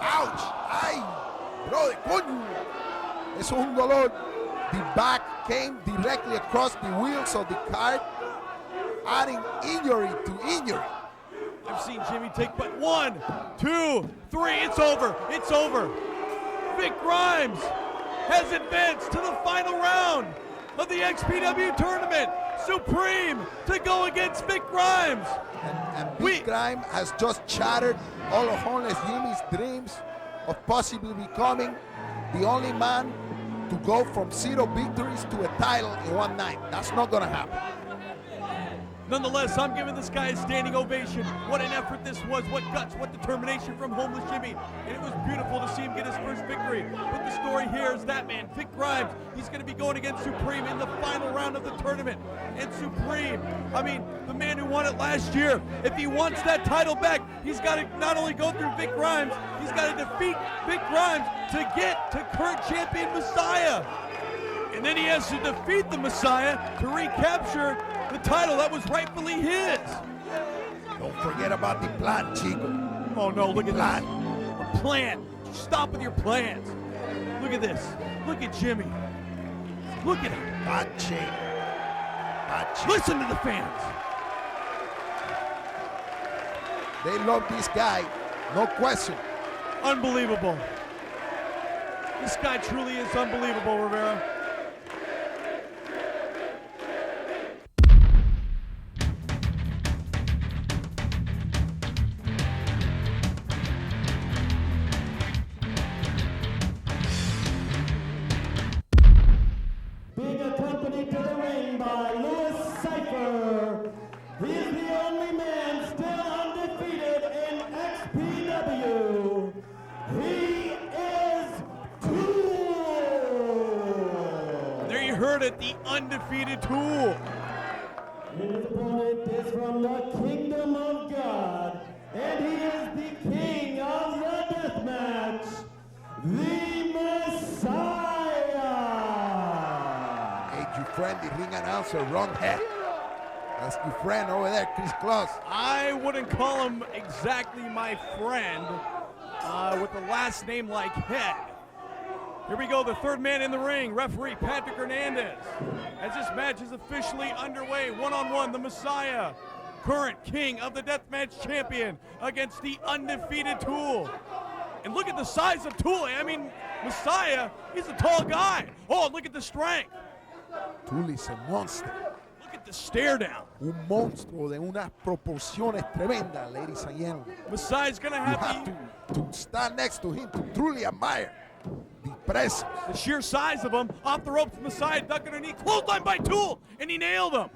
Ouch! Ay, bro, coño. Eso es un dolor. The back came directly across the wheels of the cart, adding injury to injury. I've seen Jimmy take but 1, 2, 3. It's over. It's over. Vic Grimes has advanced to the final round of the XPW tournament. Supreme to go against Vic Grimes. And Vic Grimes has just shattered all of Homeless Jimmy's dreams of possibly becoming the only man to go from 0 victories to a title in one night. That's not gonna happen. Nonetheless, I'm giving this guy a standing ovation. What an effort this was, what guts, what determination from Homeless Jimmy. And it was beautiful to see him get his first victory. But the story here is that man, Vic Grimes, he's going to be going against Supreme in the final round of the tournament. And Supreme, I mean, the man who won it last year, if he wants that title back, he's got to not only go through Vic Grimes, he's got to defeat Vic Grimes to get to current champion Messiah. And then he has to defeat the Messiah to recapture the title that was rightfully his. Don't forget about the plan, Chico. Oh no, look at plan. that. The plan. Stop with your plans. Look at this. Look at Jimmy. Look at him. Bad shape. Bad shape. Listen to the fans. They love this guy, no question. Unbelievable. This guy truly is unbelievable, Rivera. Being accompanied to the ring by Louis Cypher, he is the only man still undefeated in XPW. He is Tool. There you heard it, the undefeated Tool. And his opponent is from the Kingdom of God, and he is the king of the deathmatch, the Messiah. Your friend, the ring announcer, Ron Head. That's your friend over there, Chris Claus. I wouldn't call him exactly my friend with the last name like Head. Here we go, the third man in the ring, referee Patrick Hernandez. As this match is officially underway, one-on-one, the Messiah, current king of the deathmatch champion, against the undefeated Tool. And look at the size of Tool. I mean, Messiah, he's a tall guy. Oh, look at the strength. Tool is a monster. Look at the stare down. Un monstruo de unas proporciones tremendas, ladies and gentlemen. Messiah's gonna have, to stand next to him to truly admire the presence. The sheer size of him. Off the ropes, Messiah ducking underneath. Clothesline by Tool, and he nailed him.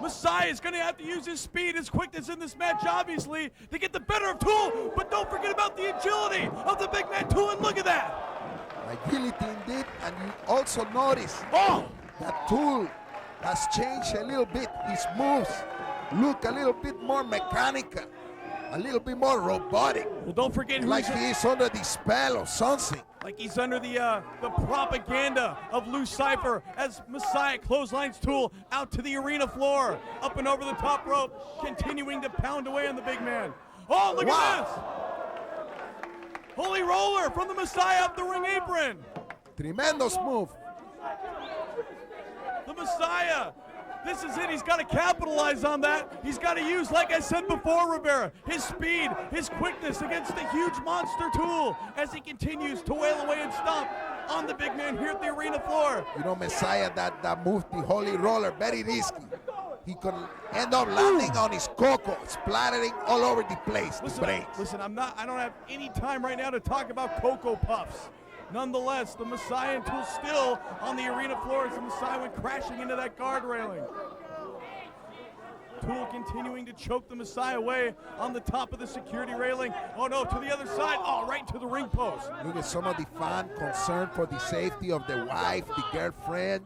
Messiah is going to have to use his speed, his quickness in this match, obviously, to get the better of Tool. But don't forget about the agility of the big man Tool, and look at that. Agility indeed, and you also notice that Tool has changed a little bit. His moves look a little bit more mechanical, a little bit more robotic. Well, don't forget who's like he is under the spell of something. Like he's under the propaganda of Lou Cypher as Messiah clotheslines Tool out to the arena floor, up and over the top rope, continuing to pound away on the big man. Oh, look at this! Holy roller from the Messiah up the ring apron. Tremendous move. The Messiah. This is it. He's got to capitalize on that. He's got to use, like I said before, Rivera, his speed, his quickness against the huge monster Tool as he continues to wail away and stomp on the big man here at the arena floor. You know, Messiah, that move, the holy roller, very risky. He could end up landing on his coco, splattering all over the place. Listen, I don't have any time right now to talk about Cocoa Puffs. Nonetheless, the Messiah and Tool still on the arena floor as the Messiah went crashing into that guard railing. Tool continuing to choke the Messiah away on the top of the security railing. Oh no, to the other side. Oh, right to the ring post. Look at some of the fan concerned for the safety of the wife, the girlfriend.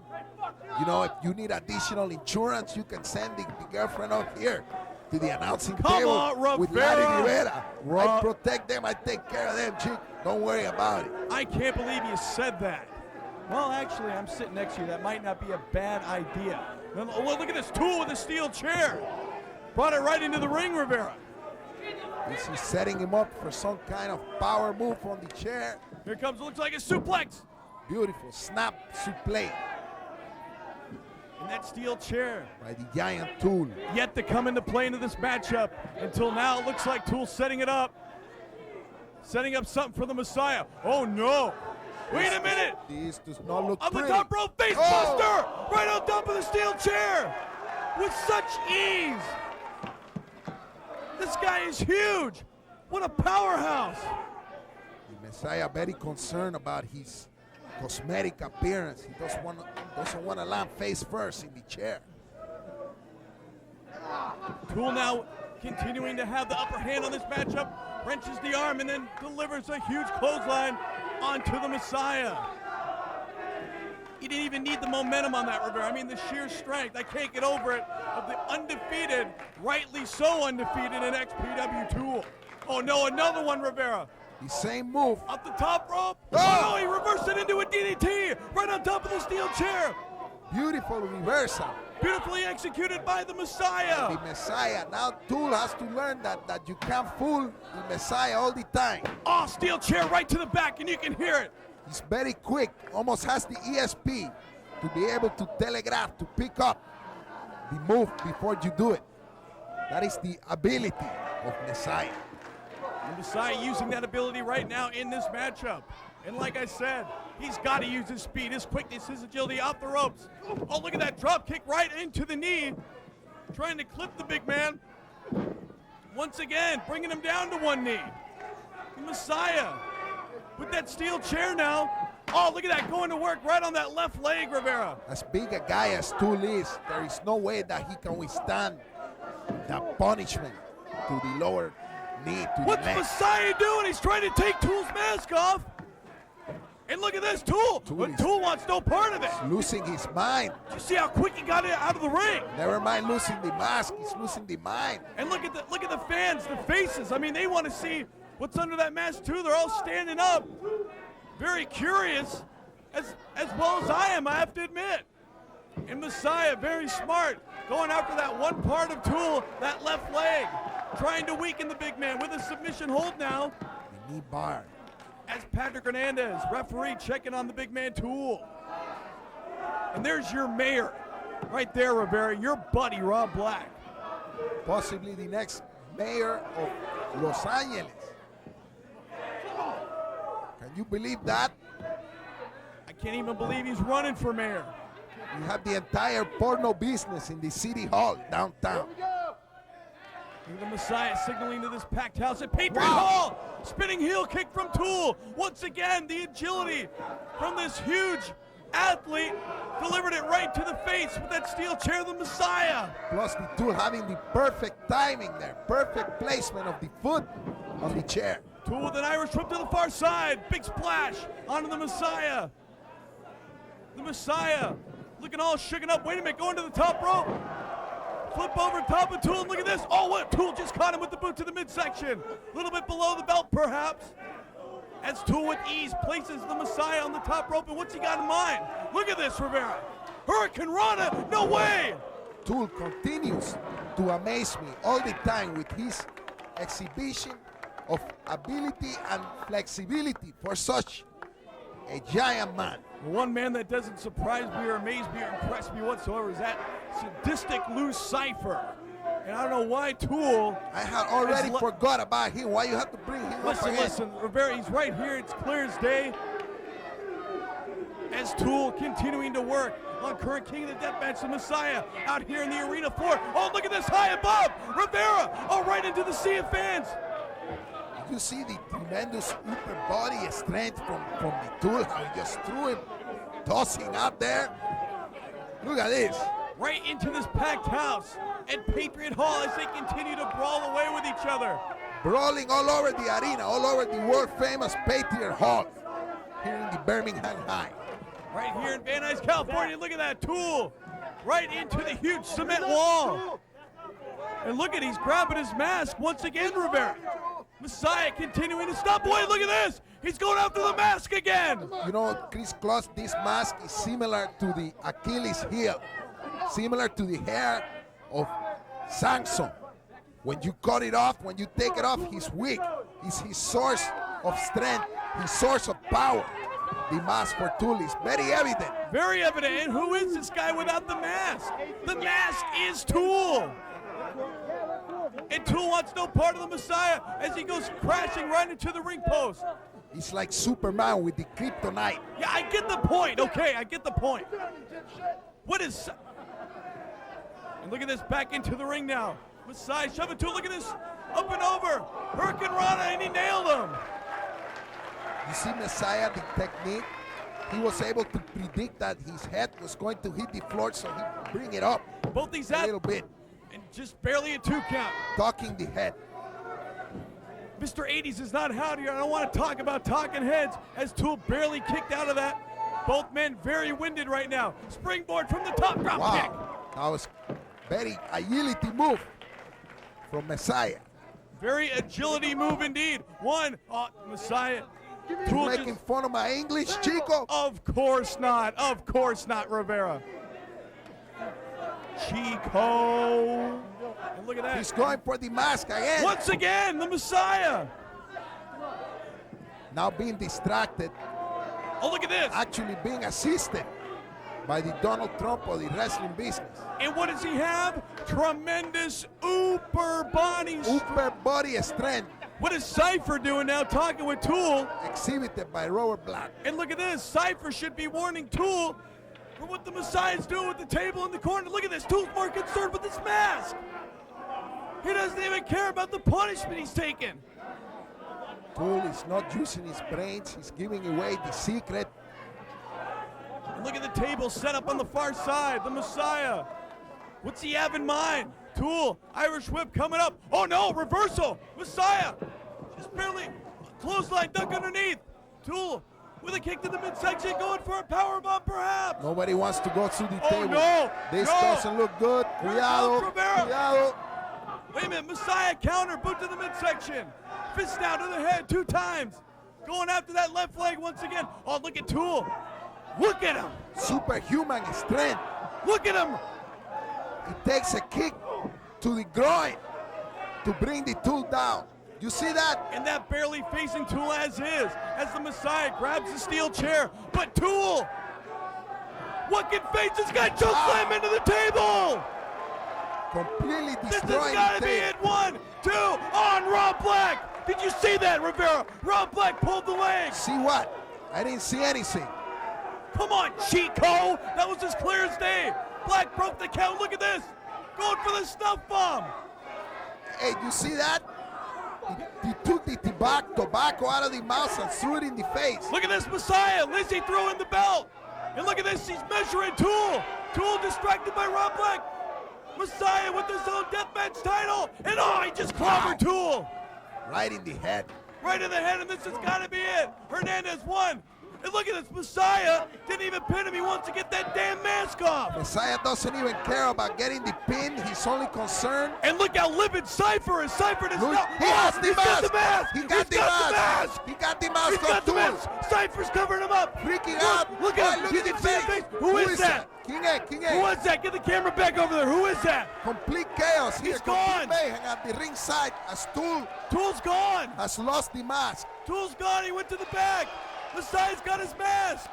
You know, if you need additional insurance, you can send the girlfriend up here to the announcing table with Larry Rivera. I protect them, I take care of them, chick. Don't worry about it. I can't believe you said that. Well, actually, I'm sitting next to you. That might not be a bad idea. Oh, well, look at this Tool with a steel chair. Brought it right into the ring, Rivera. This is setting him up for some kind of power move on the chair. Here comes, looks like a suplex. Beautiful snap suplex. And that steel chair. By the giant Tool. Yet to come into play into this matchup. Until now, it looks like Tool setting it up. Setting up something for the Messiah. Oh, no. Wait a minute. This does not look on pretty. The top rope, face buster. Right on top of the steel chair. With such ease. This guy is huge. What a powerhouse. The Messiah very concerned about his cosmetic appearance. He doesn't want to land face first in the chair. Tool now continuing to have the upper hand on this matchup, wrenches the arm and then delivers a huge clothesline onto the Messiah. He didn't even need the momentum on that, Rivera. I mean, the sheer strength, I can't get over it, of the undefeated, rightly so undefeated in XPW Tool. Oh no, another one, Rivera. The same move. Up the top rope. Oh, he reversed it into a DDT right on top of the steel chair. Beautiful reversal. Beautifully executed by the Messiah. The Messiah. Now Tool has to learn that you can't fool the Messiah all the time. Oh, steel chair right to the back, and you can hear it. He's very quick, almost has the ESP to be able to telegraph, to pick up the move before you do it. That is the ability of Messiah. The Messiah using that ability right now in this matchup. And like I said, he's got to use his speed, his quickness, his agility off the ropes. Oh, look at that drop kick right into the knee. Trying to clip the big man. Once again, bringing him down to one knee. The Messiah with that steel chair now. Oh, look at that, going to work right on that left leg, Rivera. As big a guy as Tool is, there is no way that he can withstand the punishment to the lower knee, to What's the neck. Messiah doing? He's trying to take Tool's mask off. And look at this, Tool. Tool wants no part of it. He's losing his mind. Did you see how quick he got it out of the ring? Never mind losing the mask, he's losing the mind. And look at the fans, the faces. I mean, they want to see what's under that mask too. They're all standing up, very curious, as well as I am, I have to admit. And Messiah, very smart, going after that one part of Tool, that left leg, trying to weaken the big man with a submission hold now. The knee bar. As Patrick Hernandez, referee, checking on the big man Tool. And there's your mayor, right there, Rivera, your buddy, Rob Black. Possibly the next mayor of Los Angeles. Can you believe that? I can't even believe he's running for mayor. You have the entire porno business in the city hall downtown. The Messiah signaling to this packed house at Patriot Hall. Spinning heel kick from Tool. Once again, the agility from this huge athlete delivered it right to the face with that steel chair, the Messiah. Plus the Tool having the perfect timing there, perfect placement of the foot on the chair. Tool with an Irish whip to the far side. Big splash onto the Messiah. The Messiah looking all shooken up. Wait a minute, going to the top rope. Flip over top of Tool, and look at this. Oh, what? Tool just caught him with the boot to the midsection. A little bit below the belt, perhaps. As Tool with ease places the Messiah on the top rope, and what's he got in mind? Look at this, Rivera. Hurricane Rana, no way! Tool continues to amaze me all the time with his exhibition of ability and flexibility for such a giant man. One man that doesn't surprise me or amaze me or impress me whatsoever is that sadistic loose Cypher. And I don't know why Tool... I had already forgot about him. Why you have to bring him up again? Listen, Rivera, he's right here. It's clear as day. As Tool continuing to work on current King of the Deathmatch, the Messiah, out here in the arena floor. Oh, look at this, high above. Rivera, oh, right into the sea of fans. You see the tremendous upper body strength from the Tool, how he just threw him, tossing out there. Look at this. Right into this packed house at Patriot Hall as they continue to brawl away with each other. Brawling all over the arena, all over the world famous Patriot Hall here in the Birmingham High. Right here in Van Nuys, California, look at that Tool. Right into the huge cement wall. And look at, he's grabbing his mask once again, Rivera. Messiah continuing to stop. Boy, look at this. He's going after the mask again. You know, Chris Kloss, this mask is similar to the Achilles heel, similar to the hair of Samson. When you cut it off, when you take it off, he's weak. It's his source of strength, his source of power. The mask for Tool is very evident. Very evident. And who is this guy without the mask? The mask is Tool. And Tool wants no part of the Messiah as he goes crashing right into the ring post. He's like Superman with the kryptonite. Yeah, I get the point. Okay, I get the point. What is... And look at this, back into the ring now. Messiah shoving Tool. Look at this. Up and over. Hurricane Rana, and he nailed him. You see Messiah, the technique? He was able to predict that his head was going to hit the floor, so he bring it up Both these a little bit. And just barely a 2 count. Ducking the head. Mr. 80s is not out here. I don't want to talk about talking heads as Tool barely kicked out of that. Both men very winded right now. Springboard from the top drop kick. That was very agility move from Messiah. Very agility move indeed. Messiah. You making fun of my English, Chico? Of course not. Of course not, Rivera. Chico. And look at that. He's going for the mask again. Once again, the Messiah. Now being distracted. Oh, look at this. Actually being assisted by the Donald Trump of the wrestling business. And what does he have? Tremendous upper body strength. Upper body strength. What is Cypher doing now, talking with Tool? Exhibited by Robert Black. And look at this. Cypher should be warning Tool for what the Messiah's doing with the table in the corner. Look at this. Tool's more concerned with this mask. He doesn't even care about the punishment he's taking. Tool is not using his brains. He's giving away the secret. And look at the table set up on the far side. The Messiah. What's he have in mind? Tool, Irish whip coming up. Oh no, reversal. Messiah. Just barely clothesline duck underneath. Tool with a kick to the midsection, going for a powerbomb perhaps. Nobody wants to go through the Oh table. no. This no. doesn't look good. Cuidado. Cuidado. Wait a minute, Messiah counter, boot to the midsection. Fist down to the head 2 times. Going after that left leg once again. Oh, look at Tool. Look at him. Superhuman strength. Look at him. He takes a kick to the groin to bring the Tool down. You see that? And that barely facing Tool as is, as the Messiah grabs the steel chair. But Tool, what can face this guy? Choke slam into the table. Completely This destroying has got the to be table. it. 1, 2, on Rob Black. Did you see that, Rivera? Rob Black pulled the leg. See what? I didn't see anything. Come on, Chico. That was as clear as day. Black broke the count. Look at this. Going for the snuff bomb. Hey, you see that? He took the tobacco out of the mouth and threw it in the face. Look at this Messiah. Lizzie threw in the belt. And look at this. He's measuring Tool. Tool distracted by Rob Black. Messiah with his own deathmatch title. And he just clobbered Tool. Right in the head. Right in the head, and this has got to be it. Hernandez won. And look at this, Messiah didn't even pin him. He wants to get that damn mask off. Messiah doesn't even care about getting the pin. He's only concerned. And look how livid Cypher is. Cypher does Look, not. he has the He's got the mask. mask. He got He's the got mask. He got the mask He's got the on Tool. mask. Cypher's covering him up. Freaking Look, out. Look at Boy, him. look You at can the see his face. face. Who is that? King A, King A. Who is that? Get the camera back over there. Who is that? Complete chaos here. He's gone. Complete mayhem at the ringside as Tool Tool's gone. has lost the mask. Tool's gone. He went to the back. Messiah's got his mask.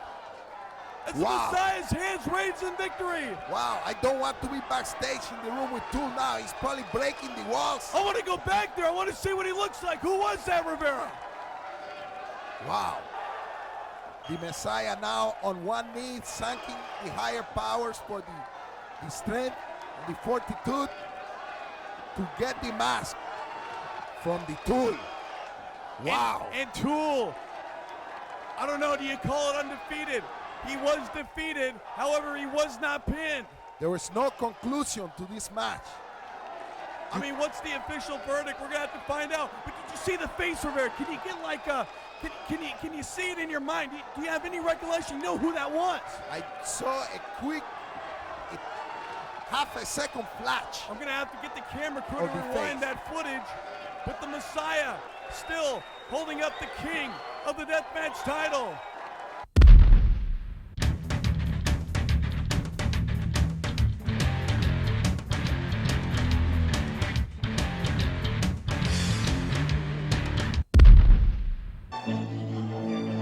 As Wow. Messiah's hands raised in victory. Wow, I don't want to be backstage in the room with Tool now. He's probably breaking the walls. I want to go back there. I want to see what he looks like. Who was that, Rivera? Wow. The Messiah now on one knee, thanking the higher powers for the strength and the fortitude to get the mask from the Tool. Wow. And Tool, I don't know, do you call it undefeated? He was defeated, however, he was not pinned. There was no conclusion to this match. I mean, what's the official verdict? We're gonna have to find out. But did you see the face, Rivera? Can you get like a, can you see it in your mind? Do you have any recollection? You know who that was? I saw a quick, half a second flash. I'm gonna have to get the camera crew to Of the rewind face. that footage. But the Messiah still holding up the king of the deathmatch title.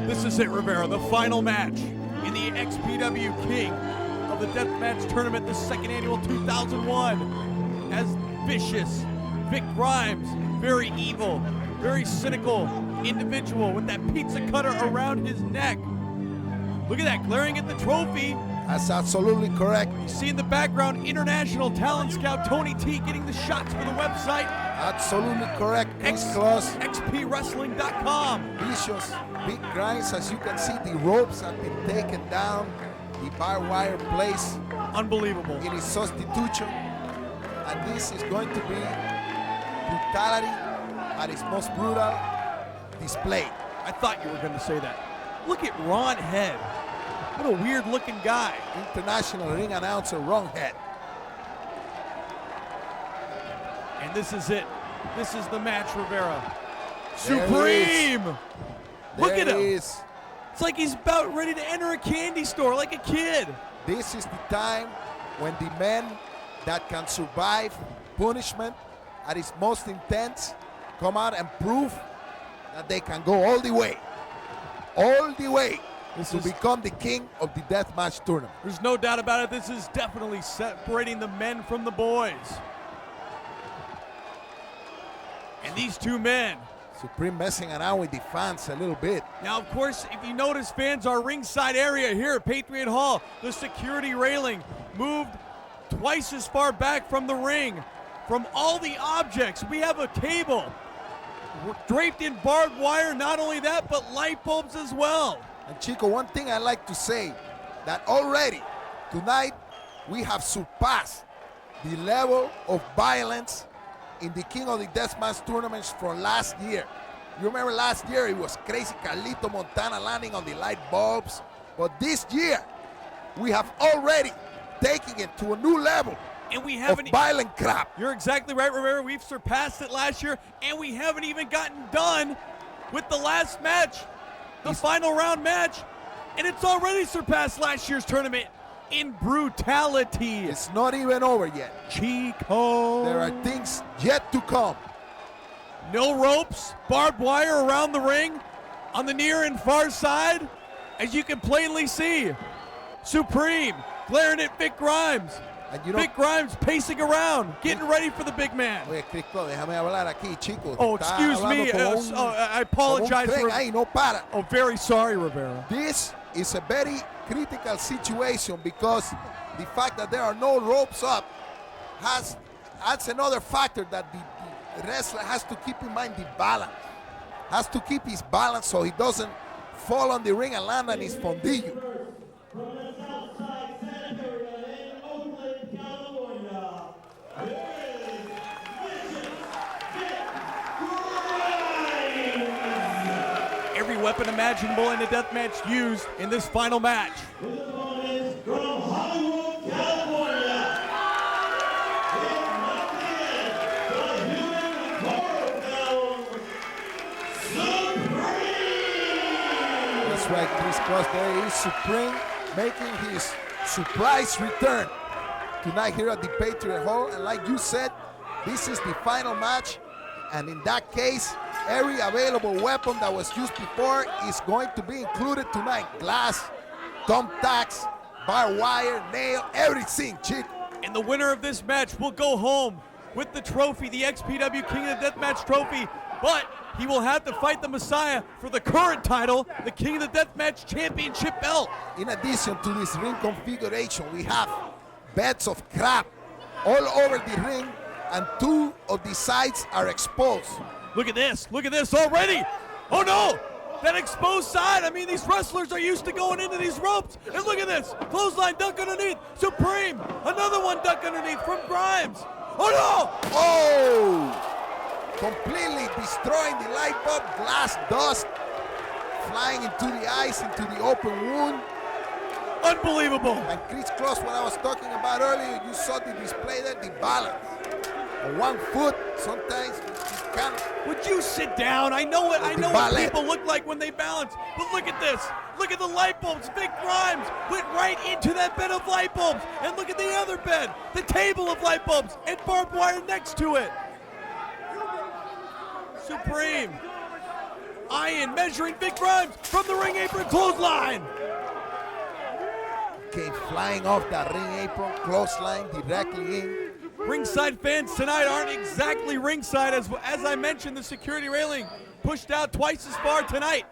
This is it, Rivera, the final match in the XPW King of the Deathmatch Tournament, the second annual 2001. As vicious Vic Grimes, very evil, very cynical individual with that pizza cutter around his neck. Look at that, glaring at the trophy. That's absolutely correct. You see in the background, international talent scout Tony T getting the shots for the website. Absolutely correct. Close. XPWrestling.com. Vicious, big grinds. As you can see, the ropes have been taken down. The barbed wire placed Unbelievable. in its substitution. And this is going to be brutality at its most brutal display. I thought you were going to say that. Look at Ron Head. What a weird looking guy. International ring announcer Ron Head. And this is it. This is the match, Rivera. There Supreme! Look at him. Is. It's like he's about ready to enter a candy store like a kid. This is the time when the men that can survive punishment at its most intense come out and prove that they can go all the way. All the way to become the king of the deathmatch tournament. There's no doubt about it. This is definitely separating the men from the boys. And these two men. Supreme messing around with the fans a little bit. Now, of course, if you notice, fans, our ringside area here at Patriot Hall, the security railing moved twice as far back from the ring. From all the objects, we have a table draped in barbed wire. Not only that, but light bulbs as well. And Chico, one thing I like to say, that already tonight we have surpassed the level of violence in the King of the Deathmatch tournaments from last year. You remember last year it was crazy Carlito Montana landing on the light bulbs. But this year we have already taken it to a new level and we haven't of violent crap. You're exactly right, Rivera. We've surpassed it last year, and we haven't even gotten done with the last match, the final round match, and it's already surpassed last year's tournament in brutality. It's not even over yet. Chico. There are things yet to come. No ropes, barbed wire around the ring on the near and far side, as you can plainly see. Supreme glaring at Vic Grimes. And you know, Vic Grimes pacing around, getting ready for the big man. Oye, Cristo, déjame hablar aquí, chicos. Oh, excuse me. I apologize. Ahí no para. Oh, very sorry, Rivera. This is a very critical situation because the fact that there are no ropes up adds another factor that the wrestler has to keep in mind, the balance. Has to keep his balance so he doesn't fall on the ring and land on his fondillo. Every weapon imaginable in the death match used in this final match. That's right, Chris Cross. There is Supreme making his surprise return tonight here at the Patriot Hall. And like you said, this is the final match. And in that case, every available weapon that was used before is going to be included tonight. Glass, thumbtacks, barbed wire, nail, everything, chick. And the winner of this match will go home with the trophy, the XPW King of the Deathmatch trophy. But he will have to fight the Messiah for the current title, the King of the Deathmatch Championship belt. In addition to this ring configuration, we have beds of crap all over the ring, and two of the sides are exposed. Look at this already. Oh no, that exposed side. I mean, these wrestlers are used to going into these ropes. And look at this, clothesline duck underneath. Supreme, another one duck underneath from Grimes. Oh no! Oh! Completely destroying the light bulb, glass dust flying into the eyes, into the open wound. Unbelievable. And Chris Cross, what I was talking about earlier, you saw the display there, the balance. On 1 foot, sometimes you can't. Would you sit down? I know what people look like when they balance. But look at this. Look at the light bulbs. Vic Grimes went right into that bed of light bulbs. And look at the other bed, the table of light bulbs, and barbed wire next to it. Supreme. Iron measuring Vic Grimes from the ring apron clothesline. Came flying off that ring apron, clothesline directly in. Ringside fans tonight aren't exactly ringside. As I mentioned, the security railing pushed out twice as far tonight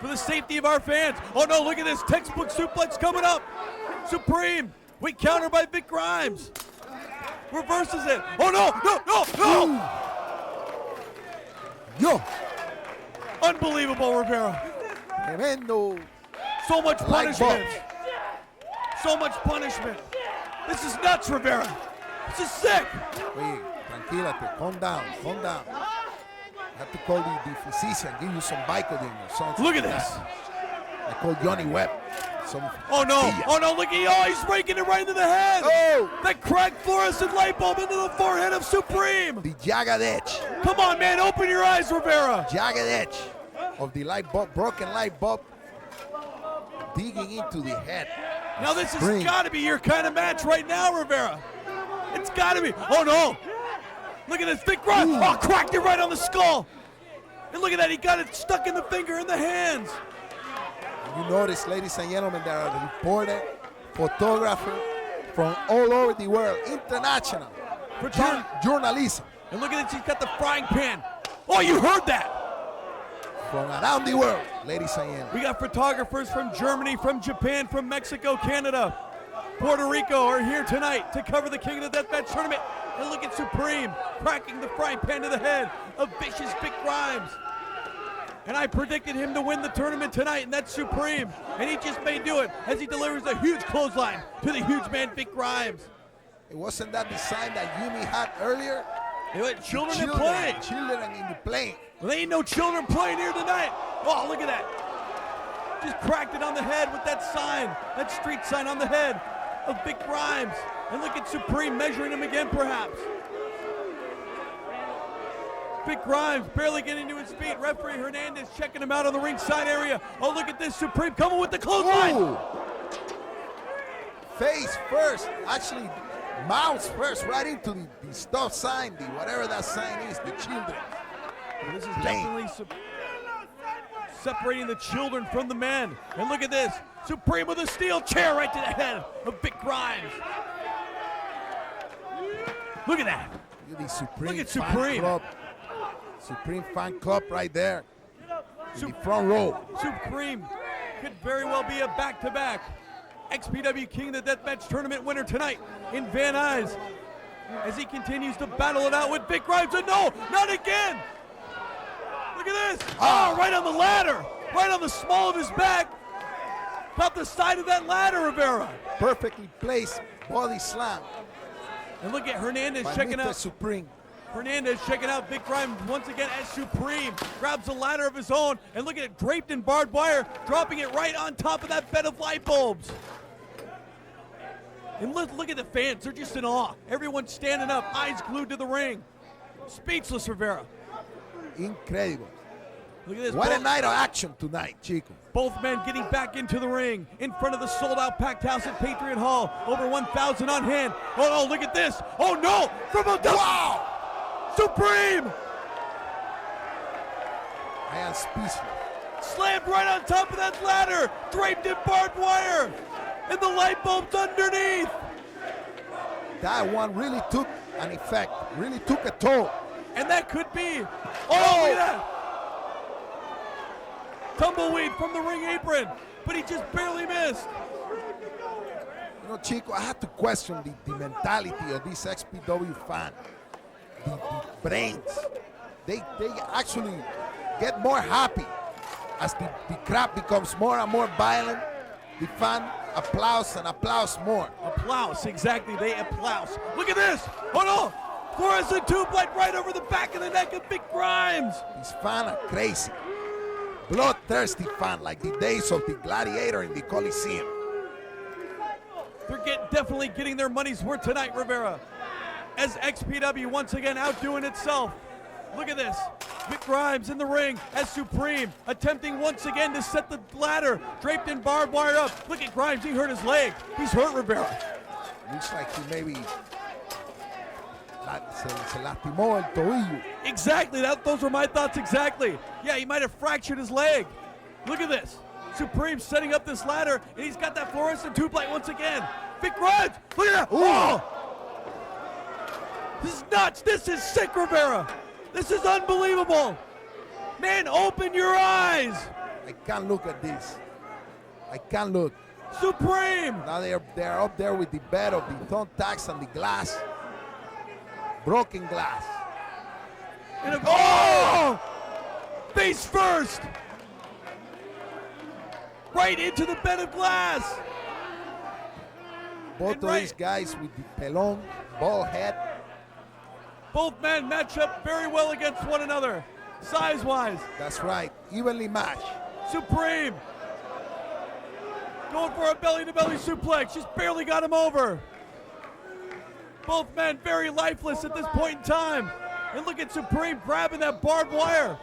for the safety of our fans. Oh no, look at this textbook suplex coming up. Supreme, we counter by Vic Grimes. Reverses it. Oh no. Yo. Unbelievable, Rivera. Tremendo. So much punishment. So much punishment. This is nuts, Rivera. This is sick. Wait, tranquilate, calm down, calm down. I have to call the physician, give you some Vicodin or something. Look at like this. that. I called Johnny Webb. Oh no, oh no, look at he's breaking it right into the head. Oh! That cracked fluorescent light bulb into the forehead of Supreme. The jagged edge. Come on, man, open your eyes, Rivera. Jagged edge of the light bulb, broken light bulb, digging into the head. Now this has got to be your kind of match right now, Rivera. It's got to be. Oh no. Look at this thick run. Oh, cracked it right on the skull. And look at that, he got it stuck in the finger in the hands. You notice, ladies and gentlemen, there are reporter, photographer from all over the world, international journalism. And look at this, he's got the frying pan. Oh, you heard that? From around the world, ladies and gentlemen. We got photographers from Germany, from Japan, from Mexico, Canada, Puerto Rico are here tonight to cover the King of the Deathmatch tournament. And look at Supreme cracking the frying pan to the head of vicious Vic Grimes. And I predicted him to win the tournament tonight, and that's Supreme. And he just may do it as he delivers a huge clothesline to the huge man Vic Grimes. It wasn't that the sign that Yumi had earlier? They let children in play. Children in the plane. Well, there ain't no children playing here tonight. Oh, look at that. Just cracked it on the head with that sign, that street sign on the head of Vic Grimes. And look at Supreme measuring him again, perhaps. Vic Grimes barely getting to his feet. Referee Hernandez checking him out on the ringside area. Oh, look at this. Supreme coming with the clothesline. Ooh. Face first. Actually, mouth first, right into the stop sign, the whatever that sign is, the children. Well, this is definitely separating the children from the men. And look at this. Supreme with a steel chair right to the head of Vic Grimes. Look at that. Look at the Supreme. Look at Supreme. Club. Supreme fan club right there. In the front row. Supreme could very well be a back-to-back XPW King of the Deathmatch tournament winner tonight in Van Nuys as he continues to battle it out with Vic Grimes. And no, not again. Look at this. Oh, right on the ladder. Right on the small of his back. About the side of that ladder, Rivera. Perfectly placed body slam. And look at Hernandez by checking Mr. out. Supreme. Hernandez checking out Vic Grimes once again as Supreme grabs a ladder of his own, and look at it draped in barbed wire, dropping it right on top of that bed of light bulbs. And look at the fans, they're just in awe. Everyone's standing up, eyes glued to the ring. Speechless, Rivera. Incredible. Look at this. What a night of action tonight, Chico. Both men getting back into the ring in front of the sold-out packed house at Patriot Hall. Over 1,000 on hand. Oh, no, look at this. Oh, no. From a wow. Supreme! I am speechless. Slammed right on top of that ladder, draped in barbed wire, and the light bulbs underneath. That one really took an effect, really took a toll. And that could be, oh, look at that. Tumbleweed from the ring apron, but he just barely missed. You know, Chico, I have to question the mentality of this XPW fan. The brains, they actually get more happy as the crowd becomes more and more violent. The fan applause and applause more. Applause, exactly, they applause. Look at this, oh no, fluorescent tube light right over the back of the neck of Vic Grimes. These fans are crazy, bloodthirsty fan like the days of the gladiator in the Coliseum. They're definitely getting their money's worth tonight, Rivera. As XPW once again outdoing itself. Look at this. Vic Grimes in the ring as Supreme, attempting once again to set the ladder draped in barbed wire up. Look at Grimes, he hurt his leg. He's hurt, Rivera. Looks like he maybe se lastimó el tobillo. Exactly, those were my thoughts exactly. Yeah, he might have fractured his leg. Look at this. Supreme setting up this ladder, and he's got that fluorescent tube light once again. Vic Grimes, look at that. Oh! This is nuts. This is sick, Rivera. This is unbelievable. Man, open your eyes. I can't look at this. I can't look. Supreme. Now they're up there with the bed of the thumbtacks and the glass. Broken glass. Oh! Face first. Right into the bed of glass. Both of these guys with the pelon, bald head. Both men match up very well against one another, size-wise. That's right, evenly matched. Supreme going for a belly-to-belly suplex, just barely got him over. Both men very lifeless at this point in time. And look at Supreme grabbing that barbed wire.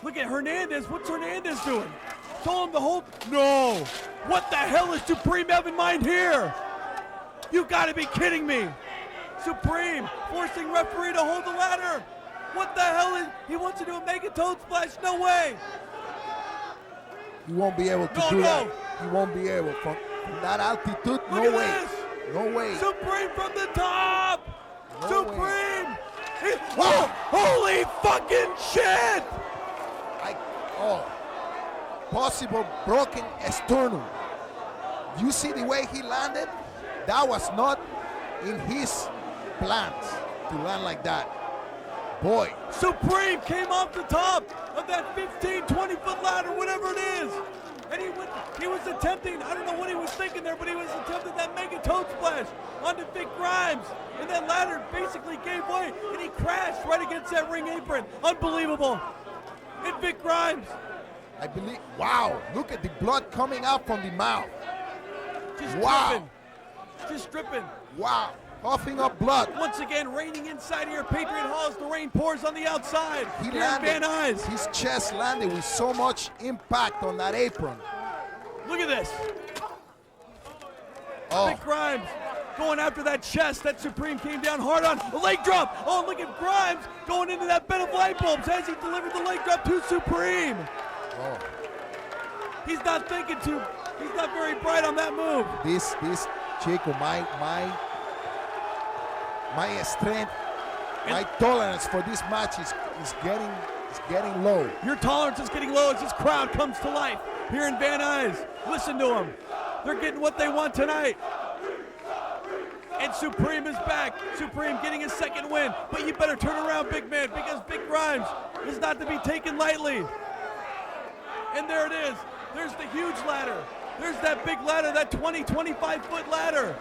Look at Hernandez. What's Hernandez doing? Told him to hold. No. What the hell is Supreme have in mind here? You gotta be kidding me. Supreme forcing referee to hold the ladder. What the hell is, he wants to do a mega toad splash? No way. He won't be able to do that. He won't be able from that altitude. Look No at way. this. No way. Supreme from the top. No Supreme. Oh, holy fucking shit. Possible broken sternum. You see the way he landed? That was not in his plans to land like that. Boy. Supreme came off the top of that 15, 20-foot ladder, whatever it is. And he was attempting, I don't know what he was thinking there, but he was attempting that mega toad splash onto Vic Grimes. And that ladder basically gave way, and he crashed right against that ring apron. Unbelievable. And Vic Grimes. I believe, wow, look at the blood coming out from the mouth. Just wow. dripping. Just dripping. Wow, coughing up blood. Once again, raining inside here, Patriot Hall as the rain pours on the outside. He Here in landed, Van Nuys. his chest landed with so much impact on that apron. Look at this. Oh. Vic Grimes going after that chest that Supreme came down hard on. A leg drop. Oh, look at Grimes going into that bed of light bulbs as he delivered the leg drop to Supreme. Oh. He's not he's not very bright on that move. This Chico, my strength, my tolerance for this match is getting low. Your tolerance is getting low as this crowd comes to life here in Van Nuys. Listen to them. They're getting what they want tonight. And Supreme is back. Supreme getting his second win. But you better turn around, big man, because Vic Grimes is not to be taken lightly. And there it is. There's the huge ladder. There's that big ladder, that 20, 25-foot ladder.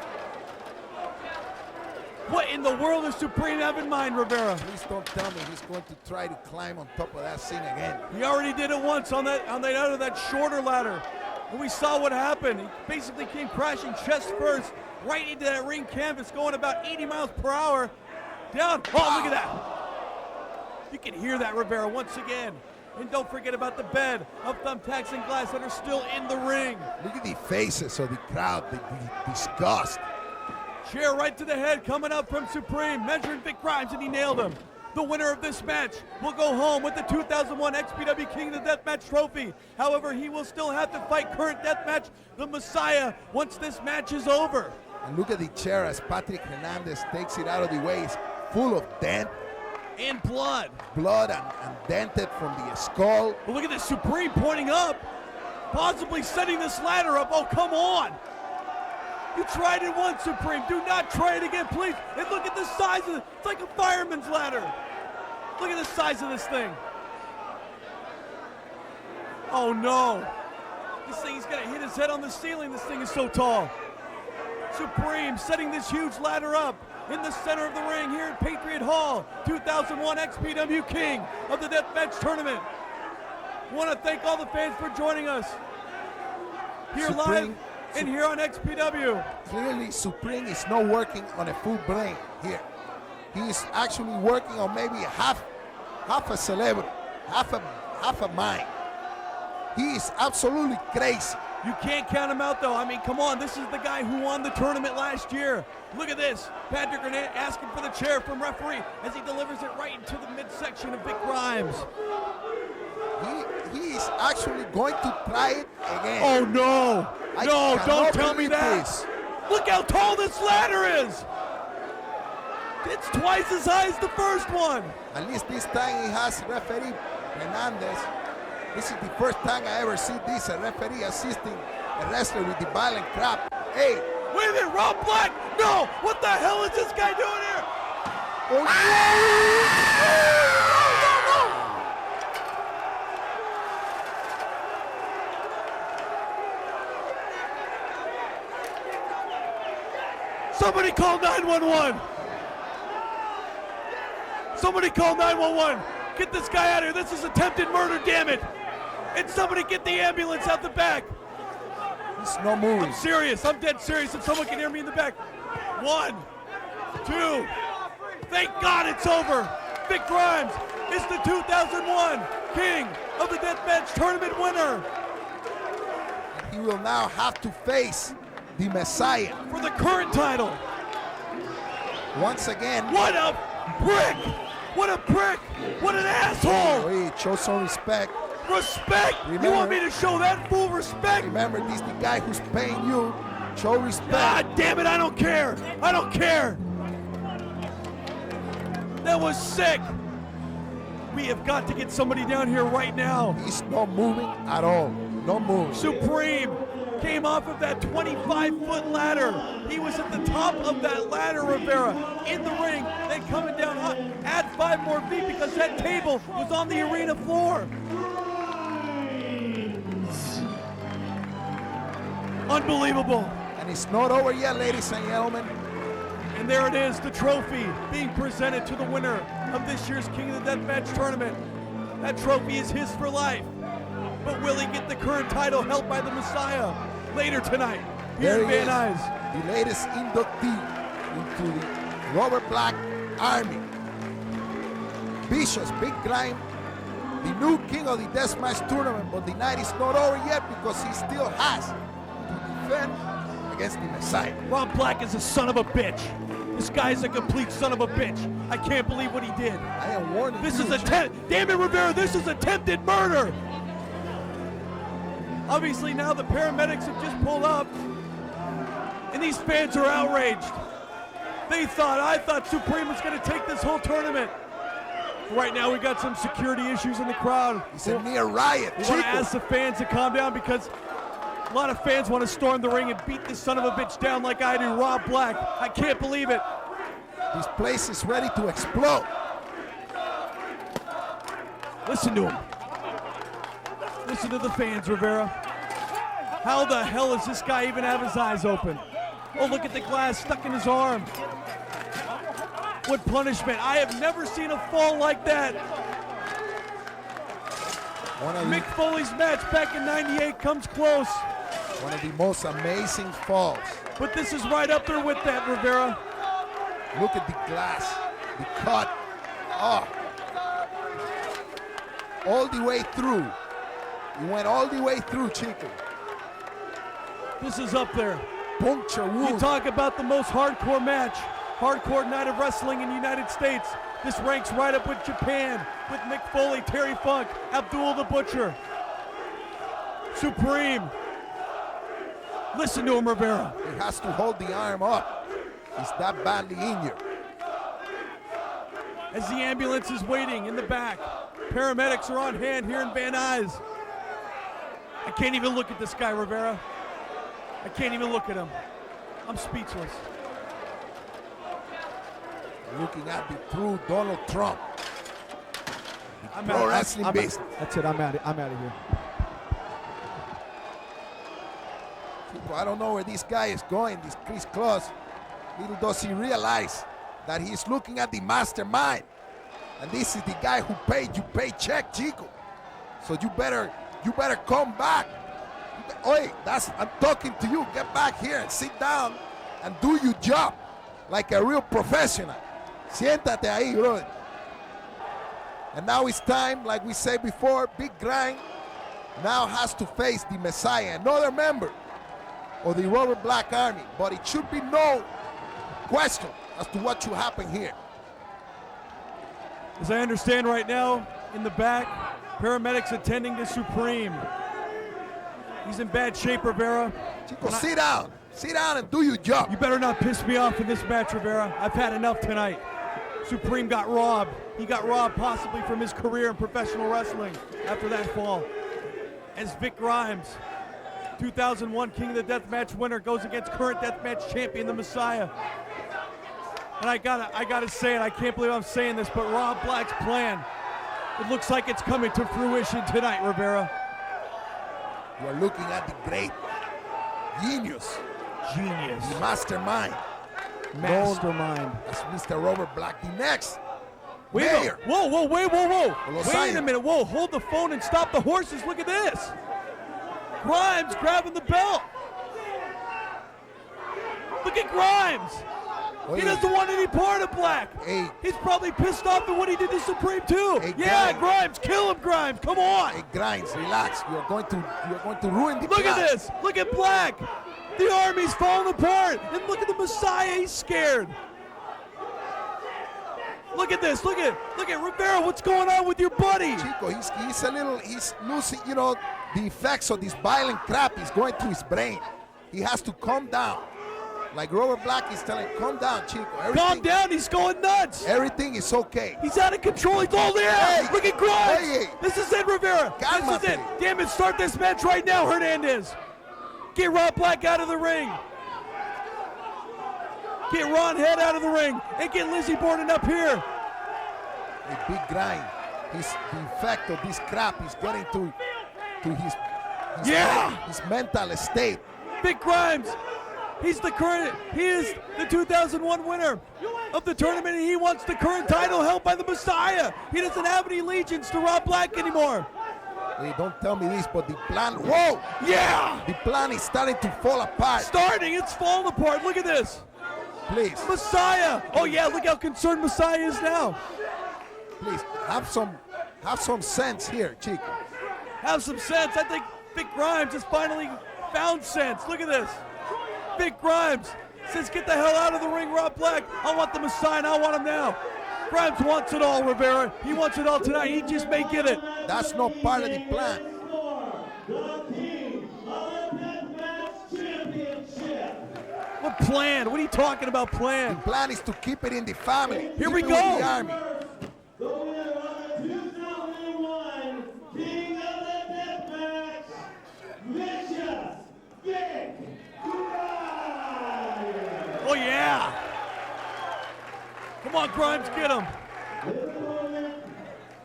What in the world does Supreme have in mind, Rivera? Please don't tell me he's going to try to climb on top of that thing again. He already did it once on that shorter ladder. And we saw what happened. He basically came crashing chest first right into that ring canvas, going about 80 miles per hour. Down. Oh, look at that. You can hear that, Rivera, once again. And don't forget about the bed of thumbtacks and glass that are still in the ring. Look at the faces of the crowd, the disgust. Chair right to the head coming up from Supreme, measuring Vic Grimes, and he nailed him. The winner of this match will go home with the 2001 XPW King of the Deathmatch trophy. However, he will still have to fight current Deathmatch, the Messiah, once this match is over. And look at the chair as Patrick Hernandez takes it out of the way. It's full of dent. And blood. Blood and dented from the skull. But look at this, Supreme pointing up, possibly setting this ladder up. Oh, come on. You tried it once, Supreme. Do not try it again, please. And look at the size of it. It's like a fireman's ladder. Look at the size of this thing. Oh, no. This thing's going to hit his head on the ceiling. This thing is so tall. Supreme setting this huge ladder up in the center of the ring here at Patriot Hall. 2001 XPW King of the Deathmatch Tournament. I want to thank all the fans for joining us here live and here on XPW. Clearly, Supreme is not working on a full brain here. He's actually working on maybe half a celebrity, half a mind. He is absolutely crazy. You can't count him out, though. I mean, come on. This is the guy who won the tournament last year. Look at this. Patrick Hernandez asking for the chair from referee as he delivers it right into the midsection of Vic Grimes. He is actually going to try it again. Oh, no. No, don't tell me that. This. Look how tall this ladder is. It's twice as high as the first one. At least this time he has referee Hernandez. This is the first time I ever see this, a referee assisting a wrestler with the violent crap. Hey. Wait a minute, Rob Black. No, what the hell is this guy doing here? Oh, Somebody call 911. Somebody call 911. Get this guy out of here. This is attempted murder, damn it. And somebody get the ambulance out the back. He's no moving. I'm serious. I'm dead serious. If someone can hear me in the back. 1, 2. Thank God it's over. Vic Grimes is the 2001 King of the Deathmatch Tournament winner. And he will now have to face the Messiah for the current title. Once again. What a prick! What a prick! What an asshole! Wait, show some respect. Respect! Remember, you want me to show that fool respect? Remember, this is the guy who's paying you. Show respect. God damn it, I don't care! I don't care! That was sick! We have got to get somebody down here right now. He's not moving at all. No moving. Supreme came off of that 25-foot ladder. He was at the top of that ladder, Rivera, in the ring, then coming down. Add 5 more feet because that table was on the arena floor. Unbelievable. And it's not over yet, ladies and gentlemen. And there it is, the trophy being presented to the winner of this year's King of the Deathmatch tournament. That trophy is his for life. But will he get the current title held by the Messiah later tonight here in Van Nuys? The latest inductee into the Robert Black Army. Vicious, Big Grime, the new King of the Deathmatch tournament, but the night is not over yet because he still has to defend against the Messiah. Rob Black is a son of a bitch. This guy's a complete son of a bitch. I can't believe what he did. I am warning you. This is damn it, Rivera, this is attempted murder. Obviously now the paramedics have just pulled up and these fans are outraged. I thought Supreme was gonna take this whole tournament. Right now we got some security issues in the crowd. It's a near riot. We want to ask the fans to calm down because a lot of fans want to storm the ring and beat this son of a bitch down like I do, Rob Black. I can't believe it. This place is ready to explode. Listen to him. Listen to the fans, Rivera. How the hell does this guy even have his eyes open? Oh, look at the glass stuck in his arm. What punishment. I have never seen a fall like that. Mick Foley's match back in '98 comes close. One of the most amazing falls. But this is right up there with that, Rivera. Look at the glass, the cut. Oh. All the way through. He went all the way through, Chico. This is up there. Puncture wound. You talk about the most hardcore match, hardcore night of wrestling in the United States. This ranks right up with Japan, with Mick Foley, Terry Funk, Abdul the Butcher, Supreme. Listen to him, Rivera. He has to hold the arm up. He's that badly injured. As the ambulance is waiting in the back, paramedics are on hand here in Van Nuys. I can't even look at this guy, Rivera. I can't even look at him. I'm speechless. Looking at the true Donald Trump. I'm pro wrestling business. That's it. I'm out of here. People, I don't know where this guy is going, this Chris Claus. Little does he realize that he's looking at the mastermind. And this is the guy who paid you paycheck, Chico. So you better come back. Oi, I'm talking to you. Get back here and sit down and do your job like a real professional. Siéntate ahí, brother. And now it's time, like we said before, Big Grind now has to face the Messiah, another member of the Robert Black Army. But it should be no question as to what should happen here. As I understand right now, in the back, paramedics attending to Supreme. He's in bad shape, Rivera. Chico, sit down. Sit down and do your job. You better not piss me off in this match, Rivera. I've had enough tonight. Supreme got robbed. He got robbed possibly from his career in professional wrestling after that fall. As Vic Grimes, 2001 King of the Deathmatch winner, goes against current Deathmatch champion, the Messiah. And I gotta say it, I can't believe I'm saying this, but Rob Black's plan, it looks like it's coming to fruition tonight, Rivera. You are looking at the great genius, the mastermind, Mastermind. That's Mr. Robert Black. The next Wait, mayor. whoa, wait, whoa. Los Wait a Angeles. minute, whoa, hold the phone and stop the horses. Look at this. Grimes grabbing the belt. Look at Grimes. He doesn't want any part of Black. Hey. He's probably pissed off at what he did to Supreme too. Hey, yeah, Grimes. Grimes, kill him, Grimes. Come on. Hey, Grimes, relax. You're going to ruin the Look plot. at this. Look at Black. The army's falling apart. And look at the Messiah. He's scared. Look at this. Look at Rivera. What's going on with your buddy? Chico, he's losing, the effects of this violent crap is going to his brain. He has to calm down. Like Robert Black is telling him, calm down, Chico. Calm down. He's going nuts. Everything is okay. He's out of control. He's all there. Hey. Look at Grimes. Hey. This is it, Rivera. This is it. Damn it. Start this match right now, Hernandez. Get Rob Black out of the ring. Get Ron Head out of the ring. And get Lizzie Borden up here. A big grind. The effect of this crap is getting to his mental state. Big Grimes. He is the 2001 winner of the tournament, and he wants the current title held by the Messiah. He doesn't have any allegiance to Rob Black anymore. Hey, don't tell me this, but the plan, whoa! Yeah! The plan is starting to fall apart. It's falling apart. Look at this. Please. Messiah. Oh yeah, look how concerned Messiah is now. Please, have some sense here, Chico. Have some sense. I think Big Grimes has finally found sense. Look at this. Big Grimes says, get the hell out of the ring, Rob Black. I want the Messiah, and I want him now. Grimes wants it all, Rivera. He wants it all tonight. He just may get it. That's not part of the plan. What plan? What are you talking about, plan? The plan is to keep it in the family. Here keep we it go. With the army. The winner of the 2001 King of the Deathmatch, Vicious Vic Grimes. Oh, yeah. Come on, Grimes, get him. His opponent,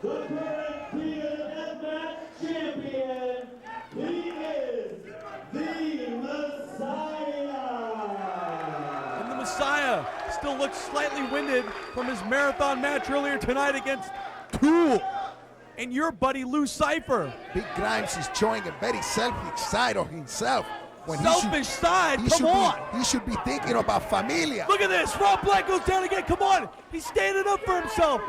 the current King of the Deathmatch champion, he is the Messiah. And the Messiah still looks slightly winded from his marathon match earlier tonight against Tool and your buddy Lou Cypher. Big Grimes is showing a very selfish side of himself. When Selfish side? Come on. He should be thinking about familia. Look at this. Rob Black goes down again. Come on. He's standing up for himself.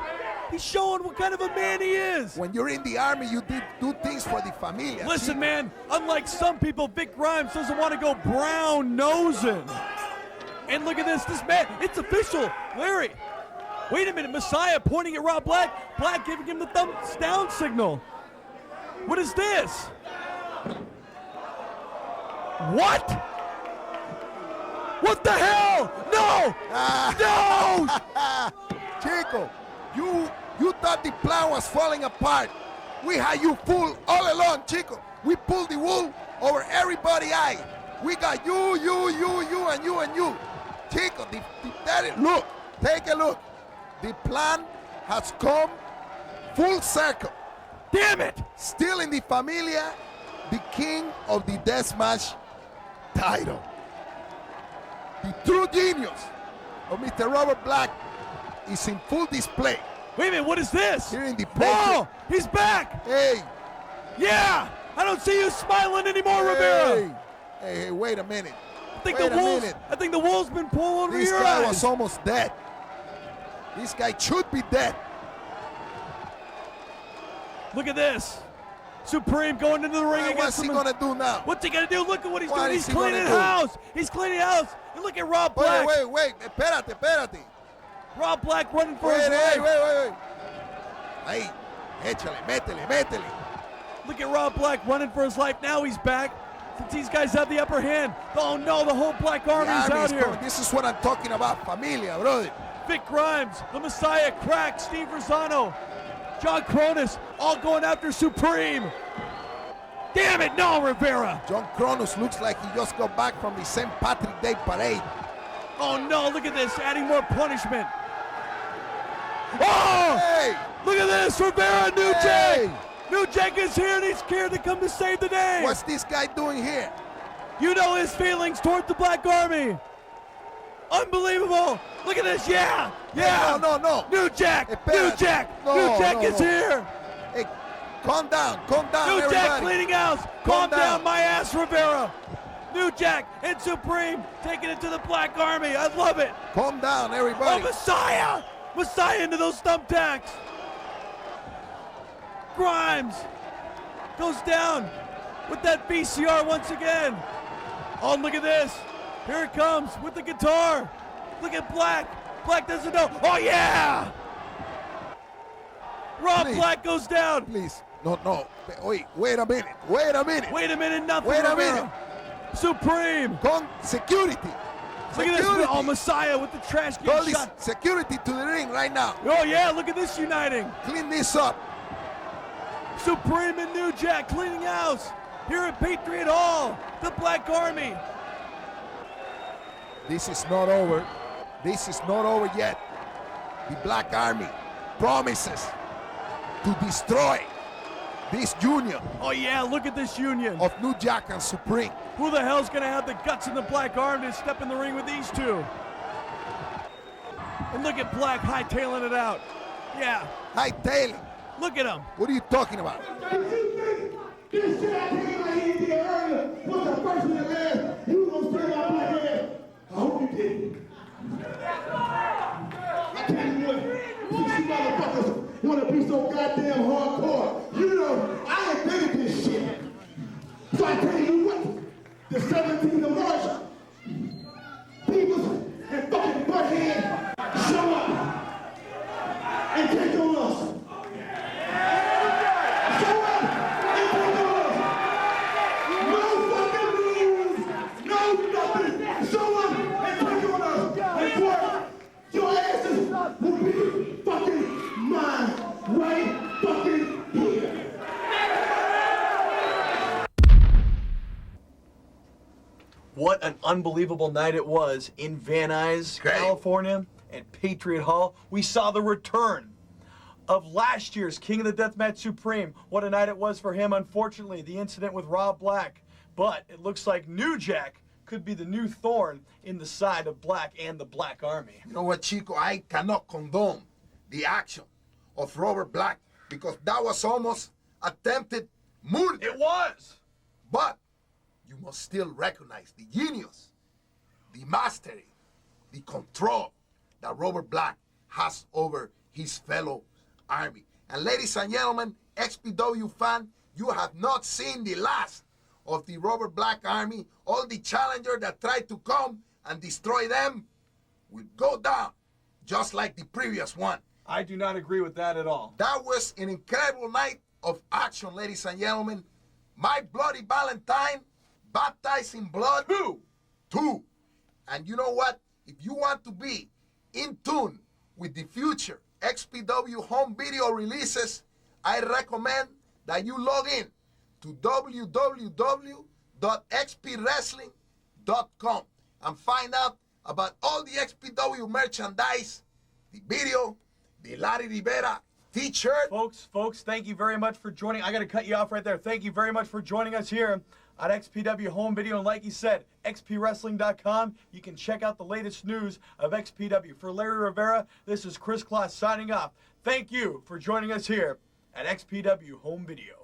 He's showing what kind of a man he is. When you're in the army, you do things for the familia. Listen, man, unlike some people, Vic Grimes doesn't want to go brown nosing. And look at this man, it's official. Larry, wait a minute, Messiah pointing at Rob Black. Black giving him the thumbs down signal. What is this? What? What the hell? No! No! Chico, you thought the plan was falling apart. We had you fooled all along, Chico. We pulled the wool over everybody's eye. We got you, and you. Chico, look, take a look. The plan has come full circle. Damn it! Still in the familia, the king of the deathmatch title. The true genius of Mr. Robert Black is in full display. Wait a minute, what is this? Here in the Oh, he's back! Hey! Yeah! I don't see you smiling anymore, Rivera! Hey, wait a minute. I think the wool's been pulled over This your guy eyes. was almost dead. This guy should be dead. Look at this. Supreme going into the ring against What's he going to do now? What's he going to do? Look at what he's What doing. is He's he gonna cleaning do? house. He's cleaning house. And look at Rob Black. Wait. Espérate. Rob Black running for his life. Wait. Ahí. Échale, métele. Look at Rob Black running for his life. Now he's back. Since these guys have the upper hand. Oh no, the whole Black Army is out here. This is what I'm talking about, familia, brother. Vic Grimes, the Messiah, Crack, Steve Rosano, John Cronus, all going after Supreme. Damn it, no, Rivera. John Cronus looks like he just got back from the St. Patrick Day parade. Oh no, look at this, adding more punishment. Oh! Hey! Look at this, Rivera, New Jack! New Jack is here and he's scared to come to save the day. What's this guy doing here? You know his feelings toward the Black Army. Unbelievable! Look at this, yeah! Yeah! No. New Jack! Espérate. New Jack! No, New Jack no, is no. here! Hey, calm down, New everybody. Jack cleaning house! Calm down, down. my ass, Rivera! New Jack and Supreme taking it to the Black Army. I love it! Calm down, Oh, everybody. Messiah! Messiah into those thumbtacks! Grimes goes down with that VCR once again. Oh, look at this. Here it comes with the guitar. Look at Black. Black doesn't know. Oh, yeah! Rob Please. Black goes down. Please. No. Wait a minute. Wait a minute. Nothing. Wait a Rivera. minute. Supreme. Con security. Look at this. Oh, Messiah with the trash Call can this shot. security to the ring right now. Oh, yeah. Look at this uniting. Clean this up. Supreme and New Jack cleaning house here at Patriot Hall. The Black Army. This is not over. This is not over yet. The Black Army promises to destroy this union Oh, yeah. Look at this union. of New Jack and Supreme. Who the hell's going to have the guts in the Black Army to step in the ring with these two? And look at Black hightailing it out. Yeah. Hightailing. Look at him. What are you talking about? This shit I came out here and did earlier was the first and the last. You gonna steal my black ass. I hope you did. I tell you what, you motherfuckers wanna be so goddamn hardcore. You know, I invented this shit. So I tell you what, the 17th of March, people and fucking butthead show up and take on us. What an unbelievable night it was in Van Nuys, Great. California at Patriot Hall. We saw the return of last year's King of the Deathmatch Supreme. What a night it was for him. Unfortunately, the incident with Rob Black. But it looks like New Jack could be the new thorn in the side of Black and the Black Army. You know what, Chico? I cannot condone the action of Robert Black because that was almost attempted murder. It was! But you must still recognize the genius, the mastery, the control that Robert Black has over his fellow army. And ladies and gentlemen, XPW fan, you have not seen the last of the Robert Black army. All the challenger that tried to come and destroy them will go down, just like the previous one. I do not agree with that at all. That was an incredible night of action, ladies and gentlemen. My Bloody Valentine, Baptized in Blood. Two. And you know what? If you want to be in tune with the future XPW home video releases, I recommend that you log in to www.xpwrestling.com and find out about all the XPW merchandise, the video, the Larry Rivera t-shirt. Folks, thank you very much for joining. I got to cut you off right there. Thank you very much for joining us here at XPW Home Video. And like he said, xpwrestling.com. You can check out the latest news of XPW. For Larry Rivera, this is Chris Kloss signing off. Thank you for joining us here at XPW Home Video.